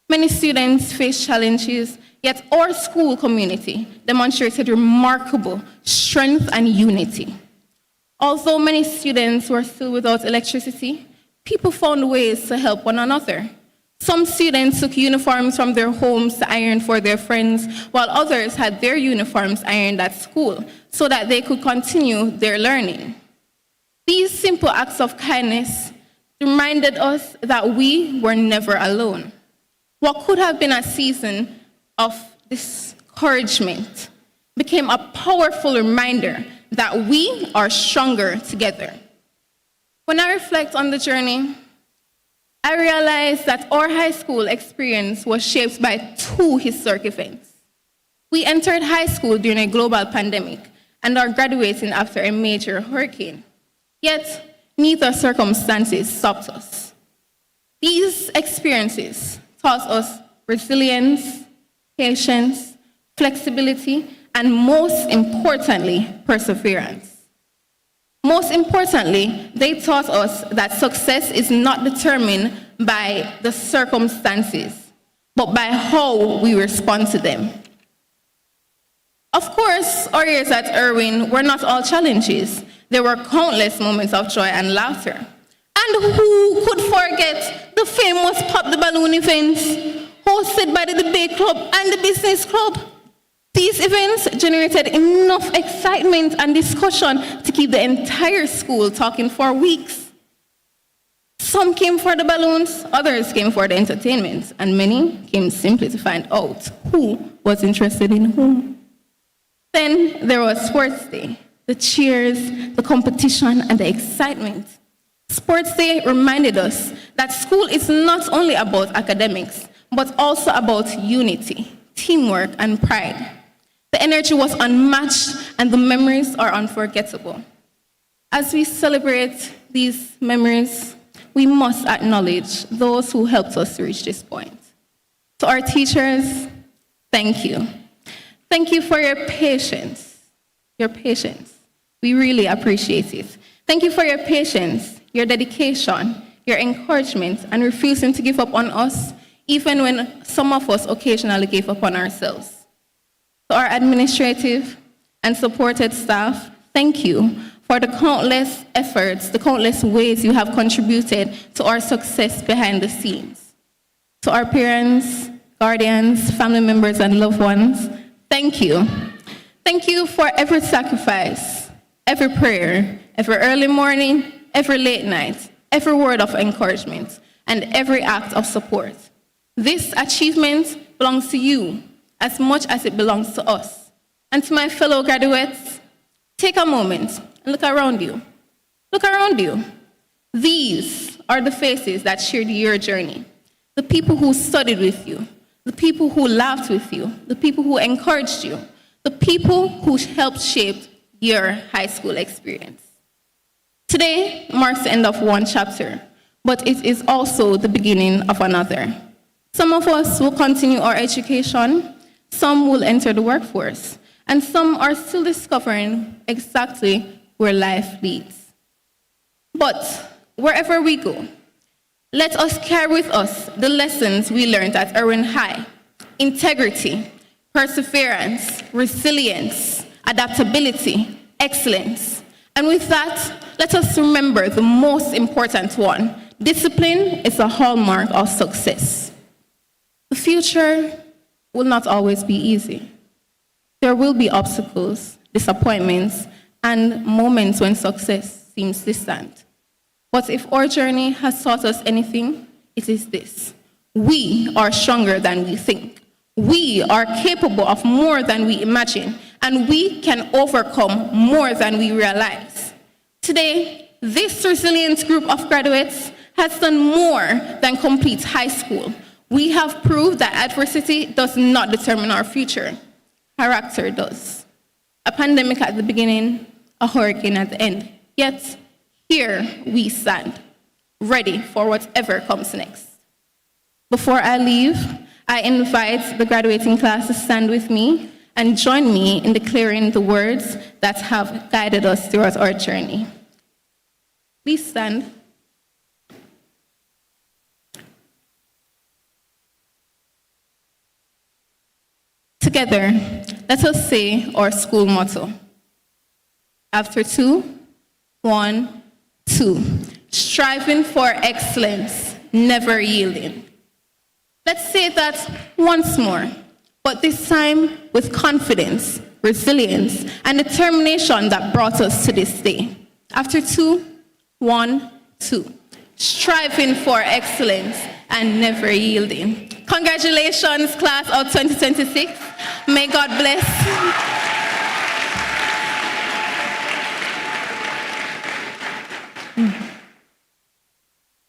Many students faced challenges, yet our school community demonstrated remarkable strength and unity. Although many students were still without electricity, people found ways to help one another. Some students took uniforms from their homes to iron for their friends, while others had their uniforms ironed at school so that they could continue their learning. These simple acts of kindness reminded us that we were never alone. What could have been a season of discouragement became a powerful reminder that we are stronger together. When I reflect on the journey, I realized that our high school experience was shaped by 2 historic events. We entered high school during a global pandemic and are graduating after a major hurricane. Yet, neither circumstances stopped us. These experiences taught us resilience, patience, flexibility, and most importantly, perseverance. Most importantly, they taught us that success is not determined by the circumstances, but by how we respond to them. Of course, our years at Irwin were not all challenges. There were countless moments of joy and laughter. And who could forget the famous Pop the Balloon events hosted by the Debate Club and the Business Club? These events generated enough excitement and discussion to keep the entire school talking for weeks. Some came for the balloons, others came for the entertainment, and many came simply to find out who was interested in whom. Then there was Sports Day, the cheers, the competition, and the excitement. Sports Day reminded us that school is not only about academics, but also about unity, teamwork, and pride. The energy was unmatched, and the memories are unforgettable. As we celebrate these memories, we must acknowledge those who helped us reach this point. To our teachers, thank you. Thank you for your patience. Your patience. We really appreciate it. Thank you for your patience, your dedication, your encouragement, and refusing to give up on us, even when some of us occasionally gave up on ourselves. To our administrative and supported staff, thank you for the countless efforts, the countless ways you have contributed to our success behind the scenes. To our parents, guardians, family members, and loved ones, thank you. Thank you for every sacrifice, every prayer, every early morning, every late night, every word of encouragement, and every act of support. This achievement belongs to you as much as it belongs to us. And to my fellow graduates, take a moment and look around you. Look around you. These are the faces that shared your journey. The people who studied with you, the people who laughed with you, the people who encouraged you, the people who helped shape your high school experience. Today marks the end of one chapter, but it is also the beginning of another. Some of us will continue our education, some will enter the workforce, and some are still discovering exactly where life leads. But wherever we go, let us carry with us the lessons we learned at Irwin High: integrity, perseverance, resilience, adaptability, excellence. And with that, let us remember the most important one: discipline is a hallmark of success. The future will not always be easy. There will be obstacles, disappointments, and moments when success seems distant. But if our journey has taught us anything, it is this: we are stronger than we think. We are capable of more than we imagine, and we can overcome more than we realize. Today, this resilient group of graduates has done more than complete high school. We have proved that adversity does not determine our future. Character does. A pandemic at the beginning, a hurricane at the end. Yet, here we stand, ready for whatever comes next. Before I leave, I invite the graduating class to stand with me and join me in declaring the words that have guided us throughout our journey. Please stand. Together, let us say our school motto. After 2, 1, 2. Striving for excellence, never yielding. Let's say that once more, but this time with confidence, resilience, and determination that brought us to this day. After 2, 1, 2. Striving for excellence and never yielding. Congratulations, class of 2026. May God bless.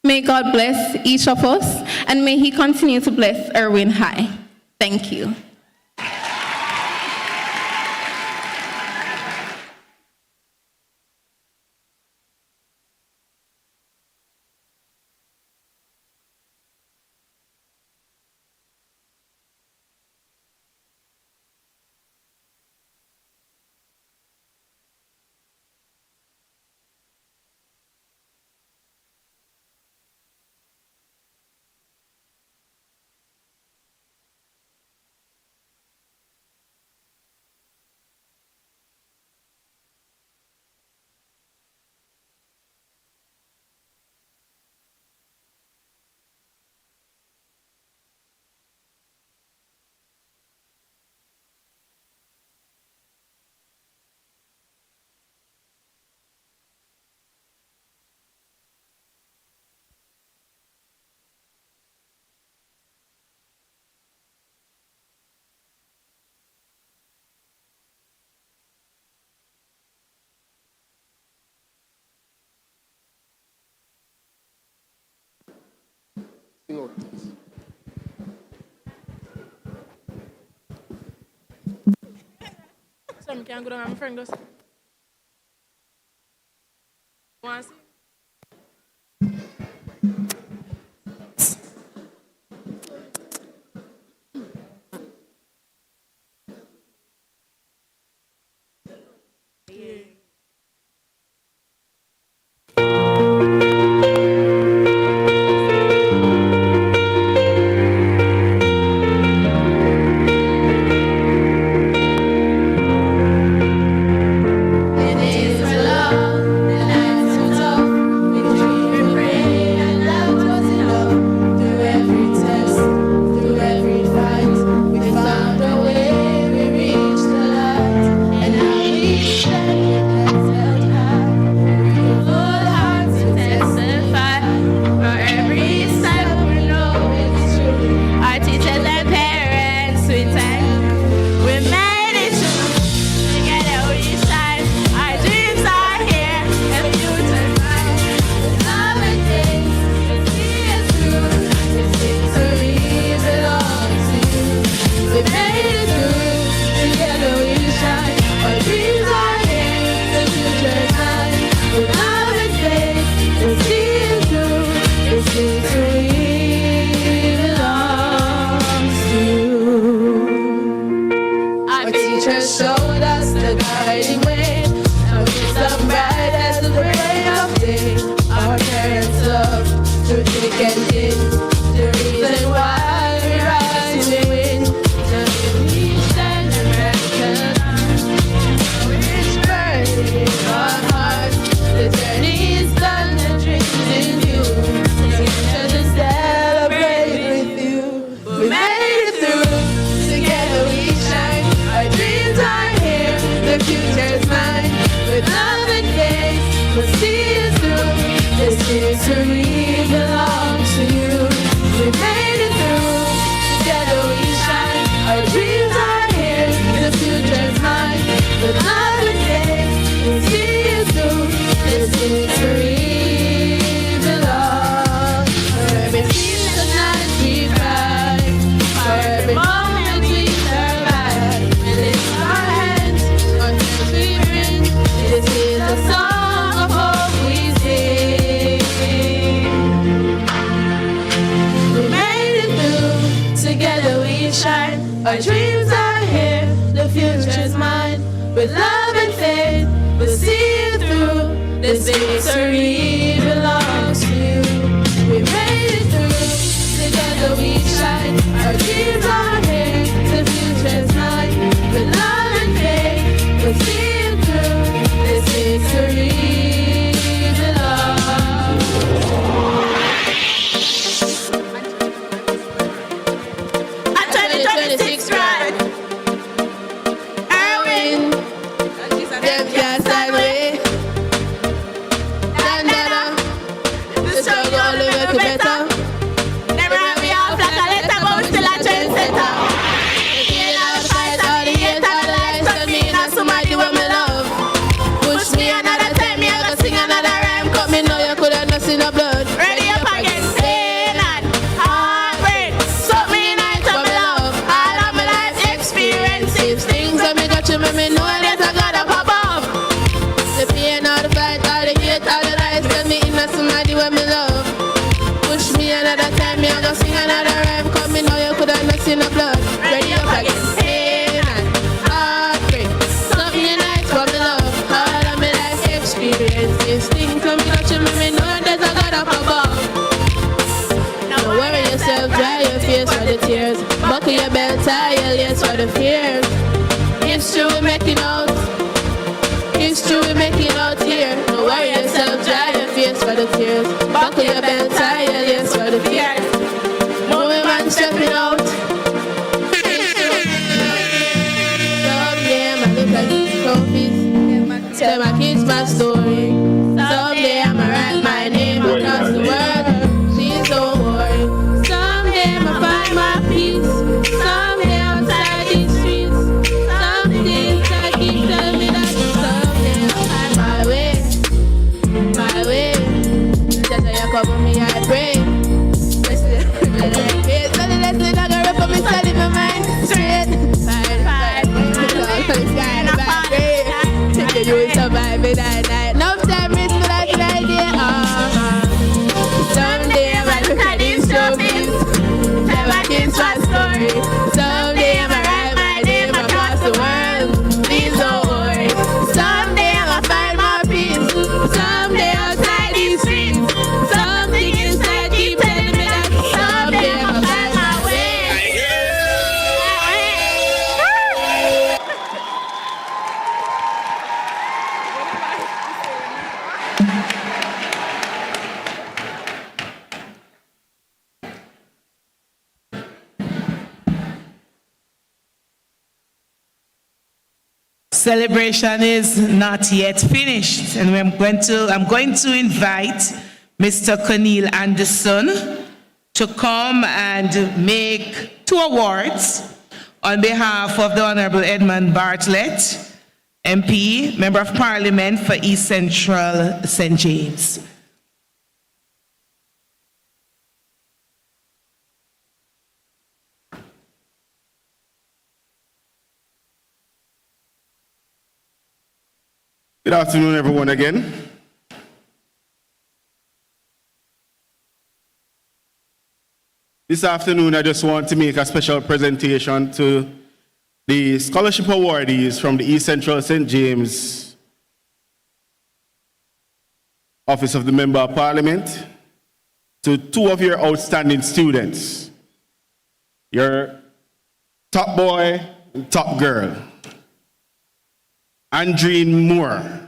May God bless each of us, and may He continue to bless Irwin High. Thank you. Come, can I go down? My friend goes. Want to see? Our dreams are here, the future's mine. With love and faith, we'll see it through. This victory belongs to you. We made it through, together we shine. Our dreams are here, the future's mine. With love and faith, we'll see it through. This victory belongs at 2026 ride. Irwin, them can't stand way. Dandana, the struggle only make it better. Them run me off like a letter, but we still a trendsetter. The pain of the fight, all the hate, all the lies, tell me not somebody when me love. Push me another time, me I go sing another rhyme. Cut me now, you coulda not seen no blood. Ready up again, pain and heartbreak. Suck me night of me love. All of my life experiences, things that me got you, make me know there's a God up above. The pain of the fight, all the hate, all the lies, tell me not somebody when me love. Push me another time, me I go sing another rhyme. Cut me now, you coulda not seen no blood. Ready up again, pain and heartbreak. Suck me night of me love. All of my life experiences, things that me got you, make me know there's a God up above. Don't worry yourself, dry your face for the tears. Buckle your belt, tie your lace for the fears. It's true we're making out. It's true we're making out here. Don't worry yourself, dry your face for the tears. Buckle your belt, tie your lace for the fears. No man stepping out. celebration is not yet finished, and I'm going to invite Mr. Cornel Anderson to come and make 2 awards on behalf of the Honorable Edmund Bartlett, MP, Member of Parliament for East Central St. James. Good afternoon, everyone, again. This afternoon, I just want to make a special presentation to the scholarship awardees from the East Central St. James Office of the Member of Parliament, to 2 of your outstanding students, your top boy and top girl, Andreen Moore.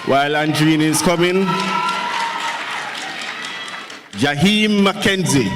While Andreen is coming, Jaheem Mackenzie.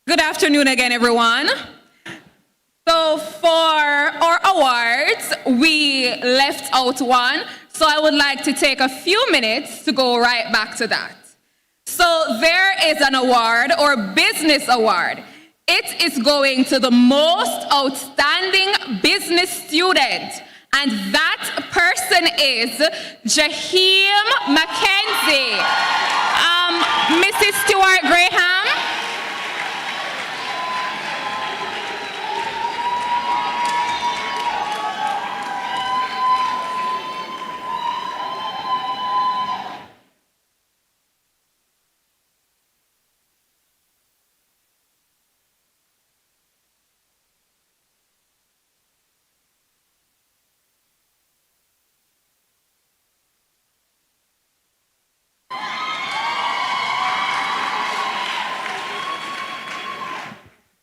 Good afternoon again, everyone. So for our awards, we left out one, so I would like to take a few minutes to go right back to that. So there is an award, or business award. It is going to the most outstanding business student, and that person is Jaheem Mackenzie. Mrs. Stewart Graham.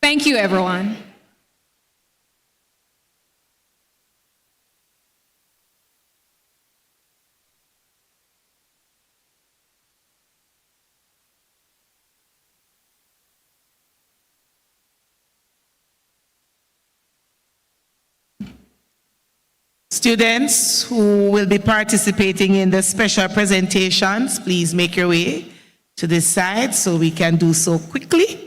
Thank you, everyone. Students who will be participating in the special presentations, please make your way to this side so we can do so quickly.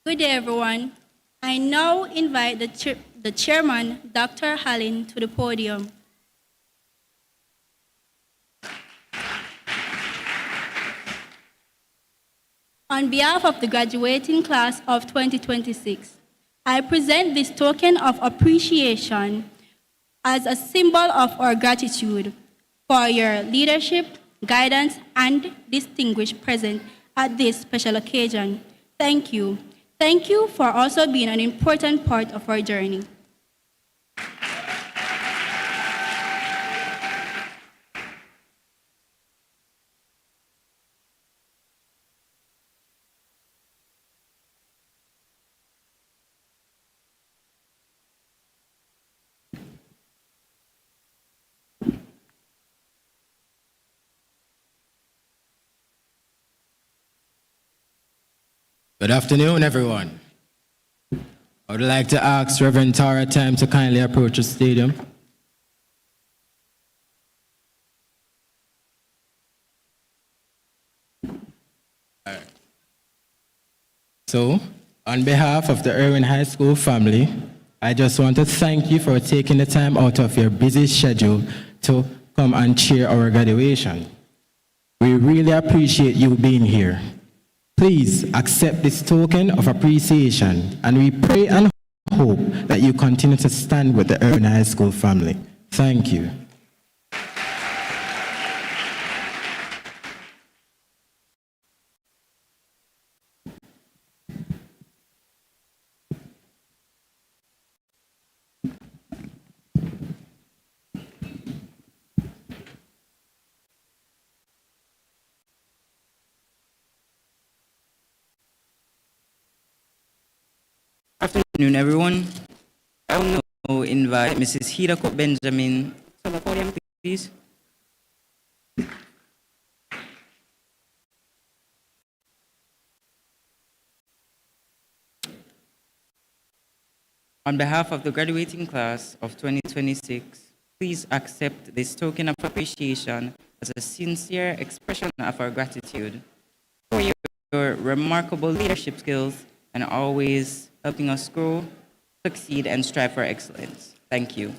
Good day, everyone. I now invite the chairman, Dr. Hallin, to the podium. On behalf of the graduating class of 2026, I present this token of appreciation as a symbol of our gratitude for your leadership, guidance, and distinguished presence at this special occasion. Thank you. Thank you for also being an important part of our journey. Good afternoon, everyone. I would like to ask Reverend Tara Time to kindly approach the stadium. So, on behalf of the Irwin High School family, I just want to thank you for taking the time out of your busy schedule to come and cheer our graduation. We really appreciate you being here. Please accept this token of appreciation, and we pray and hope that you continue to stand with the Irwin High School family. Thank you. Afternoon, everyone. I will now invite Mrs. Hidako Benjamin to the podium, please. On behalf of the graduating class of 2026, please accept this token of appreciation as a sincere expression of our gratitude for your remarkable leadership skills and always helping us grow, succeed, and strive for excellence. Thank you.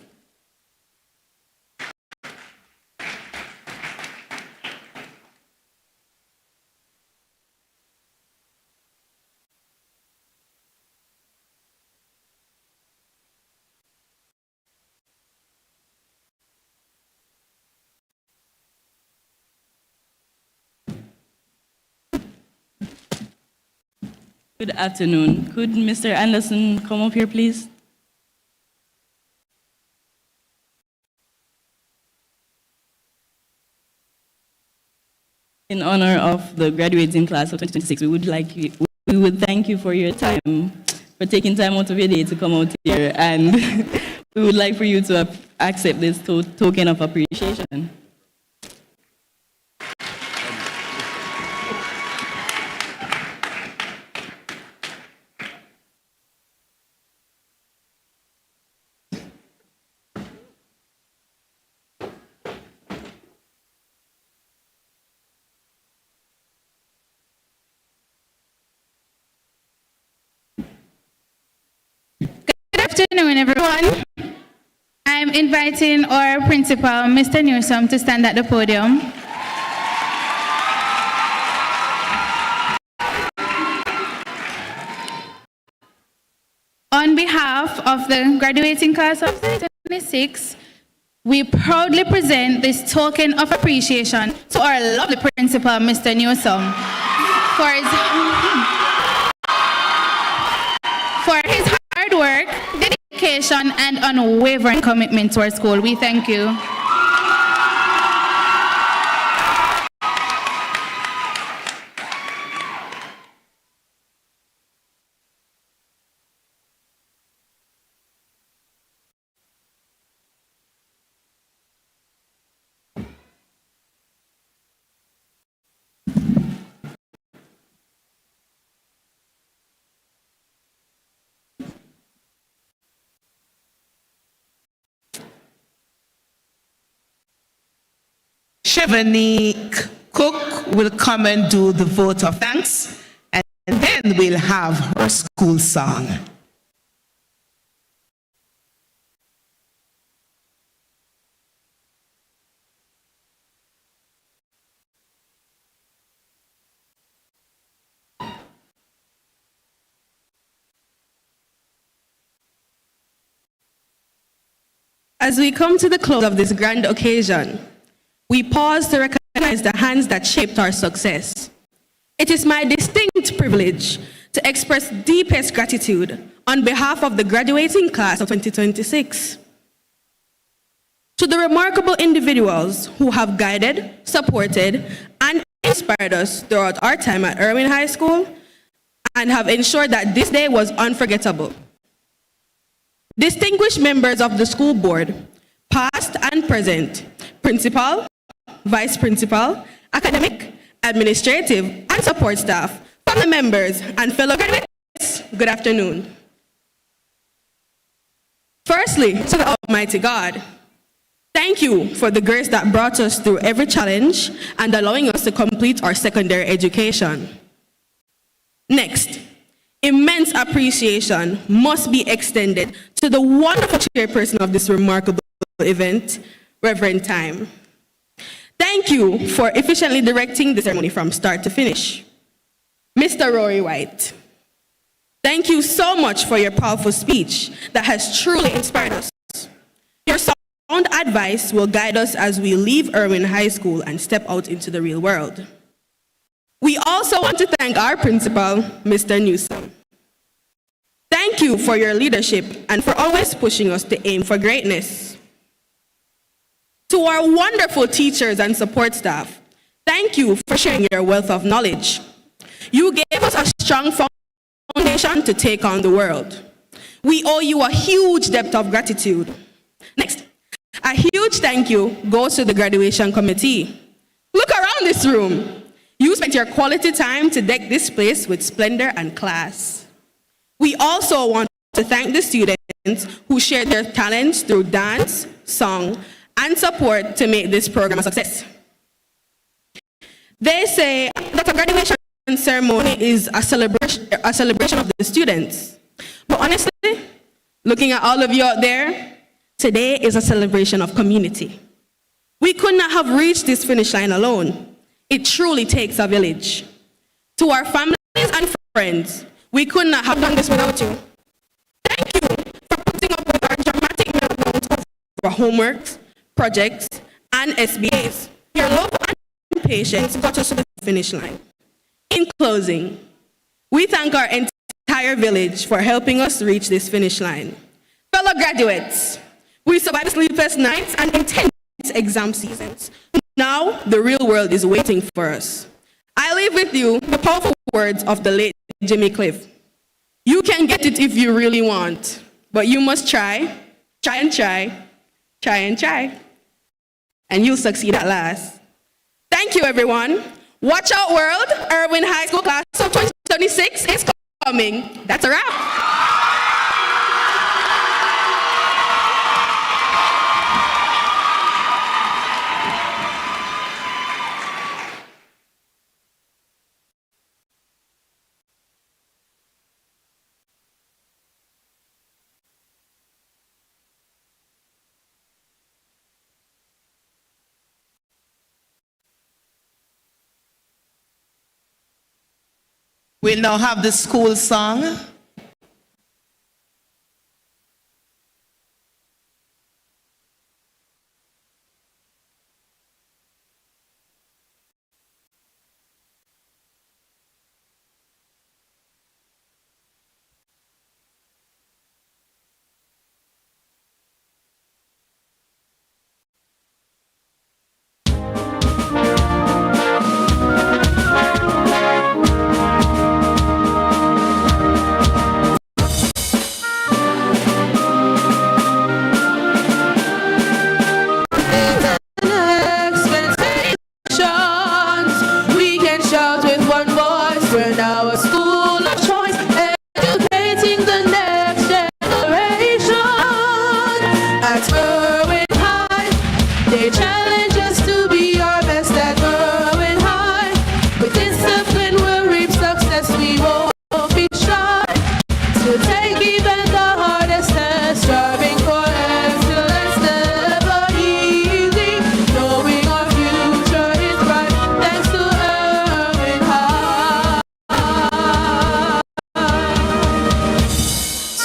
Good afternoon. Could Mr. Anderson come up here, please? In honor of the graduating class of 2026, we would thank you for your time, for taking time out of your day to come out here, and we would like for you to accept this token of appreciation. Good afternoon, everyone. I'm inviting our principal, Mr. Newsom, to stand at the podium. On behalf of the graduating class of 2026, we proudly present this token of appreciation to our lovely principal, Mr. Newsom, for his hard work, dedication, and unwavering commitment to our school. We thank you. Chevanique Cook will come and do the vote of thanks, and then then we'll have our school song. As we come to the close of this grand occasion, we pause to recognize the hands that shaped our success. It is my distinct privilege to express deepest gratitude on behalf of the graduating class of 2026. To the remarkable individuals who have guided, supported, and inspired us throughout our time at Irwin High School and have ensured that this day was unforgettable. Distinguished members of the school board, past and present, principal, vice principal, academic, administrative, and support staff, family members, and fellow graduates, good afternoon. Firstly, to the Almighty God, thank you for the grace that brought us through every challenge and allowing us to complete our secondary education. Next, immense appreciation must be extended to the wonderful chairperson of this remarkable event, Reverend Time. Thank you for efficiently directing the ceremony from start to finish. Mr. Rory White, thank you so much for your powerful speech that has truly inspired us. Your sound advice will guide us as we leave Irwin High School and step out into the real world. We also want to thank our principal, Mr. Newsom. Thank you for your leadership and for always pushing us to aim for greatness. To our wonderful teachers and support staff, thank you for sharing your wealth of knowledge. You gave us a strong foundation to take on the world. We owe you a huge debt of gratitude. Next, a huge thank you goes to the graduation committee. Look around this room. You spent your quality time to deck this place with splendor and class. We also want to thank the students who shared their talents through dance, song, and support to make this program a success. They say that a graduation ceremony is a celebration of the students. But honestly, looking at all of you out there, today is a celebration of community. We could not have reached this finish line alone. It truly takes a village. To our families and friends, we could not have done this without you. Thank you for putting up with our dramatic meltdowns for homeworks, projects, and SBAs. Your love and patience got us to the finish line. In closing, we thank our entire village for helping us reach this finish line. Fellow graduates, we survived sleepless nights and intense exam seasons. Now, the real world is waiting for us. I leave with you the powerful words of the late Jimmy Cliff. You can get it if you really want, but you must try, try and try, try and try, and you'll succeed at last. Thank you, everyone. Watch out, world. Irwin High School class of 2026 is coming. That's a wrap. We'll now have the school song.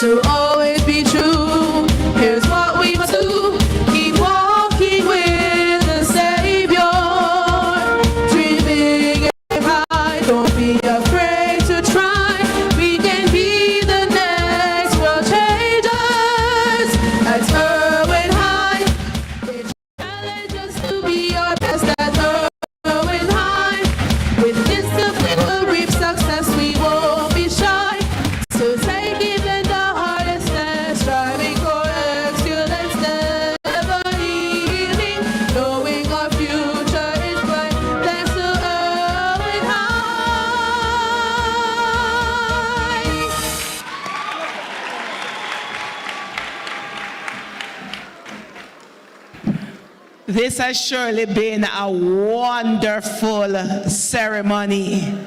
to always be true. Here's what we must do. Keep walking with the Savior. Dreaming high, don't be afraid to try. We can be the next world changers. At Irwin High, they challenge us to be our best at Irwin High. With discipline, we'll reap success. We won't be shy. So take even the hardest test, striving for excellence, never healing, knowing our future is bright. Thanks to Irwin High. This has surely been a wonderful ceremony.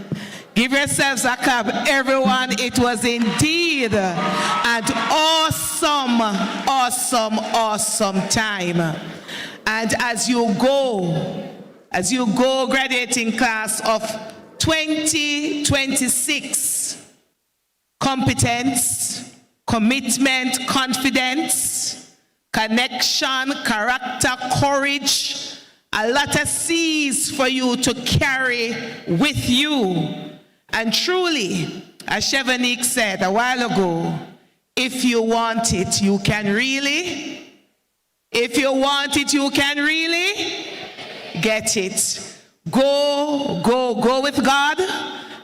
Give yourselves a clap, everyone. It was indeed an awesome, awesome, awesome time. And as you go, graduating class of 2026, competence, commitment, confidence, connection, character, courage, a lot of C's for you to carry with you. And truly, as Chevonique said a while ago, if you want it, you can really. If you want it, you can really get it. Go with God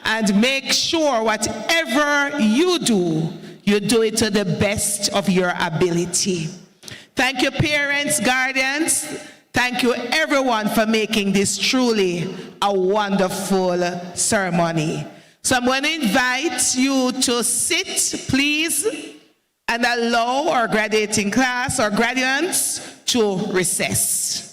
and make sure whatever you do it to the best of your ability. Thank you, parents, guardians. Thank you, everyone, for making this truly a wonderful ceremony. So I'm going to invite you to sit, please, and allow our graduating class, our graduates, to recess.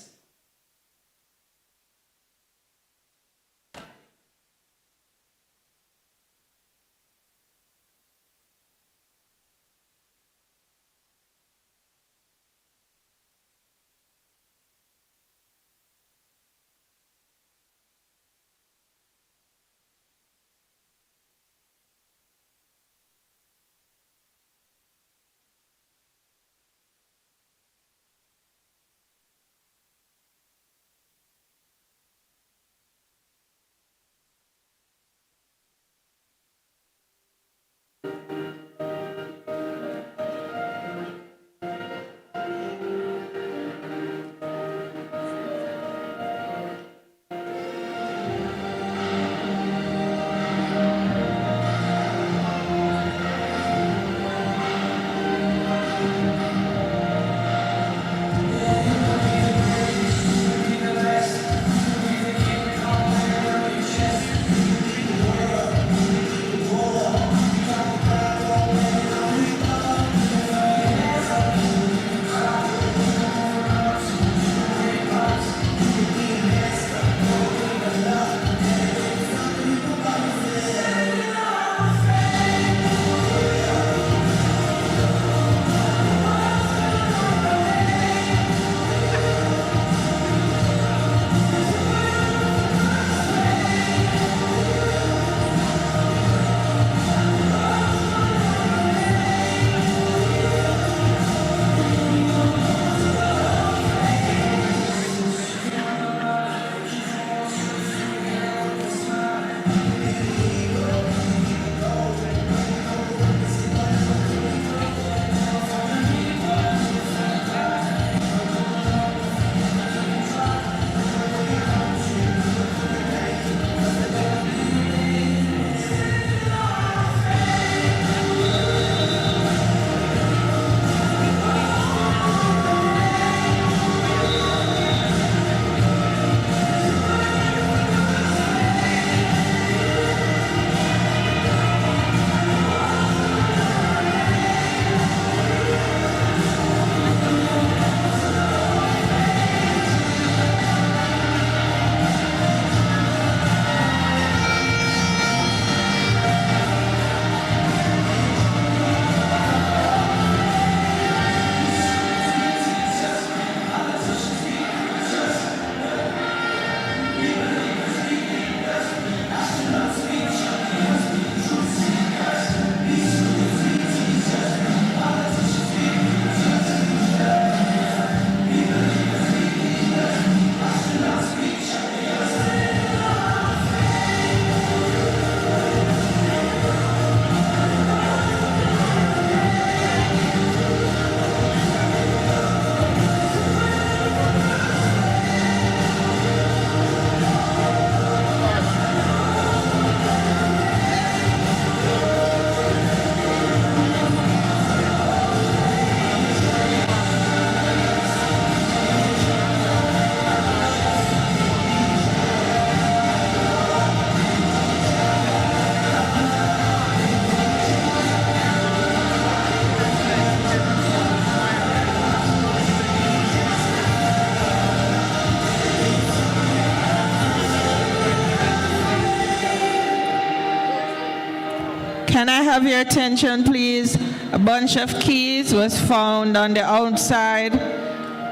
can I have your attention, please? A bunch of keys was found on the outside.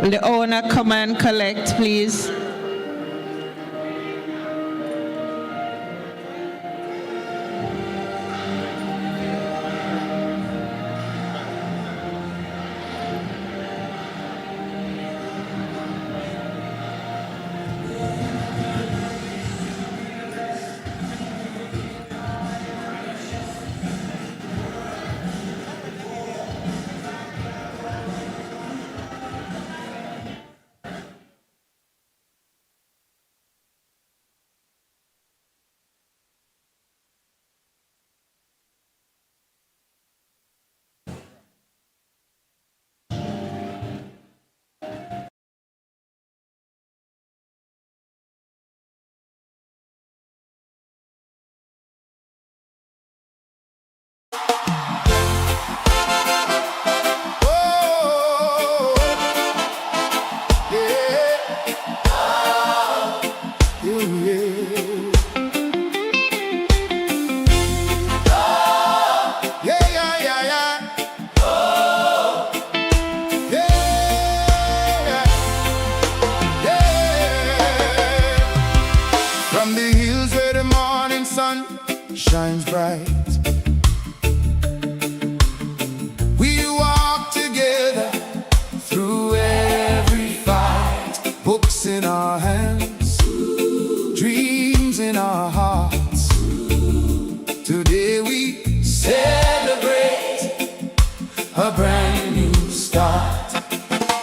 Will the owner come and collect, please? Shines bright. We walk together through every fight. Books in our hands, dreams in our hearts. Today we celebrate a brand new start.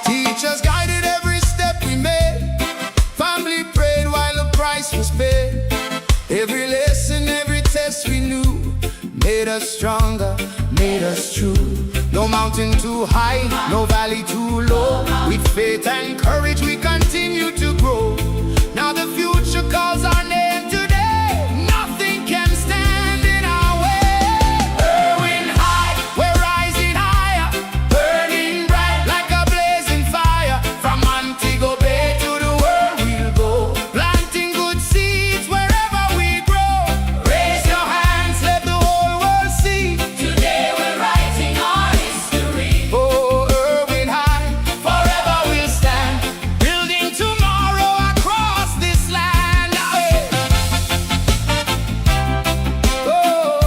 Teachers guided every step we made. Family prayed while the price was paid. Every lesson, every test we knew made us stronger, made us true. No mountain too high, no valley too low. With faith and courage we continue to grow. Now the future calls our name today. Nothing can stand in our way. Irwin high, we're rising higher, burning bright like a blazing fire. From Montego Bay to the world we'll go, planting good seeds wherever we grow. Raise your hands, let the whole world see. Today we're writing our history. Oh, Irwin high, forever we'll stand, building tomorrow across this land. Oh,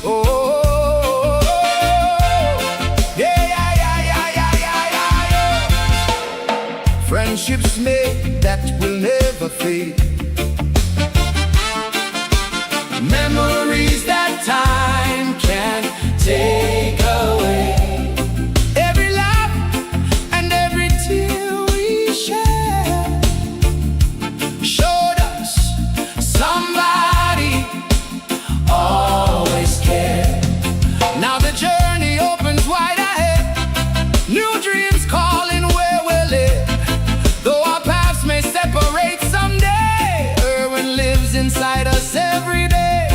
oh, yeah. Friendships made that will never fade. Memories that time can't take away. Every laugh and every tear we shared showed us somebody always cared. Now the journey opens wide ahead, new dreams calling where we're led. Though our paths may separate someday, Irwin lives inside us every day.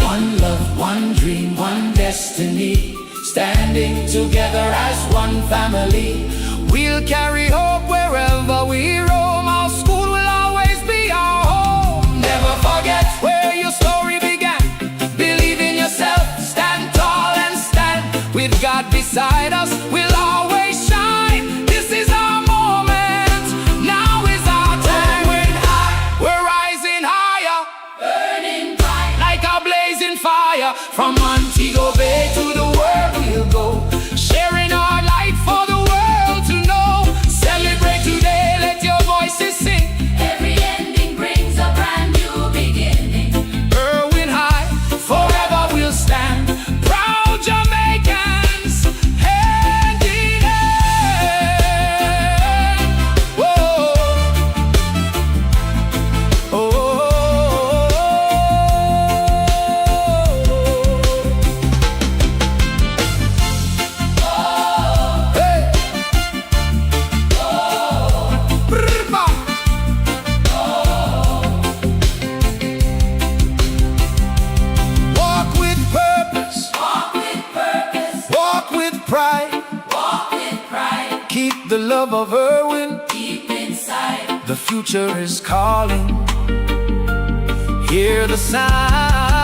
One love, one dream, one destiny, standing together as one family. We'll carry hope wherever we roam. Our school will always be our home. Never forget where your story began. Believe in yourself, stand tall and stand. With God beside us, we'll always shine. This is our moment, now is our time. We're rising higher, burning bright like a blazing fire. From Montego Bay to the world we'll go, sharing our light for the world to know. Celebrate today, let your voices sing. Every ending brings a brand new beginning. Irwin high, forever we'll stand, proud Jamaicans, hand in hand. Whoa. Oh. Hey. Brrrba. Walk with purpose, walk with purpose, walk with pride, walk with pride. Keep the love of Irwin deep inside. The future is calling. Hear the sound.